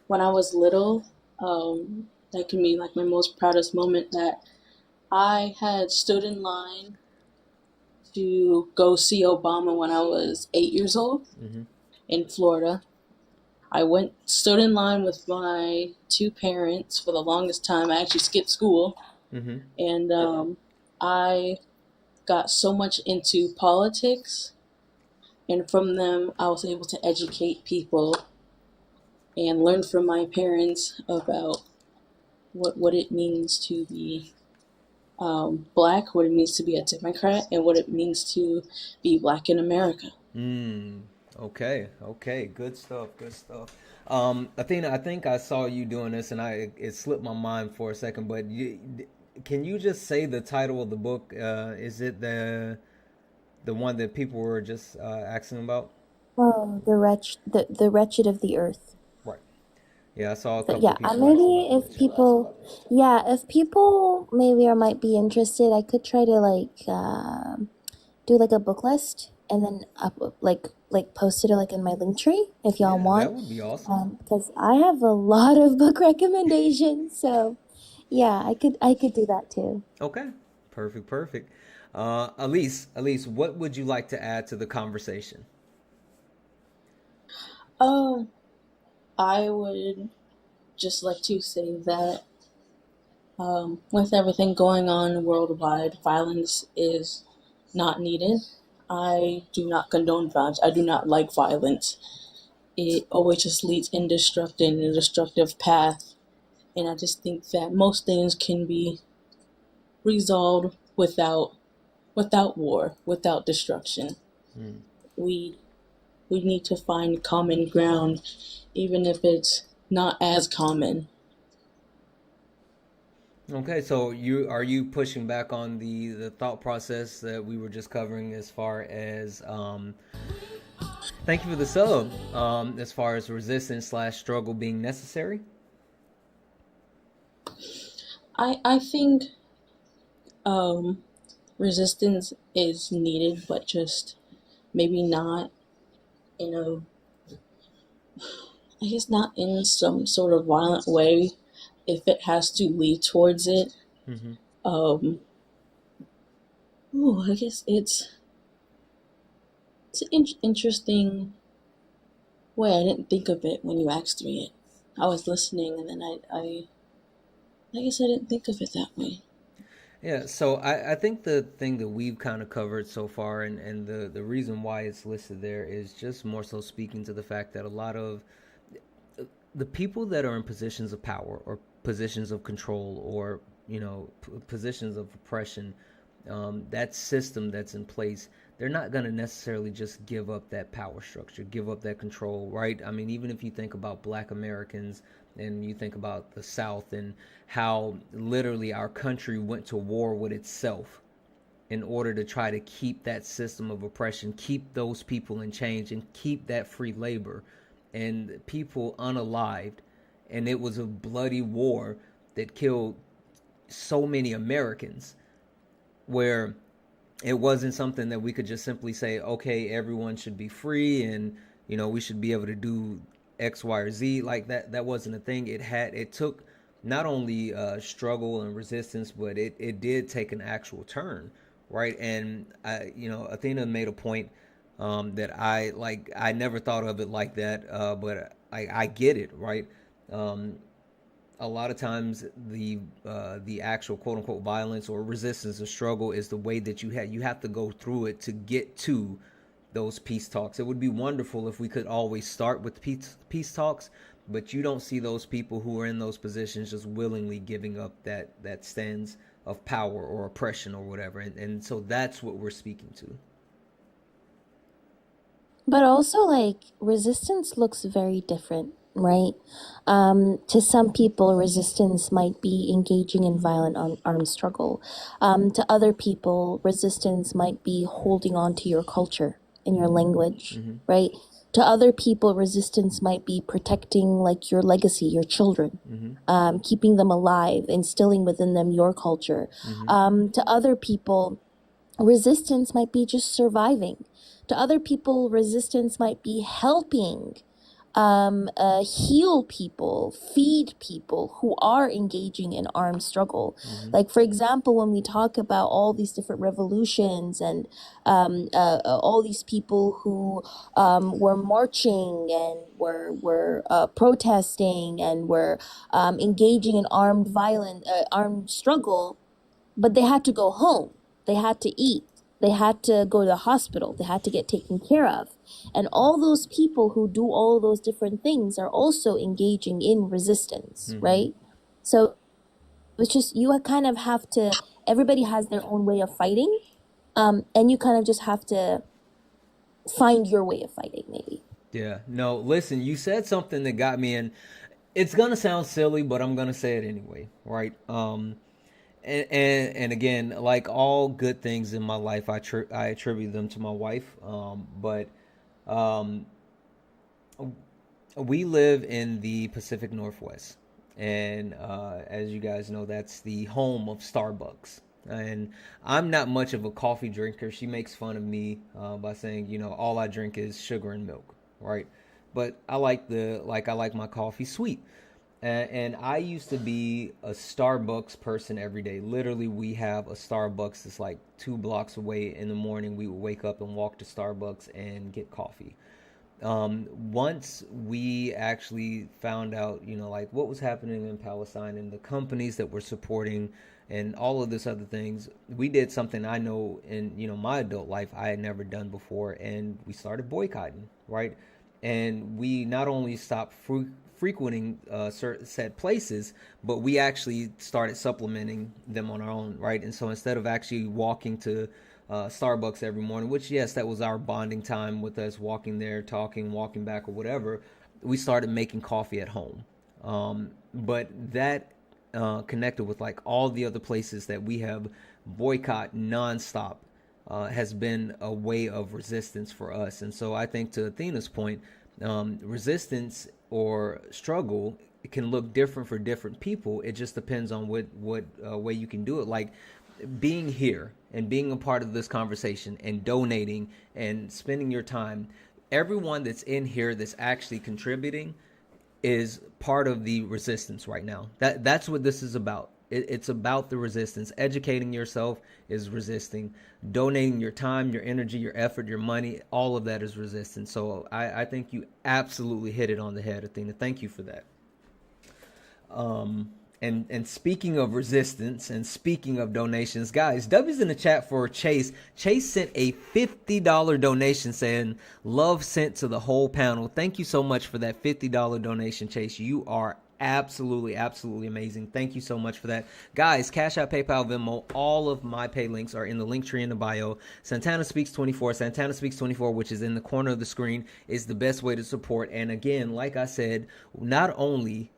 when I was little, that can be like my most proudest moment, that I had stood in line to go see Obama when I was 8 years old Mm-hmm. in Florida. Stood in line with my two parents for the longest time. I actually skipped school, Mm-hmm. and I got so much into politics, and from them, I was able to educate people and learn from my parents about what it means to be black, what it means to be a Democrat, and what it means to be black in America. Mm. Okay. Okay. Good stuff. Good stuff. Athena, I think I saw you doing this, and it slipped my mind for a second. But can you just say the title of the book? Is it the one that people were just asking about? Oh, the wretched of the earth. Right. Yeah, I saw a So couple yeah, of people asking maybe about that if too. people, yeah, if people maybe or might be interested, I could try to like do like a book list and then like post it like in my link tree if y'all Yeah, that want, would be awesome. because I have a lot of book recommendations. So yeah, I could do that too. Okay. Perfect. Perfect. Elise, what would you like to add to the conversation? Um, I would just like to say that with everything going on worldwide, violence is not needed. I do not condone violence. I do not like violence. It always just leads in a destructive path. And I just think that most things can be resolved without war, without destruction. Hmm. We we need to find common ground, even if it's not as common. Okay, so you pushing back on the thought process that we were just covering as far as thank you for the sub, as far as resistance slash struggle being necessary. I think um, resistance is needed, but just maybe not in a, I guess not in some sort of violent way. If it has to lead towards it, Mm-hmm. um, I guess it's an interesting way. I didn't think of it when you asked me it. I was listening, and then I guess I didn't think of it that way. Yeah, so I think the thing that we've kind of covered so far, and the reason why it's listed there is just more so speaking to the fact that a lot of the people that are in positions of power or positions of control or positions of oppression, that system that's in place, they're not going to necessarily just give up that power structure, give up that control, right? I mean, even if you think about Black Americans and you think about the South and how literally our country went to war with itself in order to try to keep that system of oppression, keep those people in change, and keep that free labor and people unalived. And it was a bloody war that killed so many Americans, where it wasn't something that we could just simply say, okay, everyone should be free and we should be able to do X, Y, or Z. Like that wasn't a thing. It took not only struggle and resistance, but it did take an actual turn, right? And Athena made a point that I never thought of it like that, but I get it, right? a lot of times the actual quote unquote violence or resistance or struggle is the way that you have to go through it to get to those peace talks. It would be wonderful if we could always start with peace talks, but you don't see those people who are in those positions just willingly giving up that stance of power or oppression or whatever. And so that's what we're speaking to. But also, like, resistance looks very different, right? To some people, resistance might be engaging in violent armed struggle. To other people, resistance might be holding on to your culture and your language, right? To other people, resistance might be protecting, like, your legacy, your children, keeping them alive, instilling within them your culture. To other people, resistance might be just surviving. To other people, resistance might be helping heal people, feed people who are engaging in armed struggle. Like, for example, when we talk about all these different revolutions and all these people who were marching and were protesting and were engaging in armed struggle, but they had to go home. They had to eat. They had to go to the hospital. They had to get taken care of. And all those people who do all those different things are also engaging in resistance, right? So it's just, you kind of have to, everybody has their own way of fighting. And you kind of just have to find your way of fighting, maybe. Yeah. No, listen, you said something that got me in. It's going to sound silly, but I'm going to say it anyway, right? And again, like all good things in my life, I attribute them to my wife. But we live in the Pacific Northwest, and as you guys know, that's the home of Starbucks. And I'm not much of a coffee drinker. She makes fun of me by saying, all I drink is sugar and milk, right? But I like my coffee sweet. And I used to be a Starbucks person every day. Literally, we have a Starbucks that's like 2 blocks away. In the morning, we would wake up and walk to Starbucks and get coffee. Once we actually found out, like what was happening in Palestine and the companies that were supporting and all of this other things, we did something I know in, my adult life I had never done before, and we started boycotting, right? And we not only stopped frequenting certain set places, but we actually started supplementing them on our own, right? And so instead of actually walking to Starbucks every morning, which, yes, that was our bonding time with us, walking there, talking, walking back, or whatever, we started making coffee at home. But that connected with like all the other places that we have boycott nonstop has been a way of resistance for us. And so I think, to Athena's point, resistance or struggle, it can look different for different people. It just depends on what way you can do it. Like being here and being a part of this conversation and donating and spending your time, everyone that's in here that's actually contributing is part of the resistance right now. That's what this is about. It's about the resistance. Educating yourself is resisting. Donating your time, your energy, your effort, your money, all of that is resistance. So I think you absolutely hit it on the head, Athena. Thank you for that. And speaking of resistance and speaking of donations, guys, W's in the chat for Chase. Chase sent a $50 donation saying, love sent to the whole panel. Thank you so much for that $50 donation, Chase. You are absolutely amazing. Thank you so much for that. Guys, Cash App, PayPal, Venmo, all of my pay links are in the link tree in the bio. Santana Speaks 24, Santana Speaks 24, which is in the corner of the screen, is the best way to support. And again, like I said, not only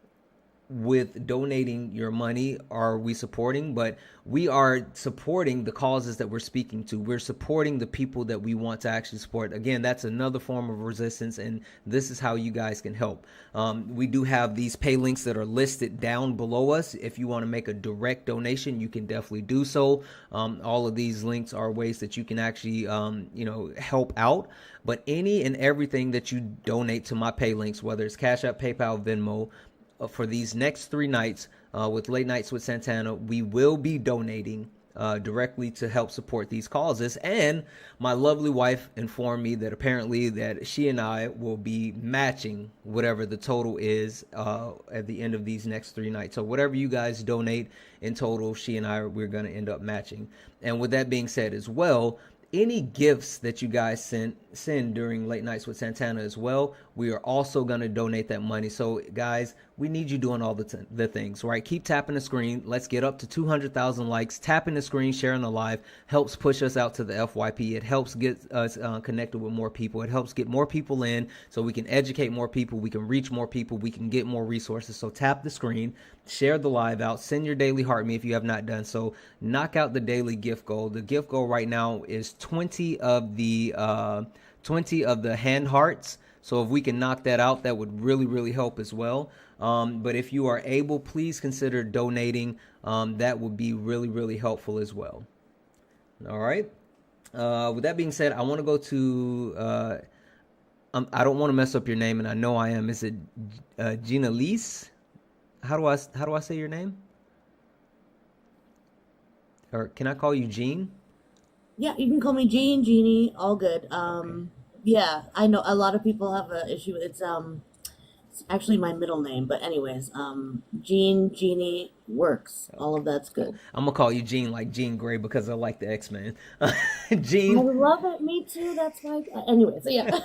with donating your money are we supporting, but we are supporting the causes that we're speaking to. We're supporting the people that we want to actually support. Again, that's another form of resistance, and this is how you guys can help. We do have these pay links that are listed down below us. If you want to make a direct donation, you can definitely do so. All of these links are ways that you can actually help out. But any and everything that you donate to my pay links, whether it's Cash App, PayPal, Venmo, for these next 3 nights with Late Nights with Santana, we will be donating directly to help support these causes. And my lovely wife informed me that apparently that she and I will be matching whatever the total is at the end of these next 3 nights. So whatever you guys donate in total, she and I, we're going to end up matching. And with that being said as well, any gifts that you guys send during late nights with Santana as well, we are also going to donate that money. So guys, we need you doing all the things, right? Keep tapping the screen. Let's get up to 200,000 likes. Tapping the screen, sharing the live helps push us out to the FYP. It helps get us connected with more people. It helps get more people in so we can educate more people. We can reach more people. We can get more resources. So tap the screen, share the live out, send your daily heart me if you have not done so. Knock out the daily gift goal. The gift goal right now is 20 of the hand hearts. So if we can knock that out, that would really, really help as well. But if you are able, please consider donating. That would be really, really helpful as well. All right. With that being said, I want to go to, I don't want to mess up your name, and I know I am. Is it Gina Lise? How do I say your name? Or can I call you Jean? Yeah, you can call me Jean, Jeannie, all good. Yeah, I know a lot of people have an issue. It's actually my middle name, but anyways, Jean, Jeannie works. All of that's good. I'm gonna call you Jean, like Jean Grey, because I like the X-Men. I Jean. love it. Me too. That's why. Anyways, yeah.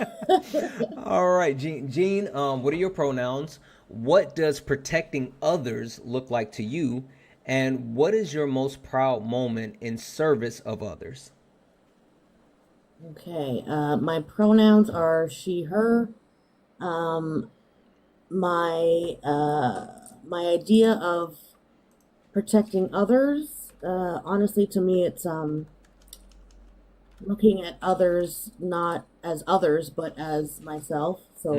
All right, Jean. Jean, what are your pronouns? What does protecting others look like to you? And what is your most proud moment in service of others? Okay. My pronouns are she, her. My idea of protecting others, honestly, to me, it's looking at others not as others, but as myself. So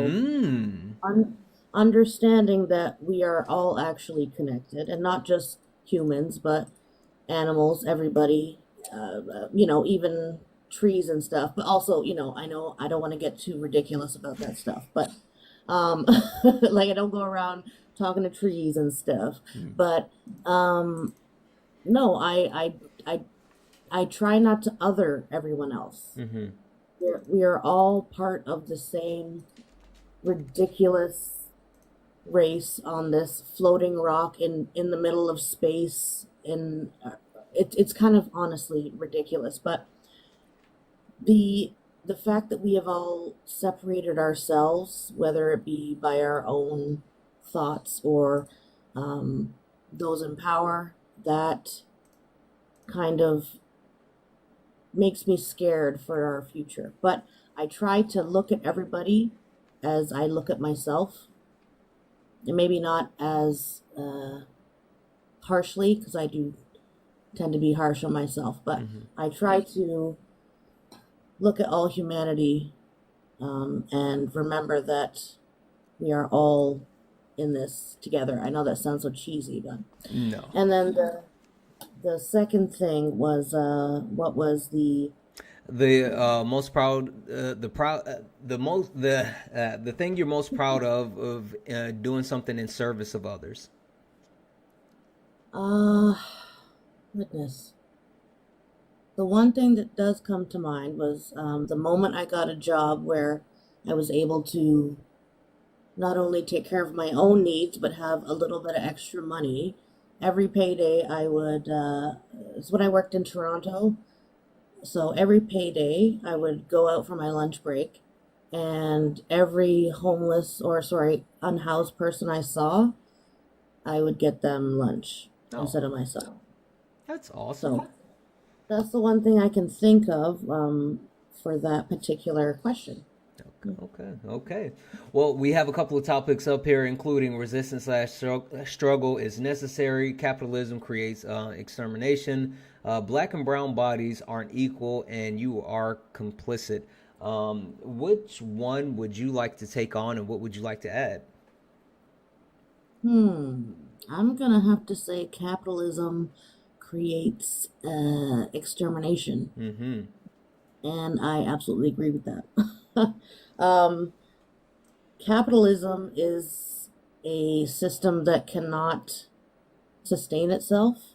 understanding that we are all actually connected, and not just humans, but animals, everybody, even trees and stuff. But also, I know I don't want to get too ridiculous about that stuff, but like I don't go around talking to trees and stuff. But no, I try not to other everyone else. We are all part of the same ridiculous race on this floating rock in the middle of space. And it's kind of honestly ridiculous, but the fact that we have all separated ourselves, whether it be by our own thoughts or those in power, that kind of makes me scared for our future. But I try to look at everybody as I look at myself, and maybe not as harshly, because I do tend to be harsh on myself, but I try to look at all humanity and remember that we are all in this together. I know that sounds so cheesy, but no. And then the second thing was what was the most proud the thing you're most proud of doing something in service of others? Goodness. The one thing that does come to mind was the moment I got a job where I was able to not only take care of my own needs, but have a little bit of extra money. Every payday I would, it's when I worked in Toronto. So every payday I would go out for my lunch break, and every unhoused person I saw, I would get them lunch instead of myself. That's awesome. So that's the one thing I can think of for that particular question. Okay. Well, we have a couple of topics up here, including resistance / struggle is necessary. Capitalism creates extermination. Black and brown bodies aren't equal, and you are complicit. Which one would you like to take on, and what would you like to add? I'm gonna have to say capitalism creates extermination. And I absolutely agree with that. Capitalism is a system that cannot sustain itself.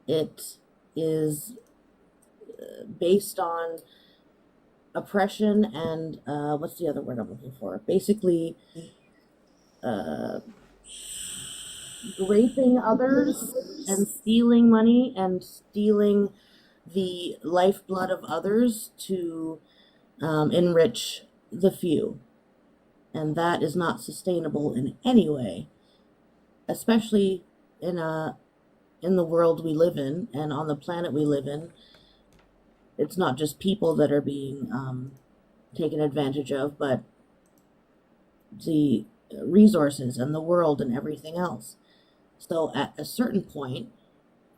It is based on oppression and what's the other word I'm looking for? Basically, raping others and stealing money and stealing the lifeblood of others to enrich the few. And that is not sustainable in any way, especially in the world we live in and on the planet we live in. It's not just people that are being taken advantage of, but the resources and the world and everything else. So at a certain point,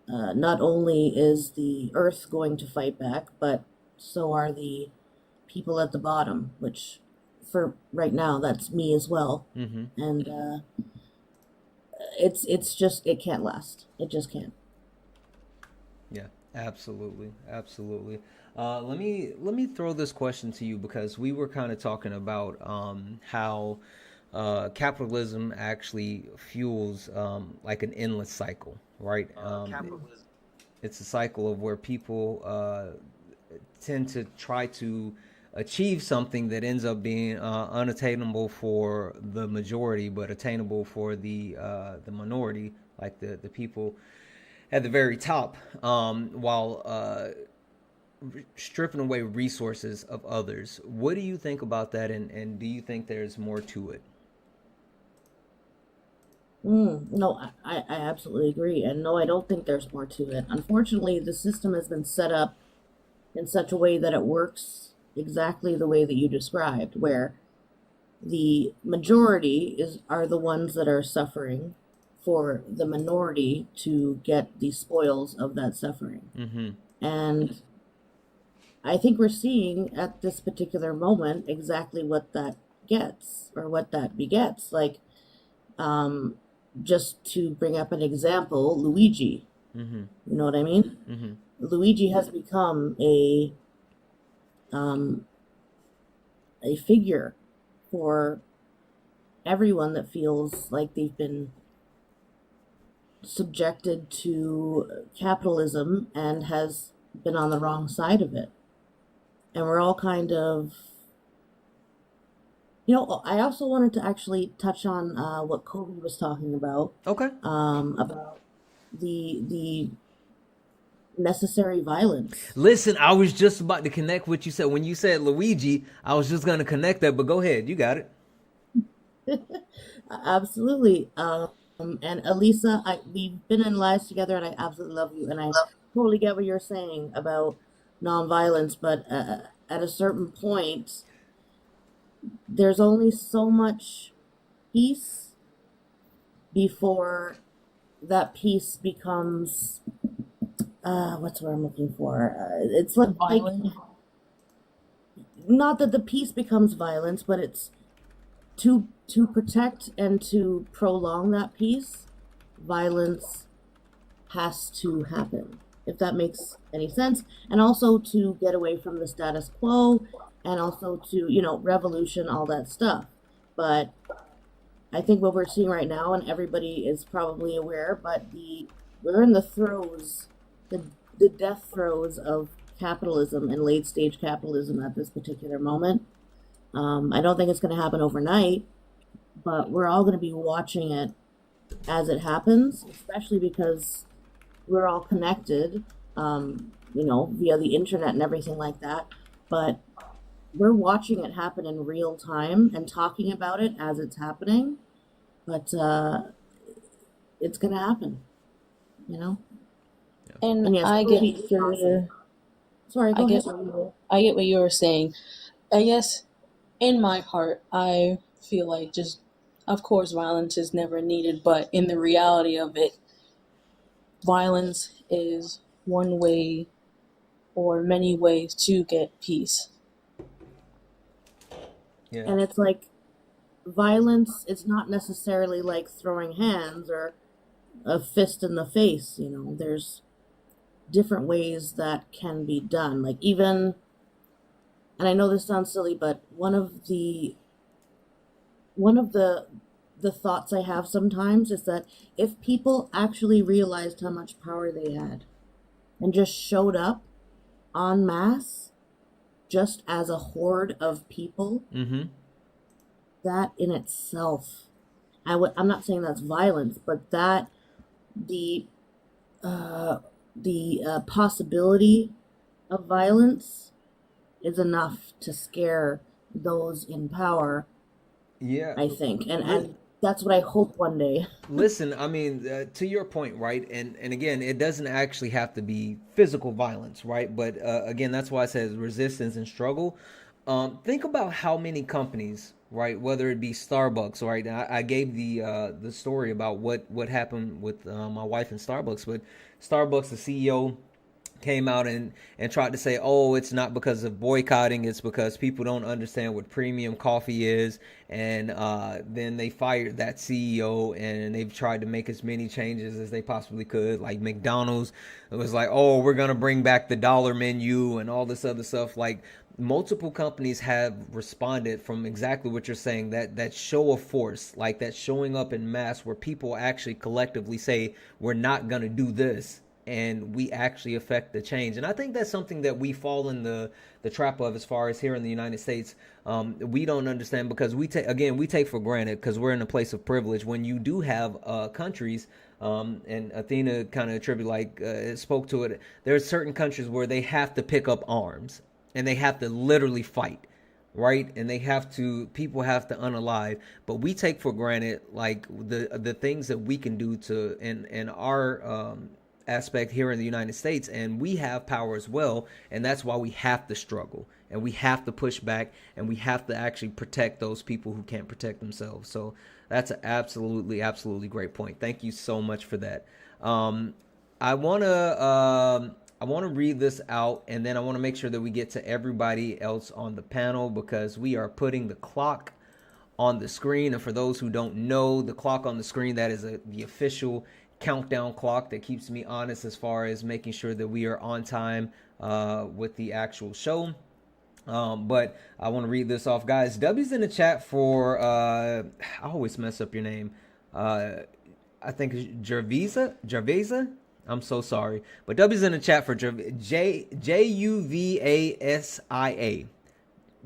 not only is the earth going to fight back, but so are the people at the bottom, which for right now, that's me as well. Mm-hmm. And it's just, it can't last. It just can't. Yeah, absolutely, absolutely. Let me throw this question to you because we were kind of talking about how capitalism actually fuels like an endless cycle, right? It's a cycle of where people tend to try to achieve something that ends up being unattainable for the majority, but attainable for the minority, like the people at the very top, while stripping away resources of others. What do you think about that, and do you think there's more to it? No, I absolutely agree. And no, I don't think there's more to it. Unfortunately, the system has been set up in such a way that it works exactly the way that you described, where the majority are the ones that are suffering for the minority to get the spoils of that suffering. Mm-hmm. And I think we're seeing at this particular moment exactly what that gets or what that begets. Like, just to bring up an example, Luigi. Mm-hmm. You know what I mean? Mm-hmm. Luigi has become a figure for everyone that feels like they've been subjected to capitalism and has been on the wrong side of it. And we're all kind of, I also wanted to actually touch on what Kobe was talking about. Okay. About the necessary violence. Listen, I was just about to connect what you said. When you said Luigi, I was just going to connect that, but go ahead. You got it. Absolutely. And Elisa, we've been in lives together, and I absolutely love you, and I totally get what you're saying about nonviolence, but at a certain point, there's only so much peace before that peace becomes what's what I'm looking for? It's like not that the peace becomes violence, but it's to protect and to prolong that peace, violence has to happen, if that makes any sense. And also to get away from the status quo, and also to, revolution, all that stuff. But I think what we're seeing right now, and everybody is probably aware, but we're in the throes, the death throes of capitalism and late stage capitalism at this particular moment. I don't think it's going to happen overnight, but we're all going to be watching it as it happens, especially because we're all connected, via the internet and everything like that. But we're watching it happen in real time and talking about it as it's happening. But it's going to happen, And yes, I get what you're, sorry, go ahead. I get what you were saying. I guess in my heart, I feel like just, of course, violence is never needed, but in the reality of it, violence is one way or many ways to get peace. Yeah. And it's like violence is not necessarily like throwing hands or a fist in the face. There's different ways that can be done. Like, even, and I know this sounds silly, but one of the thoughts I have sometimes is that if people actually realized how much power they had, and just showed up en masse, just as a horde of people, that in itself, I'm not saying that's violence, but that the possibility of violence is enough to scare those in power. Yeah. I think, and that's what I hope one day. Listen, I mean, to your point, right? And again, it doesn't actually have to be physical violence, right? But again, that's why it says resistance and struggle. Think about how many companies, right? Whether it be Starbucks, right? I gave the story about what happened with my wife in Starbucks, but Starbucks, the CEO came out and tried to say, oh, it's not because of boycotting, it's because people don't understand what premium coffee is. And then they fired that CEO, and they've tried to make as many changes as they possibly could. Like McDonald's, it was like, oh, we're going to bring back the dollar menu and all this other stuff. Like, multiple companies have responded from exactly what you're saying, that show of force, like that showing up in mass where people actually collectively say, we're not going to do this, and we actually affect the change. And I think that's something that we fall in the trap of as far as here in the United States. We don't understand because we take for granted, because we're in a place of privilege, when you do have countries, and Athena kind of spoke to it. There's certain countries where they have to pick up arms and they have to literally fight, right? And people have to unalive, but we take for granted like the things that we can do to in our aspect here in the United States, and we have power as well, and that's why we have to struggle and we have to push back and we have to actually protect those people who can't protect themselves. So that's an absolutely great point. Thank you so much for that. I want to read this out, and then I want to make sure that we get to everybody else on the panel, because we are putting the clock on the screen. And for those who don't know, the clock on the screen, that is the official countdown clock that keeps me honest as far as making sure that we are on time with the actual show. But I want to read this off, guys. W's in the chat for I always mess up your name. I think it's Jarveza. I'm so sorry, but W's in the chat for Juvasa.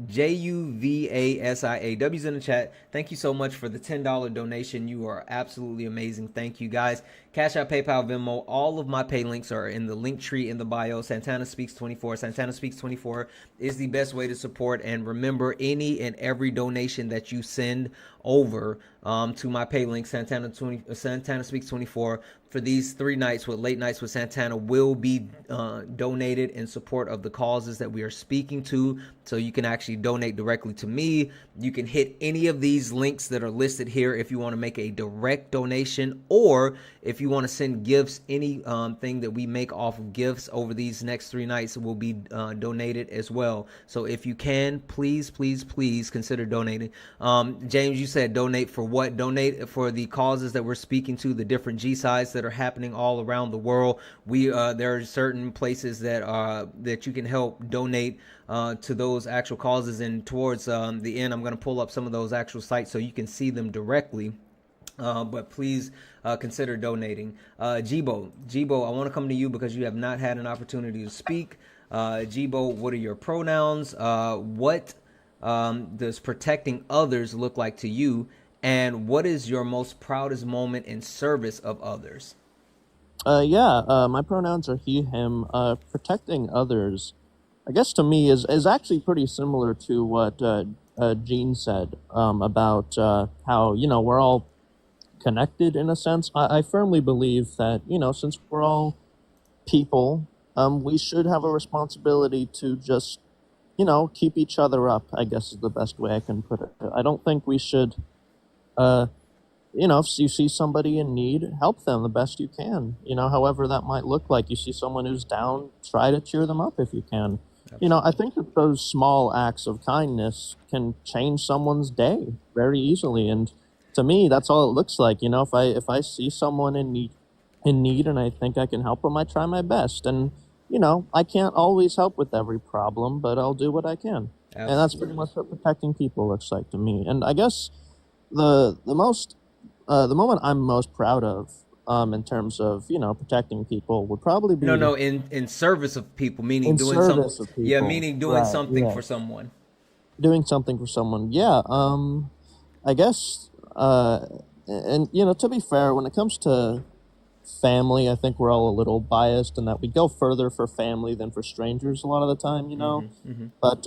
Juvasa. W's in the chat. Thank you so much for the $10 donation. You are absolutely amazing. Thank you, guys. Cash App, PayPal, Venmo. All of my pay links are in the link tree in the bio. Santana Speaks 24. Santana Speaks 24 is the best way to support. And remember, any and every donation that you send over to my pay link, Santana Speaks 24, for these 3 nights with Late Nights with Santana will be donated in support of the causes that we are speaking to. So you can actually donate directly to me. You can hit any of these links that are listed here if you want to make a direct donation, or if you want to send gifts. Any thing that we make off of gifts over these next 3 nights will be donated as well. So if you can, please consider donating. James, you said donate for what? Donate for the causes that we're speaking to, the different G-sides that are happening all around the world. There are certain places that you can help donate to those actual causes, and towards the end, I'm going to pull up some of those actual sites so you can see them directly. But please consider donating. Jibo, I want to come to you because you have not had an opportunity to speak. Jibo, what are your pronouns? What does protecting others look like to you? And what is your most proudest moment in service of others? My pronouns are he, him. Protecting others, I guess, to me is actually pretty similar to what Gene said about how, we're all connected in a sense. I firmly believe that, since we're all people, we should have a responsibility to just, keep each other up, I guess is the best way I can put it. I don't think we should, if you see somebody in need, help them the best you can, however that might look like. You see someone who's down, try to cheer them up if you can. I think that those small acts of kindness can change someone's day very easily. And to me, that's all it looks like. If I see someone in need and I think I can help them, I try my best. And, I can't always help with every problem, but I'll do what I can. Absolutely. And that's pretty much what protecting people looks like to me. And I guess the moment I'm most proud of in terms of, protecting people would probably be No, in service of people, meaning in doing some, service of yeah, people. meaning doing Right, something for yes. someone. Doing something for someone. Yeah, I guess, and, to be fair, when it comes to family, I think we're all a little biased in that we go further for family than for strangers a lot of the time. But,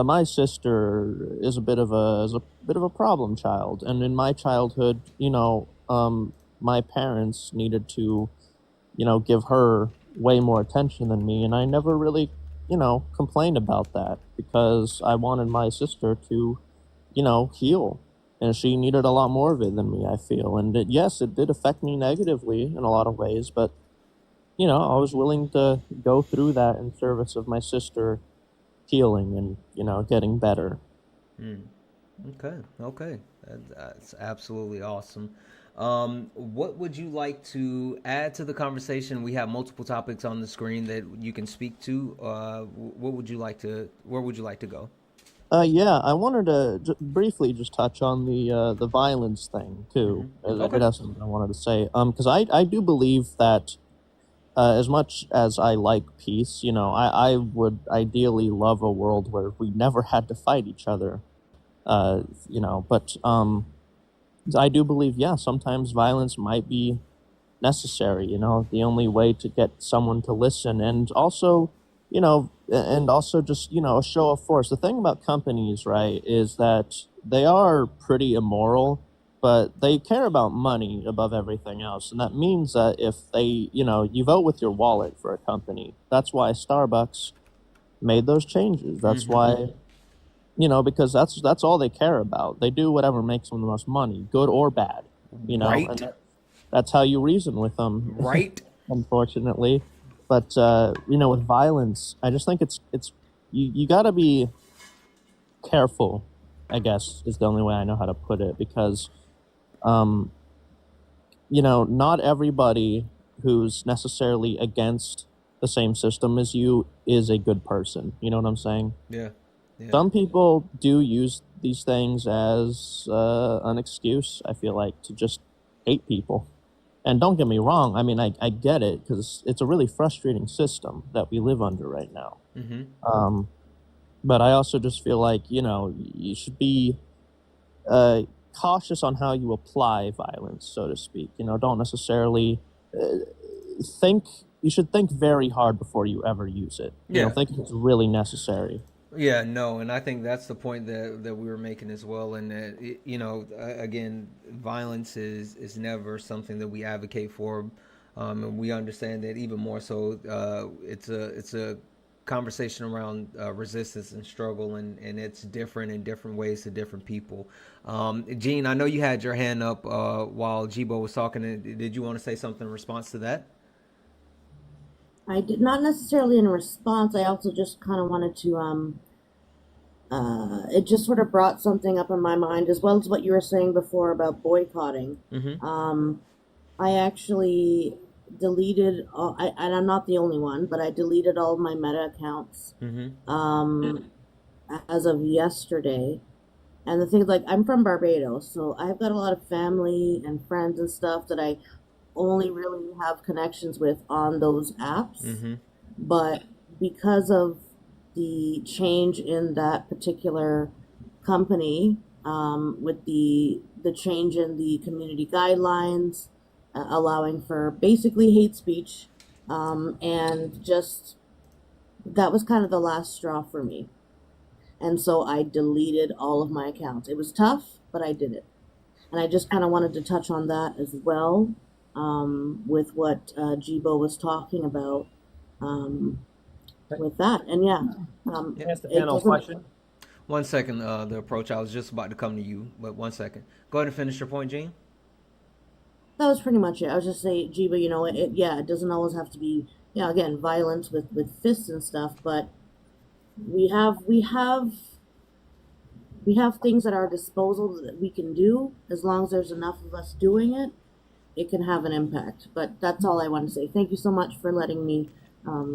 my sister is a bit of a problem child, and in my childhood, my parents needed to, give her way more attention than me, and I never really, complained about that because I wanted my sister to, heal, and she needed a lot more of it than me, I feel, and yes, it did affect me negatively in a lot of ways, but I was willing to go through that in service of my sister healing and getting better. Okay, that's absolutely awesome. What would you like to add to the conversation? We have multiple topics on the screen that you can speak to. What would you like to? Where would you like to go? Yeah, I wanted to briefly just touch on the violence thing too. As I Okay. did have something I wanted to say. Because I do believe that as much as I like peace, I would ideally love a world where we never had to fight each other. But I do believe, yeah, sometimes violence might be necessary. The only way to get someone to listen, and also, just a show of force. The thing about companies, right, is that they are pretty immoral, but they care about money above everything else, and that means that if they, you vote with your wallet for a company. That's why Starbucks made those changes. That's why. Because that's all they care about. They do whatever makes them the most money, good or bad. Right. And that's how you reason with them, Right. unfortunately. But with violence, I just think it's you got to be careful. I guess is the only way I know how to put it, because um, not everybody who's necessarily against the same system as you is a good person. You know what I'm saying? Yeah. Yeah. Some people do use these things as an excuse, I feel like, to just hate people. And don't get me wrong, I mean, I get it, because it's a really frustrating system that we live under right now. But I also just feel like, you should be cautious on how you apply violence, so to speak. Don't necessarily think, you should think very hard before you ever use it. Yeah. Think if it's really necessary. Yeah, no, and I think that's the point that we were making as well, and that again, violence is never something that we advocate for, and we understand that even more so. It's a conversation around resistance and struggle, and it's different in different ways to different people. Gene, I know you had your hand up while Jibo was talking. Did you want to say something in response to that? I did not necessarily in response. I also just kind of wanted to it just sort of brought something up in my mind, as well as what you were saying before about boycotting. I actually deleted and I'm not the only one, but I deleted all of my Meta accounts as of yesterday. And the thing is, like, I'm from Barbados, so I've got a lot of family and friends and stuff that I only really have connections with on those apps. But because of the change in that particular company, with the change in the community guidelines, allowing for basically hate speech, and just that was kind of the last straw for me. And so I deleted all of my accounts. It was tough, but I did it. And I just kind of wanted to touch on that as well, with what Jibo was talking about, with that. And yeah, Ask the it panel a doesn't. question. 1 second, the approach. I was just about to come to you, but 1 second. Go ahead and finish your point, Gene. That was pretty much it. I was just saying, Jibo, it doesn't always have to be, again, violence with fists and stuff, but we have things at our disposal that we can do. As long as there's enough of us doing it, it can have an impact. But that's all I want to say. Thank you so much for letting me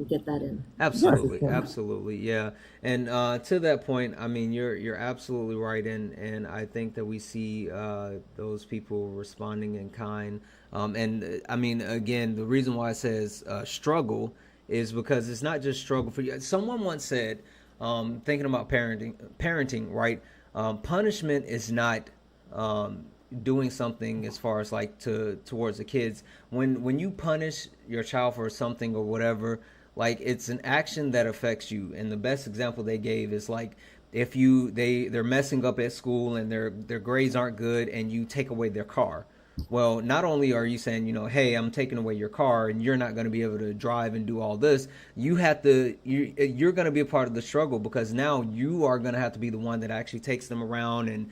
get that in. Absolutely, absolutely, yeah. And to that point, I mean, you're absolutely right, and I think that we see those people responding in kind. And I mean, again, the reason why it says struggle is because it's not just struggle for you. Someone once said, thinking about parenting, right? Punishment is not doing something as far as like towards the kids. When you punish your child for something or whatever, like it's an action that affects you. And the best example they gave is like if they're messing up at school and their grades aren't good and you take away their car. Well, not only are you saying, hey, I'm taking away your car and you're not going to be able to drive and do all this, you're going to be a part of the struggle because now you are going to have to be the one that actually takes them around and,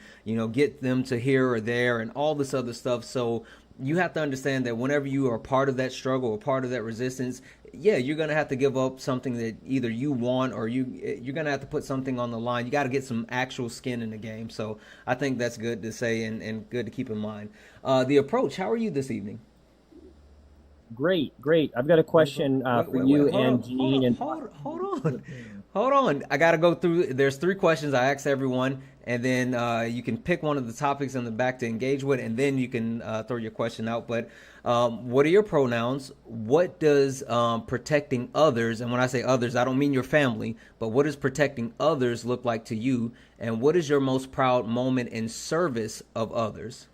get them to here or there and all this other stuff. So you have to understand that whenever you are part of that struggle or part of that resistance, yeah, you're gonna have to give up something that either you want or you're gonna have to put something on the line. You got to get some actual skin in the game. So I think that's good to say and good to keep in mind. The approach. How are you this evening? Great, great. I've got a question for you and Janine. And Hold on. I got to go through. There's 3 questions I asked everyone, and then you can pick one of the topics in the back to engage with, and then you can throw your question out. But what are your pronouns? What does protecting others, and when I say others, I don't mean your family, but what does protecting others look like to you? And what is your most proud moment in service of others?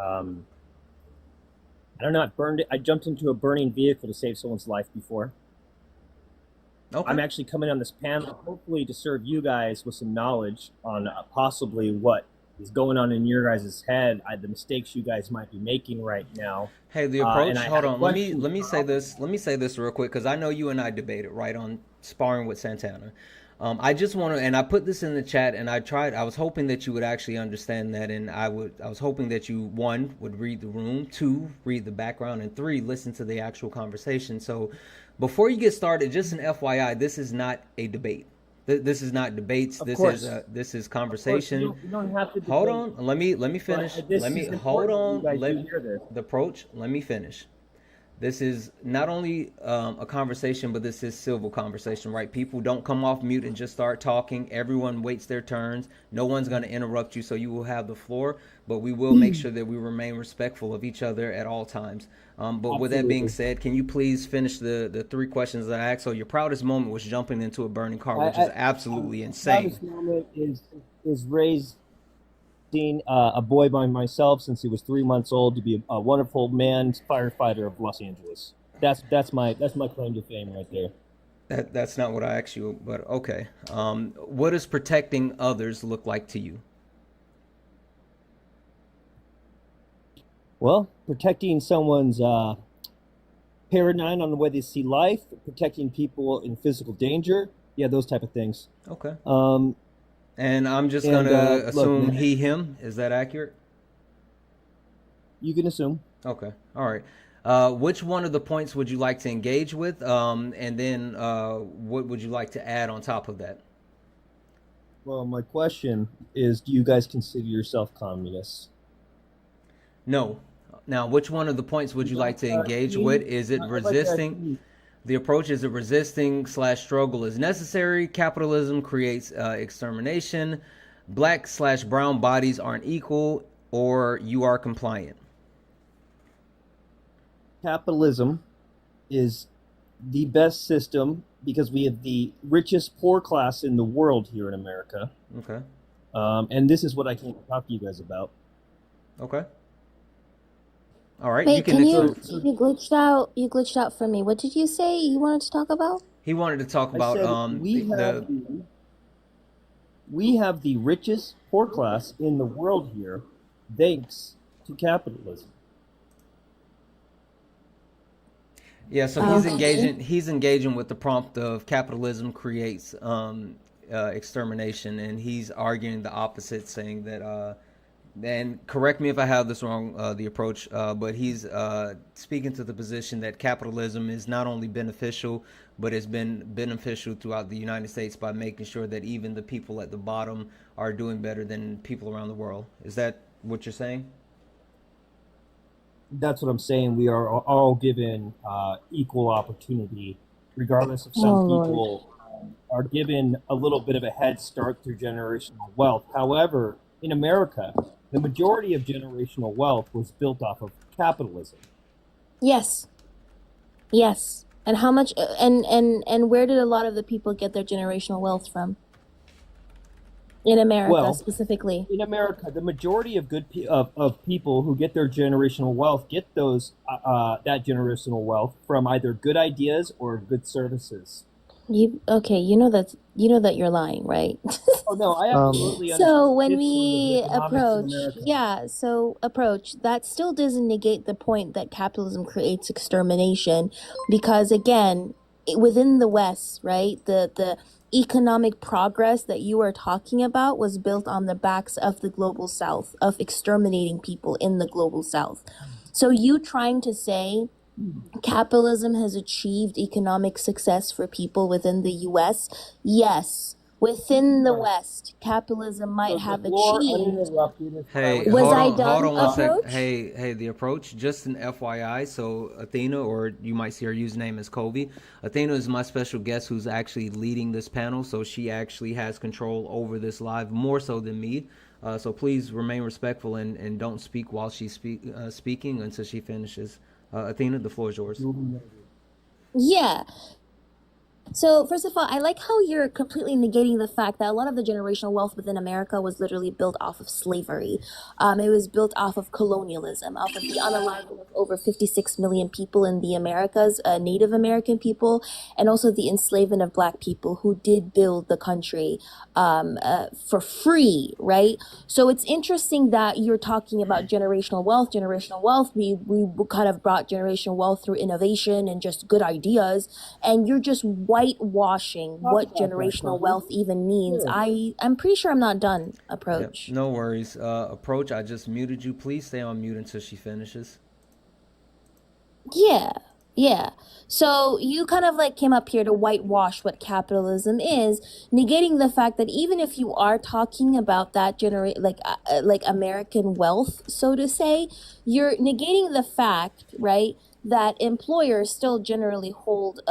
I don't know. I jumped into a burning vehicle to save someone's life before. Okay. I'm actually coming on this panel, hopefully, to serve you guys with some knowledge on possibly what is going on in your guys' head, the mistakes you guys might be making right now. Hey, the approach. Hold on. Let me say this. Let me say this real quick because I know you and I debated right on sparring with Santana. I just want to, and I put this in the chat, and I was hoping that you would actually understand that, and I was hoping that you, 1, would read the room, 2, read the background, and 3, listen to the actual conversation. So before you get started, just an FYI, this is not a debate. This is not debates. This is conversation. You don't have to debate. Hold on. Let me finish. Hold on. The approach. Let me finish. This is not only a conversation, but this is civil conversation, right? People don't come off mute and just start talking. Everyone waits their turns. No one's going to interrupt you, so you will have the floor. But we will make sure that we remain respectful of each other at all times. But with that being said, can you please finish the 3 questions that I asked? So your proudest moment was jumping into a burning car, which is absolutely insane. Proudest moment is raising a boy by myself since he was 3 months old to be a wonderful man firefighter of Los Angeles. That's my claim to fame right there. That's not what I asked you, but okay. What does protecting others look like to you? Well, protecting someone's paradigm on the way they see life, protecting people in physical danger, those type of things. Okay. And I'm just going to assume look, he, him. Is that accurate? You can assume. Okay. All right. Which one of the points would you like to engage with? And then what would you like to add on top of that? Well, my question is, do you guys consider yourself communists? No. Now, which one of the points would you like to engage with? Is it resisting? The approach is that resisting/struggle is necessary. Capitalism creates extermination. Black/brown bodies aren't equal, or you are compliant. Capitalism is the best system because we have the richest poor class in the world here in America. Okay. And this is what I came to talk to you guys about. Okay. All right. Wait, you glitched out. You glitched out for me. What did you say you wanted to talk about? He wanted to talk about we have the richest poor class in the world here, thanks to capitalism. Yeah, so he's engaging with the prompt of capitalism creates extermination, and he's arguing the opposite, saying that and correct me if I have this wrong, the approach, but he's speaking to the position that capitalism is not only beneficial, but it's been beneficial throughout the United States by making sure that even the people at the bottom are doing better than people around the world. Is that what you're saying? That's what I'm saying. We are all given equal opportunity, regardless of some Oh Lord. people are given a little bit of a head start through generational wealth. However, in America, the majority of generational wealth was built off of capitalism. Yes. Yes. And how much and where did a lot of the people get their generational wealth from? In America Well, specifically. in America, the majority of of people who get their generational wealth get those that generational wealth from either good ideas or good services. You okay, you know that you're lying, right? Oh no, I Um, absolutely understand So when history of the we economics in approach, America. yeah, so approach, that still doesn't negate the point that capitalism creates extermination because again, within the West, right, the economic progress that you are talking about was built on the backs of the global South, of exterminating people in the global South. So you trying to say capitalism has achieved economic success for people within the US? Yes. Within the Right. West, capitalism might So the have floor achieved. uninterrupted is what I Hey, was Was I saying. hold done, on one sec. approach? Hey, the approach. Just an FYI. So Athena, or you might see her username as Kobe. Athena is my special guest, who's actually leading this panel. So she actually has control over this live more so than me. So please remain respectful and don't speak while she's speaking until she finishes. Athena, the floor is yours. Yeah. So, first of all, I like how you're completely negating the fact that a lot of the generational wealth within America was literally built off of slavery. It was built off of colonialism, off of the unalignment of over 56 million people in the Americas, Native American people, and also the enslavement of Black people who did build the country for free, right? So, it's interesting that you're talking about generational wealth. Generational wealth, we kind of brought generational wealth through innovation and just good ideas, and you're just whitewashing what generational wealth even means. Sure. I'm pretty sure I'm not done, Yep, approach. no worries. Approach. I just muted you. Please stay on mute until she finishes. Yeah. Yeah. So you kind of like came up here to whitewash what capitalism is, negating the fact that even if you are talking about that like American wealth, so to say, you're negating the fact, right, that employers still generally hold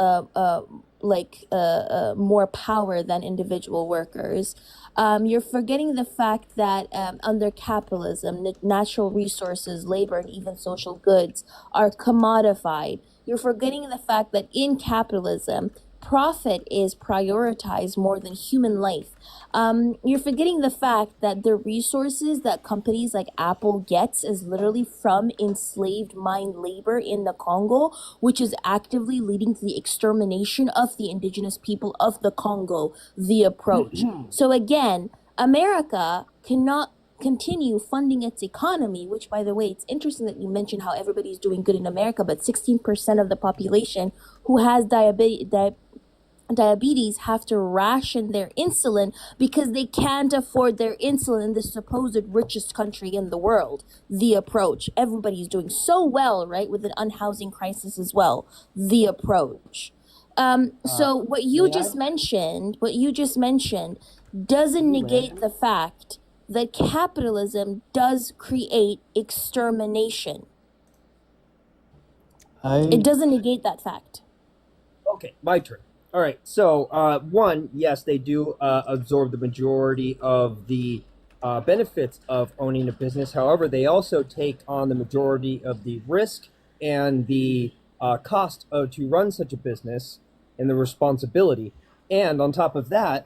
more power than individual workers. You're forgetting the fact that under capitalism, natural resources, labor, and even social goods are commodified. You're forgetting the fact that in capitalism, profit is prioritized more than human life. You're forgetting the fact that the resources that companies like Apple gets is literally from enslaved mind labor in the Congo, which is actively leading to the extermination of the indigenous people of the Congo, the approach. So again, America cannot continue funding its economy, which, by the way, it's interesting that you mentioned how everybody's doing good in America, but 16% of the population who has diabetes have to ration their insulin because they can't afford their insulin in the supposed richest country in the world. The approach. Everybody's doing so well, right, with an unhousing crisis as well. The approach. So what you May I? just mentioned doesn't negate the fact that capitalism does create extermination. It I doesn't negate that fact. Okay, my turn. All right. So, one, yes, they do absorb the majority of the benefits of owning a business. However, they also take on the majority of the risk and the cost to run such a business and the responsibility. And on top of that,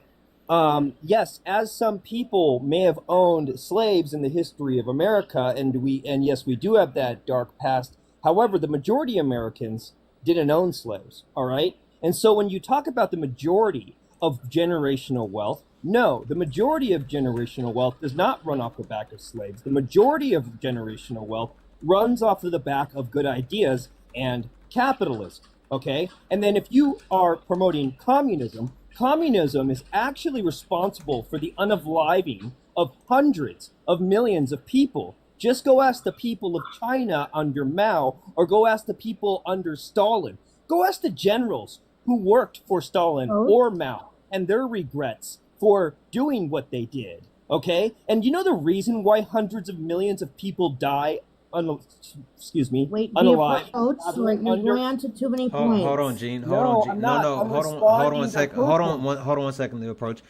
yes, as some people may have owned slaves in the history of America, and yes, we do have that dark past. However, the majority of Americans didn't own slaves. All right. And so when you talk about the majority of generational wealth, no, the majority of generational wealth does not run off the back of slaves. The majority of generational wealth runs off of the back of good ideas and capitalism. Okay. And then if you are promoting communism, communism is actually responsible for the unaliving of hundreds of millions of people. Just go ask the people of China under Mao, or go ask the people under Stalin. Go ask the generals who worked for Stalin or Mao and their regrets for doing what they did. Okay? And you know the reason why hundreds of millions of people die excuse me, Wait, the unalive. approach. You're going on to too many points. Hold on, Gene. Hold on, No, Gene. I'm No, not. no. I'm Hold on. Hold on one responding to second. her Hold point. on. Hold on one second. The approach.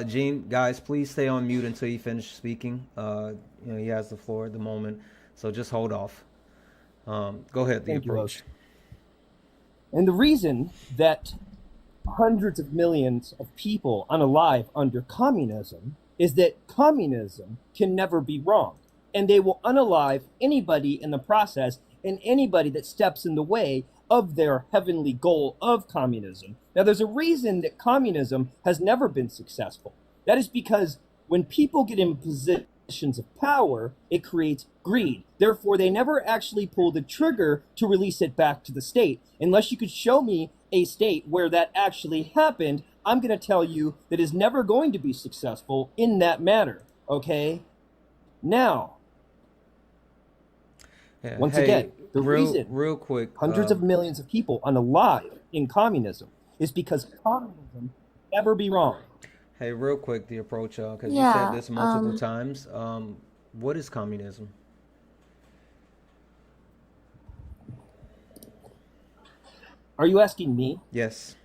Gene, guys, please stay on mute until you finish speaking. He has the floor at the moment, so just hold off. Go ahead. The Thank you, approach. Rose. And the reason that hundreds of millions of people unalive under communism is that communism can never be wrong. And they will unalive anybody in the process and anybody that steps in the way of their heavenly goal of communism. Now, there's a reason that communism has never been successful. That is because when people get in positions of power, it creates greed. Therefore, they never actually pull the trigger to release it back to the state. Unless you could show me a state where that actually happened, I'm going to tell you that is never going to be successful in that manner. Okay? Now, once again, the reason real quick, hundreds of millions of people unalive in communism is because communism never be wrong. Hey, real quick, the approach, because you Yeah, said this multiple times. What is communism? Are you asking me? Yes.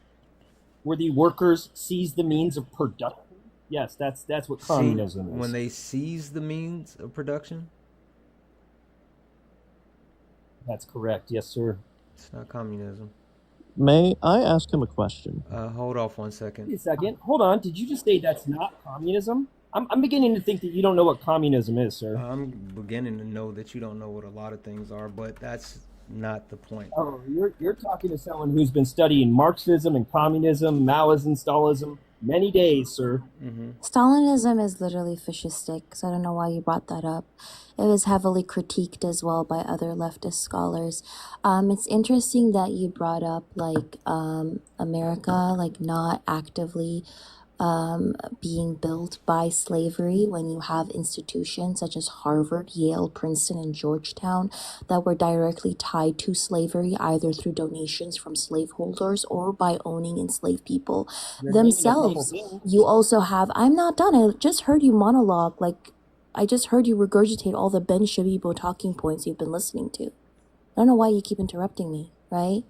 Where the workers seize the means of production? Yes, that's what communism is. When they seize the means of production? That's correct. Yes, sir. It's not communism. May I ask him a question? Hold off 1 second. Wait a second. Hold on. Did you just say that's not communism? I'm beginning to think that you don't know what communism is, sir. I'm beginning to know that you don't know what a lot of things are, but that's not the point. Oh, you're talking to someone who's been studying Marxism and communism, Maoism, Stalinism, many days, sir. Stalinism is literally fascistic, so I don't know why you brought that up. It was heavily critiqued as well by other leftist scholars. It's interesting that you brought up America not actively being built by slavery when you have institutions such as Harvard, Yale, Princeton, and Georgetown that were directly tied to slavery either through donations from slaveholders or by owning enslaved people themselves. You also have, I'm not done, I just heard you monologue, I just heard you regurgitate all the Ben Shabibo talking points you've been listening to. I don't know why you keep interrupting me, right?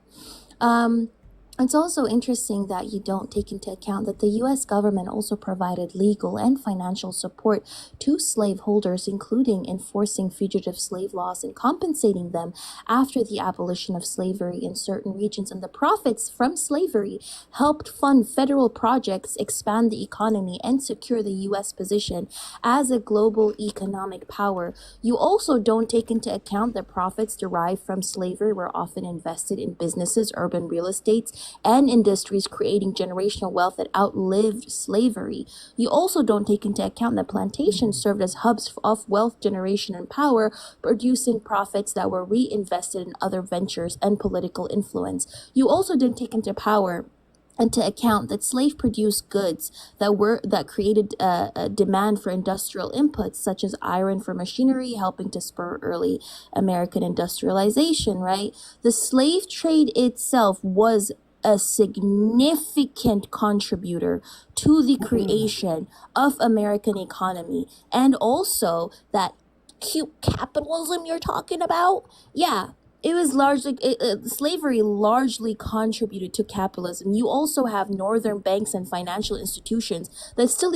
It's also interesting that you don't take into account that the U.S. government also provided legal and financial support to slaveholders, including enforcing fugitive slave laws and compensating them after the abolition of slavery in certain regions. And the profits from slavery helped fund federal projects, expand the economy, and secure the U.S. position as a global economic power. You also don't take into account that profits derived from slavery were often invested in businesses, urban real estate, and industries, creating generational wealth that outlived slavery. You also don't take into account that plantations served as hubs of wealth generation and power, producing profits that were reinvested in other ventures and political influence. You also didn't take into account that slave-produced goods that created a demand for industrial inputs such as iron for machinery, helping to spur early American industrialization, right? The slave trade itself was a significant contributor to the creation of American economy, and also that cute capitalism you're talking about. Yeah, it was largely slavery largely contributed to capitalism. You also have northern banks and financial institutions that still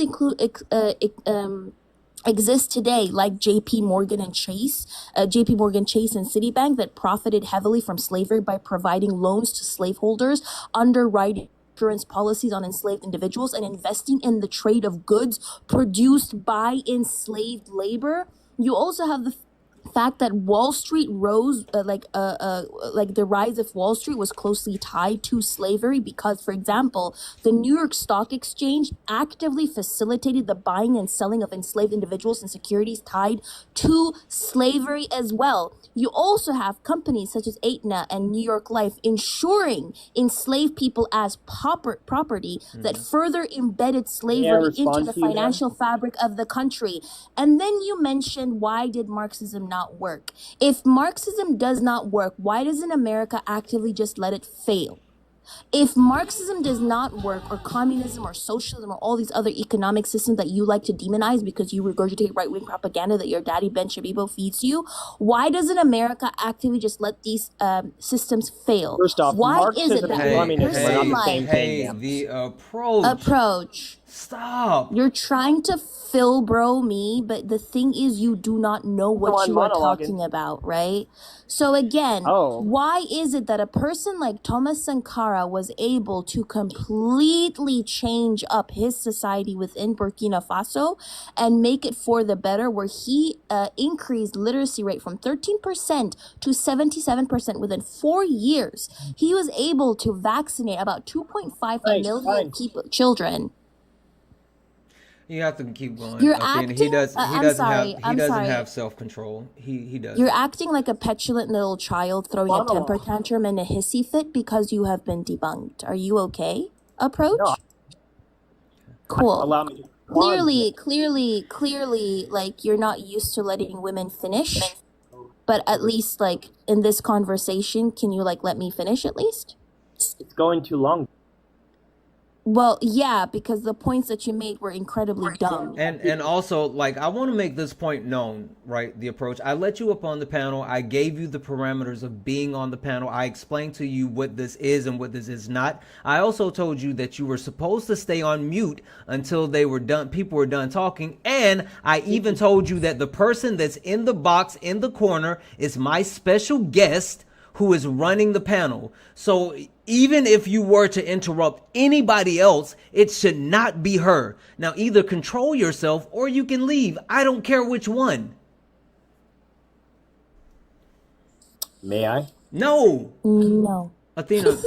exist today, like JP Morgan Chase and Citibank, that profited heavily from slavery by providing loans to slaveholders, underwriting insurance policies on enslaved individuals, and investing in the trade of goods produced by enslaved labor. You also have the fact that Wall Street rose, the rise of Wall Street was closely tied to slavery because, for example, the New York Stock Exchange actively facilitated the buying and selling of enslaved individuals and securities tied to slavery as well. You also have companies such as Aetna and New York Life insuring enslaved people as property that further embedded slavery into the financial fabric of the country. And then you mentioned, why did Marxism not work? If Marxism does not work, why doesn't America actively just let it fail? If Marxism does not work, or communism or socialism or all these other economic systems that you like to demonize because you regurgitate right-wing propaganda that your daddy Ben Shabibo feeds you, why doesn't America actively just let these systems fail? First off, Why is it Marxism that and when a communism are not person the like same thing, ma'am. The approach. Stop. You're trying to fill bro me, but the thing is you do not know what I'm you are monologuing. talking about, right? So again, why is it that a person like Thomas Sankara was able to completely change up his society within Burkina Faso and make it for the better, where he increased literacy rate from 13% to 77% within 4 years? He was able to vaccinate about 2.5 million people, children. You have to keep going. You're Athena. acting. He doesn't have self-control. He doesn't. You're acting like a petulant little child throwing a temper tantrum and a hissy fit because you have been debunked. Are you okay? Approach? No. Cool. Allow me to Clearly, like, you're not used to letting women finish. But at least, like, in this conversation, can you, like, let me finish at least? It's going too long. Well, yeah, because the points that you made were incredibly dumb. And also, like, I want to make this point known, right? The approach. I let you up on the panel. I gave you the parameters of being on the panel. I explained to you what this is and what this is not. I also told you that you were supposed to stay on mute until they were done. People were done talking. And I even told you that the person that's in the box in the corner is my special guest who is running the panel. So even if you were to interrupt anybody else, it should not be her. Now, either control yourself or you can leave. I don't care which one. May I? No. Athena.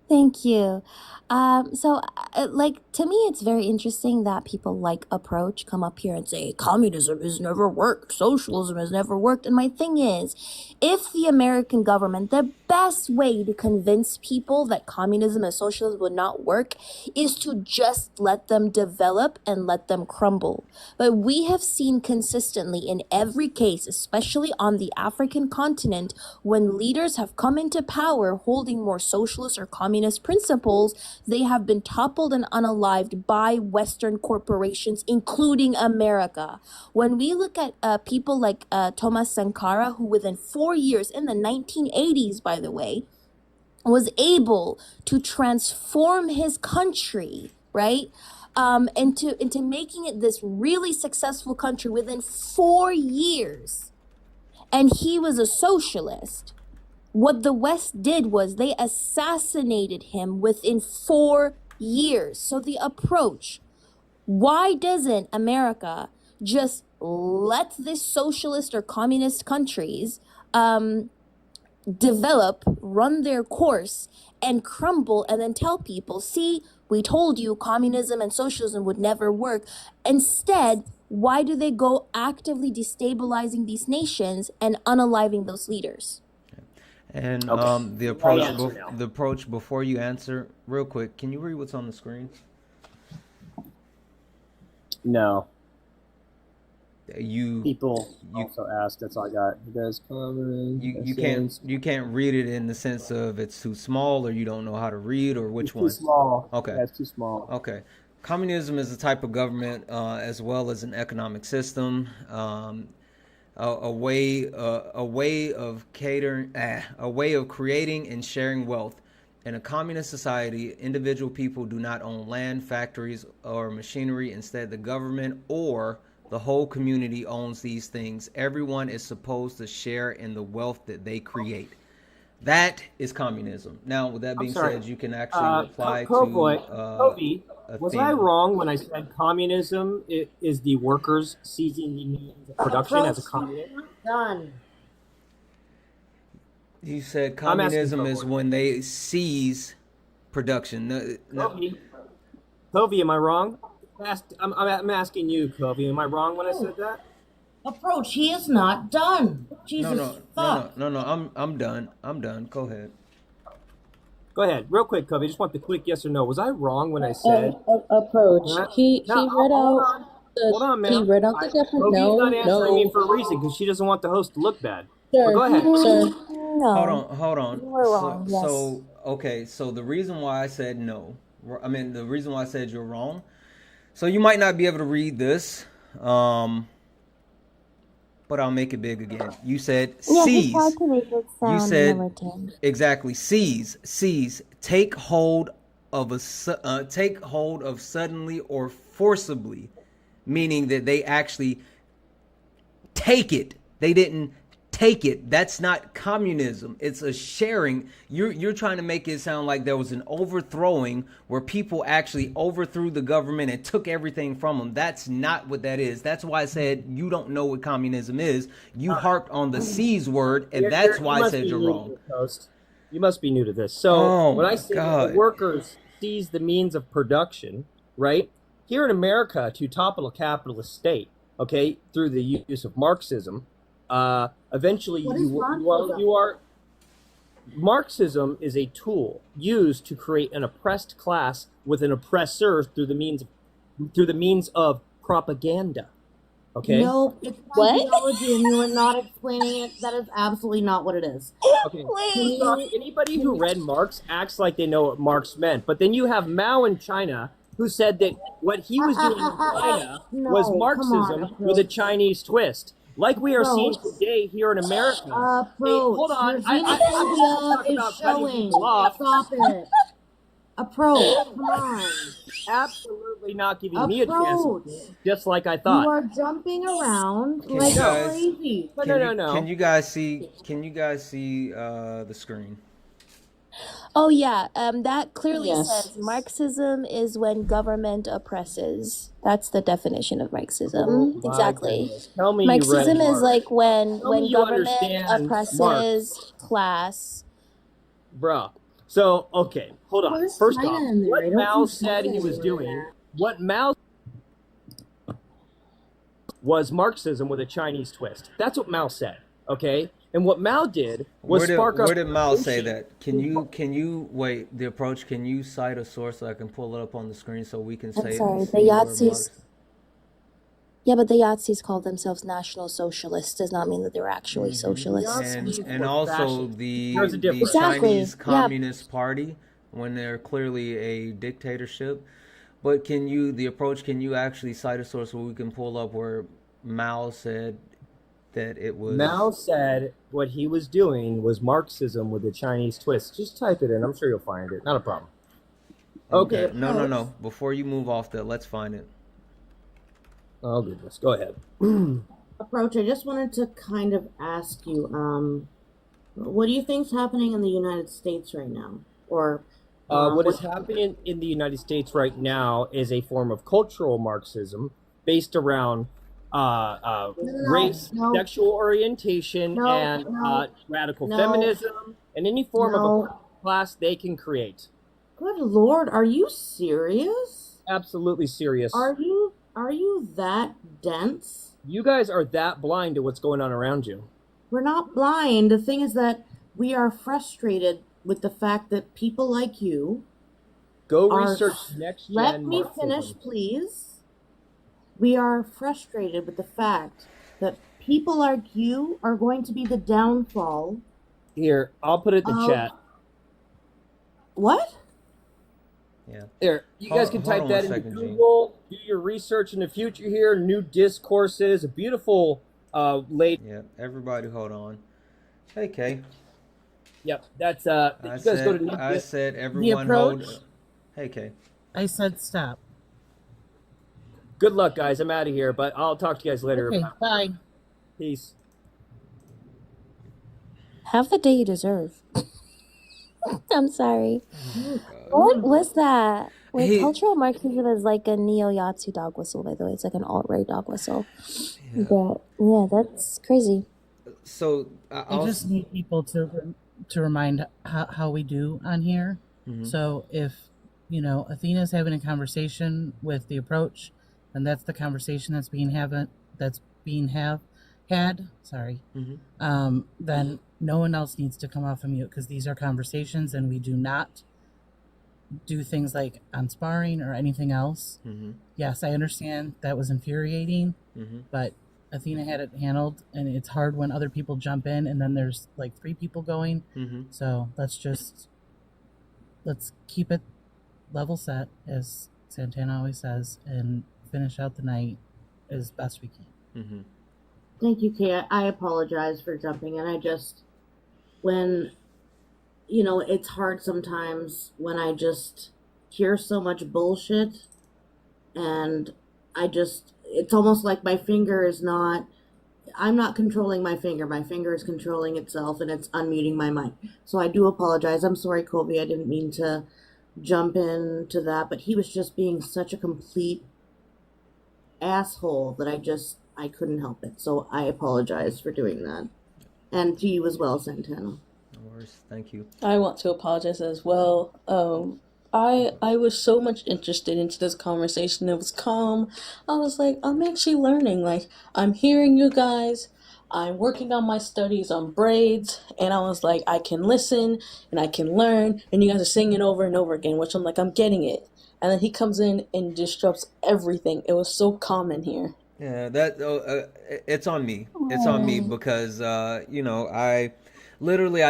Thank you. Like, to me, it's very interesting that people like Approach come up here and say, communism has never worked, socialism has never worked. And my thing is, if the American government, the best way to convince people that communism and socialism would not work is to just let them develop and let them crumble. But we have seen consistently in every case, especially on the African continent, when leaders have come into power holding more socialist or communist principles, they have been toppled and unalived by Western corporations, including America. When we look at people like Thomas Sankara, who within 4 years, in the 1980s, by the way, was able to transform his country, right? Into making it this really successful country within 4 years. And he was a socialist. What the West did was they assassinated him within 4 years. So the approach, why doesn't America just let this socialist or communist countries develop, run their course, and crumble, and then tell people, see, we told you communism and socialism would never work. Instead, why do they go actively destabilizing these nations and unaliving those leaders? And the approach before you answer, real quick, can you read what's on the screen? No. People also asked. That's all I got. You guys comment. You can't read it in the sense of it's too small or you don't know how to read, or which one? Too small. Okay. Yeah, it's too small. Okay. Communism is a type of government as well as an economic system. A way of creating and sharing wealth. In a communist society, individual people do not own land, factories, or machinery. Instead, the government or the whole community owns these things. Everyone is supposed to share in the wealth that they create. That is communism. Now, with that being said, you can actually reply Kobe, was I wrong when I said communism is the workers seizing the means of production as a communist? Done. You said communism is when they seize production. Kobe, am I wrong? I'm asking you, Kobe. Am I wrong when I said that? Approach. He is not done. Jesus fuck. No. I'm done. Go ahead. Go ahead, real quick, Kobe. I just want the quick yes or no. Was I wrong when I said approach? He read out. Hold on, man. He read out the definition. Kobe's not answering me for a reason because she doesn't want the host to look bad. Sir, go ahead. No. Hold on. You were wrong. So Okay, so the reason why I said no, I mean, the reason why I said you're wrong. So you might not be able to read this, but I'll make it big again. You said Yeah, just try seize. to make it You sound said militant. exactly seize. Take hold of take hold of suddenly or forcibly, meaning that they actually take it. They didn't take it. That's not communism. It's a sharing. You're trying to make it sound like there was an overthrowing where people actually overthrew the government and took everything from them. That's not what that is. That's why I said you don't know what communism is. You harped on the seize word, and that's You why I must said be you're new to wrong. this, host. You must be new to this. So Oh when I my say that the God. workers seize the means of production, right? Here in America, to topple a capitalist state, okay, through the use of Marxism, eventually What is Marxism? you are. Marxism is a tool used to create an oppressed class with an oppressor through the means of propaganda. Okay. No, it's my What? ideology, and you are not explaining it. That is absolutely not what it is. Okay. Can Wait. you? Anybody Can who you? read Marx acts like they know what Marx meant. But then you have Mao in China who said that what he was doing in China was No, come on, Marxism with a approach. Chinese twist. Like we are seeing Approach. today here in America. Hey, Approach. hold on. Your I'm just going to xenophobia talk is about cutting showing. people off. Stop it. Approach. Come on. Absolutely not giving me a chance, Approach. just like I You thought. are jumping around Can like you guys crazy. can you guys see the screen? Oh yeah, that clearly Yes. says Marxism is when government oppresses. That's the definition of Marxism. Oh my Exactly. goodness. Tell me you read Marxism is Marx. like when Tell me you government understand oppresses Marx. class. Bruh. So, okay, hold on. Where's First China off, in there? I what don't Mao see said China he was anywhere doing, there. what Mao was Marxism with a Chinese twist. That's what Mao said, okay? And what Mao did was spark up Where did Mao say revolution. that? Can you wait, the approach, can you cite a source so I can pull it up on the screen so we can I'm say sorry, the see where Yahtzees. Marx. Yeah, but the Yahtzees call themselves National Socialists. Does not mean that they're actually socialists. And also There's a the difference. Exactly. Chinese Yeah. Communist Party when they're clearly a dictatorship. But can you actually cite a source where we can pull up where Mao said that it was Mao said what he was doing was Marxism with a Chinese twist. Just type it in. I'm sure you'll find it. Not a problem. Okay. No. Before you move off that, let's find it. Oh, goodness. Go ahead. Approach. I just wanted to kind of ask you, what do you think's happening in the United States right now? Or What is happening in the United States right now is a form of cultural Marxism based around race, sexual orientation, and radical feminism, and any form of class they can create. Good Lord, are you serious? Absolutely serious. Are you that dense? You guys are that blind to what's going on around you. We're not blind. The thing is that we are frustrated with the fact that people like you research next gen Let me Marxism. finish, please. We are frustrated with the fact that people like you are going to be the downfall. Here, I'll put it in the chat. What? Yeah. There, you guys can type that into Google. Do your research in the future here. New discourses, a beautiful lady. Yeah, everybody hold on. Hey, Kay. Yep, that's you guys go to I said everyone hold. Hey, Kay. I said stop. Good luck, guys. I'm out of here, but I'll talk to you guys later. Okay, bye. Peace. Have the day you deserve. I'm sorry. What was that? Wait, cultural Marxism is like a neo-Yahtzee dog whistle, by the way. It's like an alt-right dog whistle. Yeah. But yeah, that's crazy. So I just need people to remind how we do on here. Mhm. So if Athena's having a conversation with the approach, and that's the conversation that's being had. Sorry. Mhm. Then no one else needs to come off of mute because these are conversations, and we do not do things like on sparring or anything else. Mhm. Yes, I understand that was infuriating, Mhm. but Athena had it handled, and it's hard when other people jump in, and then there's like 3 people going. Mhm. So let's just let's keep it level set, as Santana always says, and finish out the night as best we can. Mm-hmm. Thank you, Kay. I apologize for jumping in. I just, when, it's hard sometimes when I just hear so much bullshit, and it's almost like my finger is not, I'm not controlling my finger. My finger is controlling itself, and it's unmuting my mic. So I do apologize. I'm sorry, Colby. I didn't mean to jump into that, but he was just being such a complete asshole that I couldn't help it. So I apologize for doing that. And to you as well, Santana. No worries. Thank you. I want to apologize as well. I was so much interested into this conversation. It was calm. I was like, I'm actually learning. Like, I'm hearing you guys. I'm working on my studies on braids, and I was like, I can listen and I can learn. And you guys are singing over and over again, which I'm like, I'm getting it. And then he comes in and disrupts everything. It was so calm in here. Yeah, it's on me. It's on me because I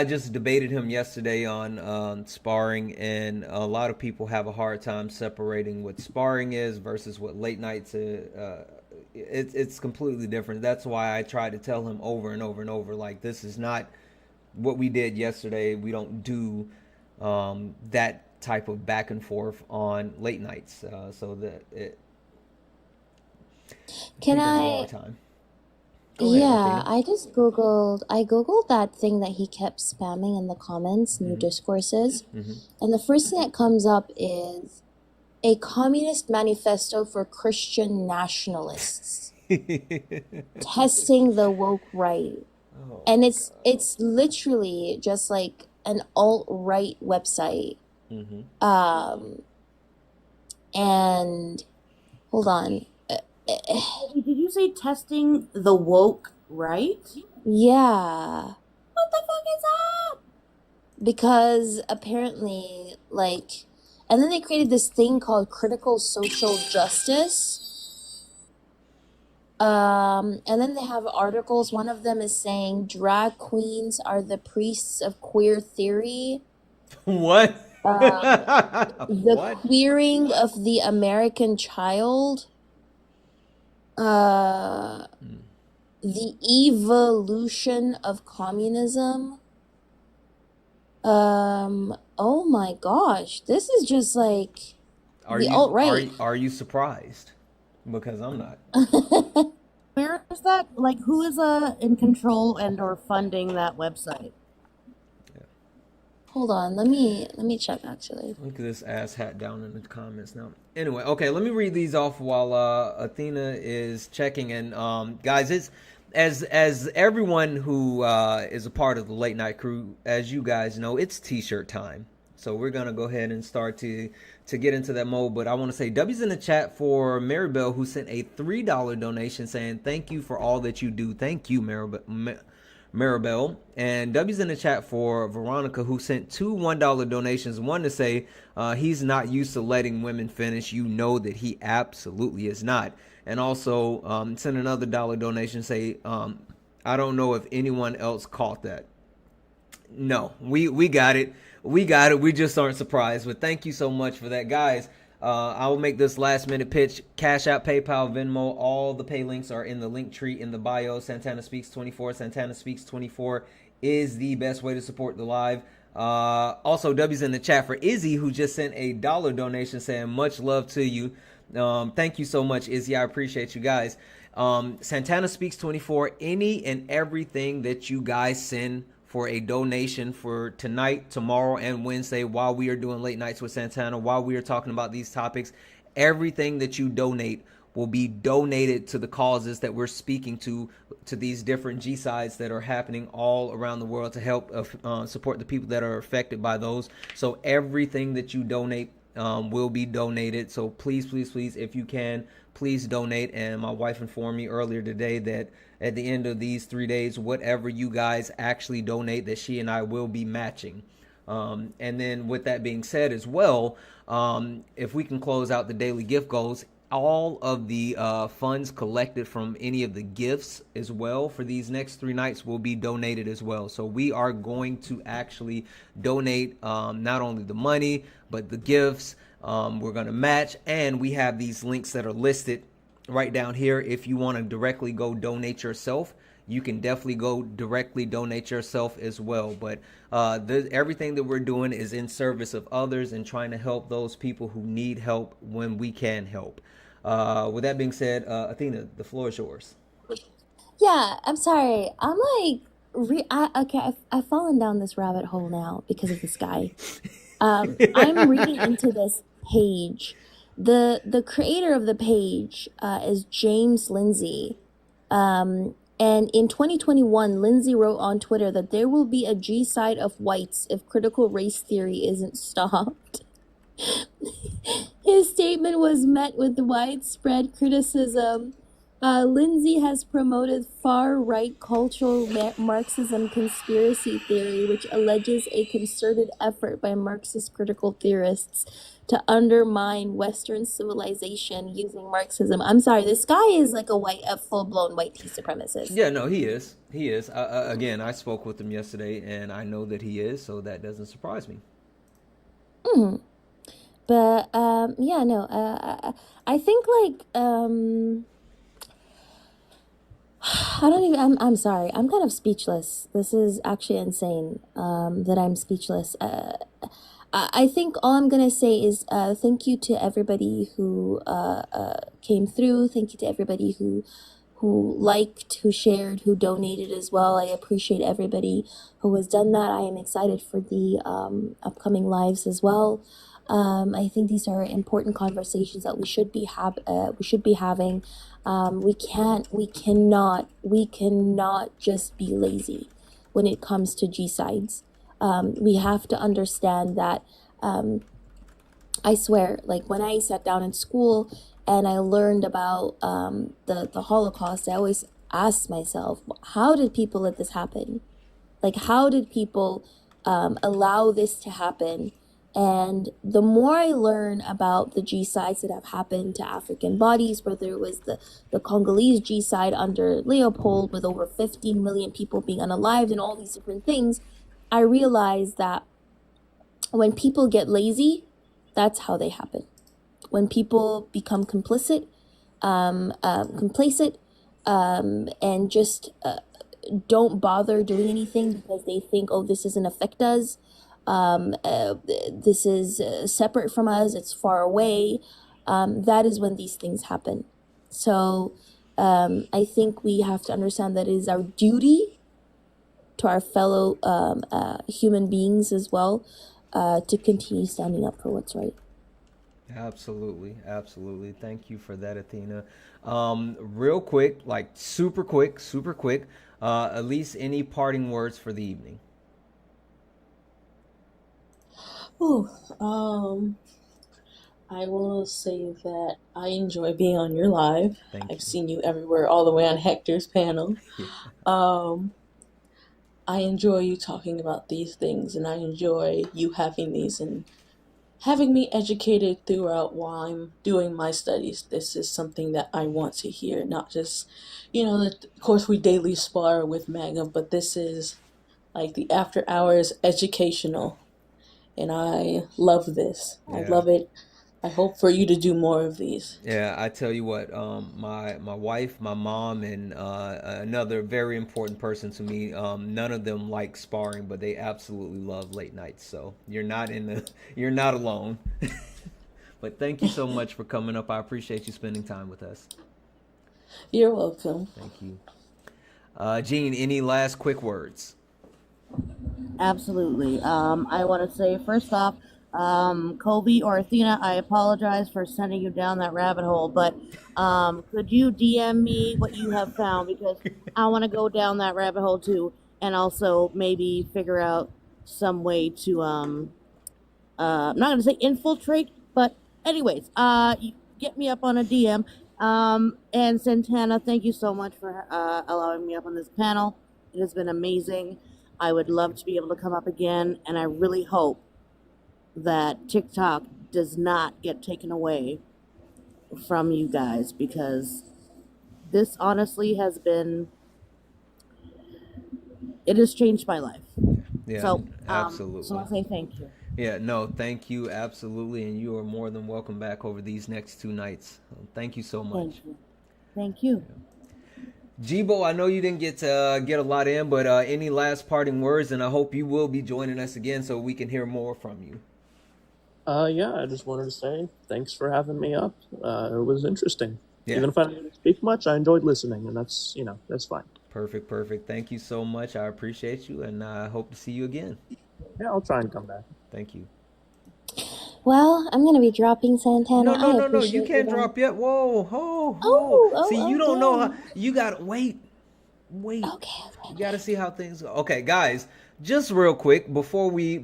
just debated him yesterday on sparring, and a lot of people have a hard time separating what sparring is versus what late nights. It's completely different. That's why I try to tell him over and over and over, like, this is not what we did yesterday. We don't do that type of back and forth on late nights. So that it. Can People have a I? hard time. Go ahead, Yeah, Athena. I googled that thing that he kept spamming in the comments, new discourses, Mm-hmm. and the first thing that comes up is a communist manifesto for Christian nationalists testing the woke right. Oh, And it's literally just like an alt-right website. mm-hmm. And hold on. Did you say testing the woke right? Yeah, What the fuck is up? because apparently, like, and then they created this thing called critical social justice. And then they have articles. One of them is saying drag queens are the priests of queer theory. What? The What? queering of the American child. The evolution of communism. Oh my gosh, this is just like the alt-right. Are you surprised? Because I'm not. Where is that? Like, who is in control and or funding that website? Hold on, let me check actually. Look at this ass hat down in the comments now. Anyway, okay, let me read these off while Athena is checking. And guys, it's as everyone who is a part of the late night crew, as you guys know, it's t-shirt time. So we're gonna go ahead and start to get into that mode. But I want to say W's in the chat for Maribel, who sent a $3 donation saying thank you for all that you do. Thank you, Maribel. And W's in the chat for Veronica, who sent two $1 donations. One to say he's not used to letting women finish. You know that he absolutely is not. And also sent another dollar donation, say I don't know if anyone else caught that. No, we got it. We got it. We just aren't surprised. But thank you so much for that, guys. I will make this last minute pitch. Cash App, PayPal, Venmo, all the pay links are in the link tree in the bio. Santana Speaks 24. Santana Speaks 24 is the best way to support the live. Also, W's in the chat for Izzy, who just sent a dollar donation saying much love to you. Thank you so much, Izzy. I appreciate you guys. Santana Speaks 24, any and everything that you guys send for a donation for tonight, tomorrow, and Wednesday while we are doing Late Nights with Santana, while we are talking about these topics, everything that you donate will be donated to the causes that we're speaking to these different G-sides that are happening all around the world to help support the people that are affected by those. So everything that you donate will be donated. So please, please, please, if you can, please donate. And my wife informed me earlier today that at the end of these 3 days, whatever you guys actually donate, that she and I will be matching. And then with that being said as well, if we can close out the daily gift goals, all of the funds collected from any of the gifts as well for these next 3 nights will be donated as well. So we are going to actually donate not only the money but the gifts. We're going to match, and we have these links that are listed right down here. If you want to directly go donate yourself, you can definitely go directly donate yourself as well. But everything that we're doing is in service of others and trying to help those people who need help when we can help. With that being said, Athena, the floor is yours. Yeah, I'm sorry. I'm like, okay, I've fallen down this rabbit hole now because of this guy. I'm reading into this page. The creator of the page is James Lindsay. And in 2021, Lindsay wrote on Twitter that there will be a G side of whites if critical race theory isn't stopped. His statement was met with widespread criticism. Lindsay has promoted far-right cultural Marxism conspiracy theory, which alleges a concerted effort by Marxist critical theorists to undermine Western civilization using Marxism. I'm sorry, this guy is like a full-blown white supremacist. Yeah, no, he is. He is. Again, I spoke with him yesterday, and I know that he is, so that doesn't surprise me. Mm-hmm. But yeah, no, I think like I don't even. I'm sorry. I'm kind of speechless. This is actually insane. That I'm speechless. I think all I'm gonna say is thank you to everybody who came through. Thank you to everybody who liked, who shared, who donated as well. I appreciate everybody who has done that. I am excited for the upcoming lives as well. I think these are important conversations that we should be having. We cannot just be lazy when it comes to G sides. We have to understand that. I swear, like when I sat down in school and I learned about the Holocaust, I always asked myself, how did people let this happen? Like, how did people allow this to happen? And the more I learn about the G-sides that have happened to African bodies, whether it was the Congolese G-side under Leopold with over 15 million people being unalived and all these different things, I realized that when people get lazy, that's how they happen. When people become complacent, and just don't bother doing anything because they think, oh, this doesn't affect us. This is separate from us. It's far away. That is when these things happen. So I think we have to understand that it is our duty to our fellow human beings as well to continue standing up for what's right. Absolutely, absolutely. Thank you for that, Athena. Real quick, like super quick. At least any parting words for the evening? I will say that I enjoy being on your live. Thank I've seen you everywhere, all the way on Hector's panel. I enjoy you talking about these things, and I enjoy you having these and having me educated throughout while I'm doing my studies. This is something that I want to hear, not just, of course we daily spar with MAGA, but this is like the after hours educational. And I love this. Yeah. I love it. I hope for you to do more of these. Yeah, I tell you what, my wife, my mom, and another very important person to me. None of them like sparring, but they absolutely love late nights. So you're not alone. But thank you so much for coming up. I appreciate you spending time with us. You're welcome. Thank you, Gene. Any last quick words? Absolutely. I want to say first off, Kobe or Athena, I apologize for sending you down that rabbit hole, but could you DM me what you have found, because I want to go down that rabbit hole too, and also maybe figure out some way to I'm not gonna say infiltrate, but anyways, you get me up on a DM. And Santana, thank you so much for allowing me up on this panel. It has been amazing. I would love to be able to come up again, and I really hope that TikTok does not get taken away from you guys, because this honestly has been, it has changed my life. Yeah, So, so absolutely. I say thank you. Yeah, no, thank you, absolutely, and you are more than welcome back over these next 2 nights. Thank you so Thank much. you. Thank you. Jibo, I know you didn't get to get a lot in, but any last parting words? And I hope you will be joining us again so we can hear more from you. Yeah, I just wanted to say thanks for having me up. It was interesting. Yeah. Even if I didn't speak much, I enjoyed listening, and that's, that's fine. Perfect, perfect. Thank you so much. I appreciate you, and I hope to see you again. Yeah, I'll try and come back. Thank you. Well, I'm gonna be dropping Santana. I No. You appreciate you can't then. drop yet. Whoa, ho, ho. See, you Oh, don't know how. damn. You gotta wait. Okay. You got to see how things go. Okay, guys, just real quick before we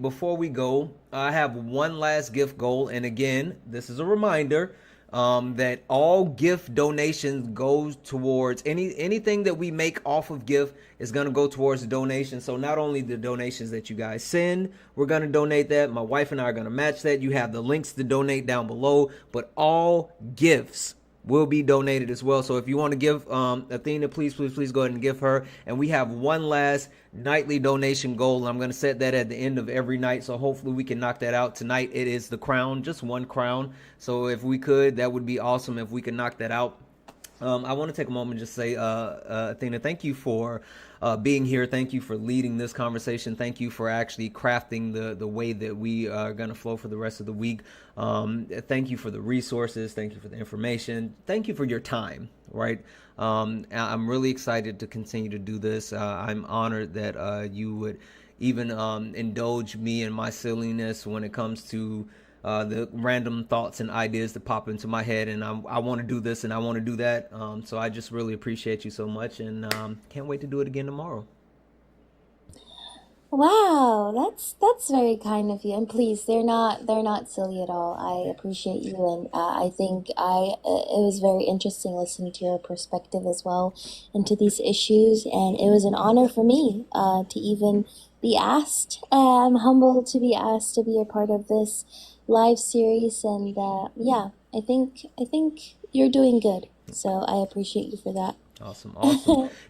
go, I have one last gift goal, and again, this is a reminder that all gift donations goes towards anything that we make off of gift is going to go towards the donation. So not only the donations that you guys send, we're going to donate that. My wife and I are going to match that. You have the links to donate down below, but all gifts will be donated as well. So if you want to give Athena, please go ahead and give her. And we have one last nightly donation goal, and I'm going to set that at the end of every night. So hopefully we can knock that out tonight. It is the crown, just one crown. So if we could, that would be awesome if we could knock that out. I want to take a moment and just say, Athena, thank you for being here. Thank you for leading this conversation. Thank you for actually crafting the way that we are going to flow for the rest of the week. Thank you for the resources. Thank you for the information. Thank you for your time, right? I'm really excited to continue to do this. I'm honored that you would even indulge me in my silliness when it comes to the random thoughts and ideas that pop into my head, and I want to do this and I want to do that. So I just really appreciate you so much, and can't wait to do it again tomorrow. Wow, that's very kind of you. And please, they're not silly at all. I appreciate you, and I think it was very interesting listening to your perspective as well into these issues, and it was an honor for me to even be asked. I'm humbled to be asked to be a part of this live series, and yeah, I think you're doing good. So I appreciate you for that. Awesome.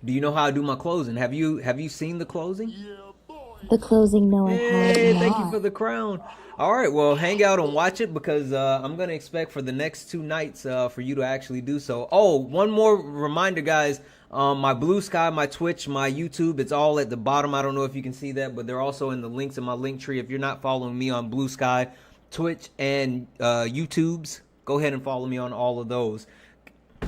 Do you know how I do my closing? Have you seen the closing? The closing, no, I have Hey, thank you not. for the crown. All right, well, hang out and watch it because I'm going to expect for the next 2 nights for you to actually do so. Oh, one more reminder, guys. My Blue Sky, my Twitch, my YouTube, it's all at the bottom. I don't know if you can see that, but they're also in the links in my link tree. If you're not following me on Blue Sky, Twitch, and YouTubes, go ahead and follow me on all of those.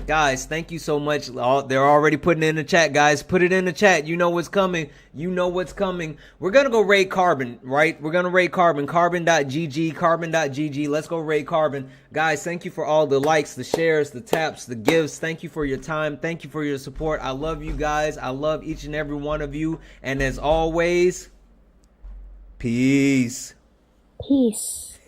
Guys, thank you so much. They're already putting it in the chat, guys. Put it in the chat. You know what's coming. You know what's coming. We're going to go raid Carbon, right? We're going to raid Carbon. Carbon.gg. Carbon.gg. Let's go raid Carbon. Guys, thank you for all the likes, the shares, the taps, the gives. Thank you for your time. Thank you for your support. I love you guys. I love each and every one of you. And as always, peace. Peace.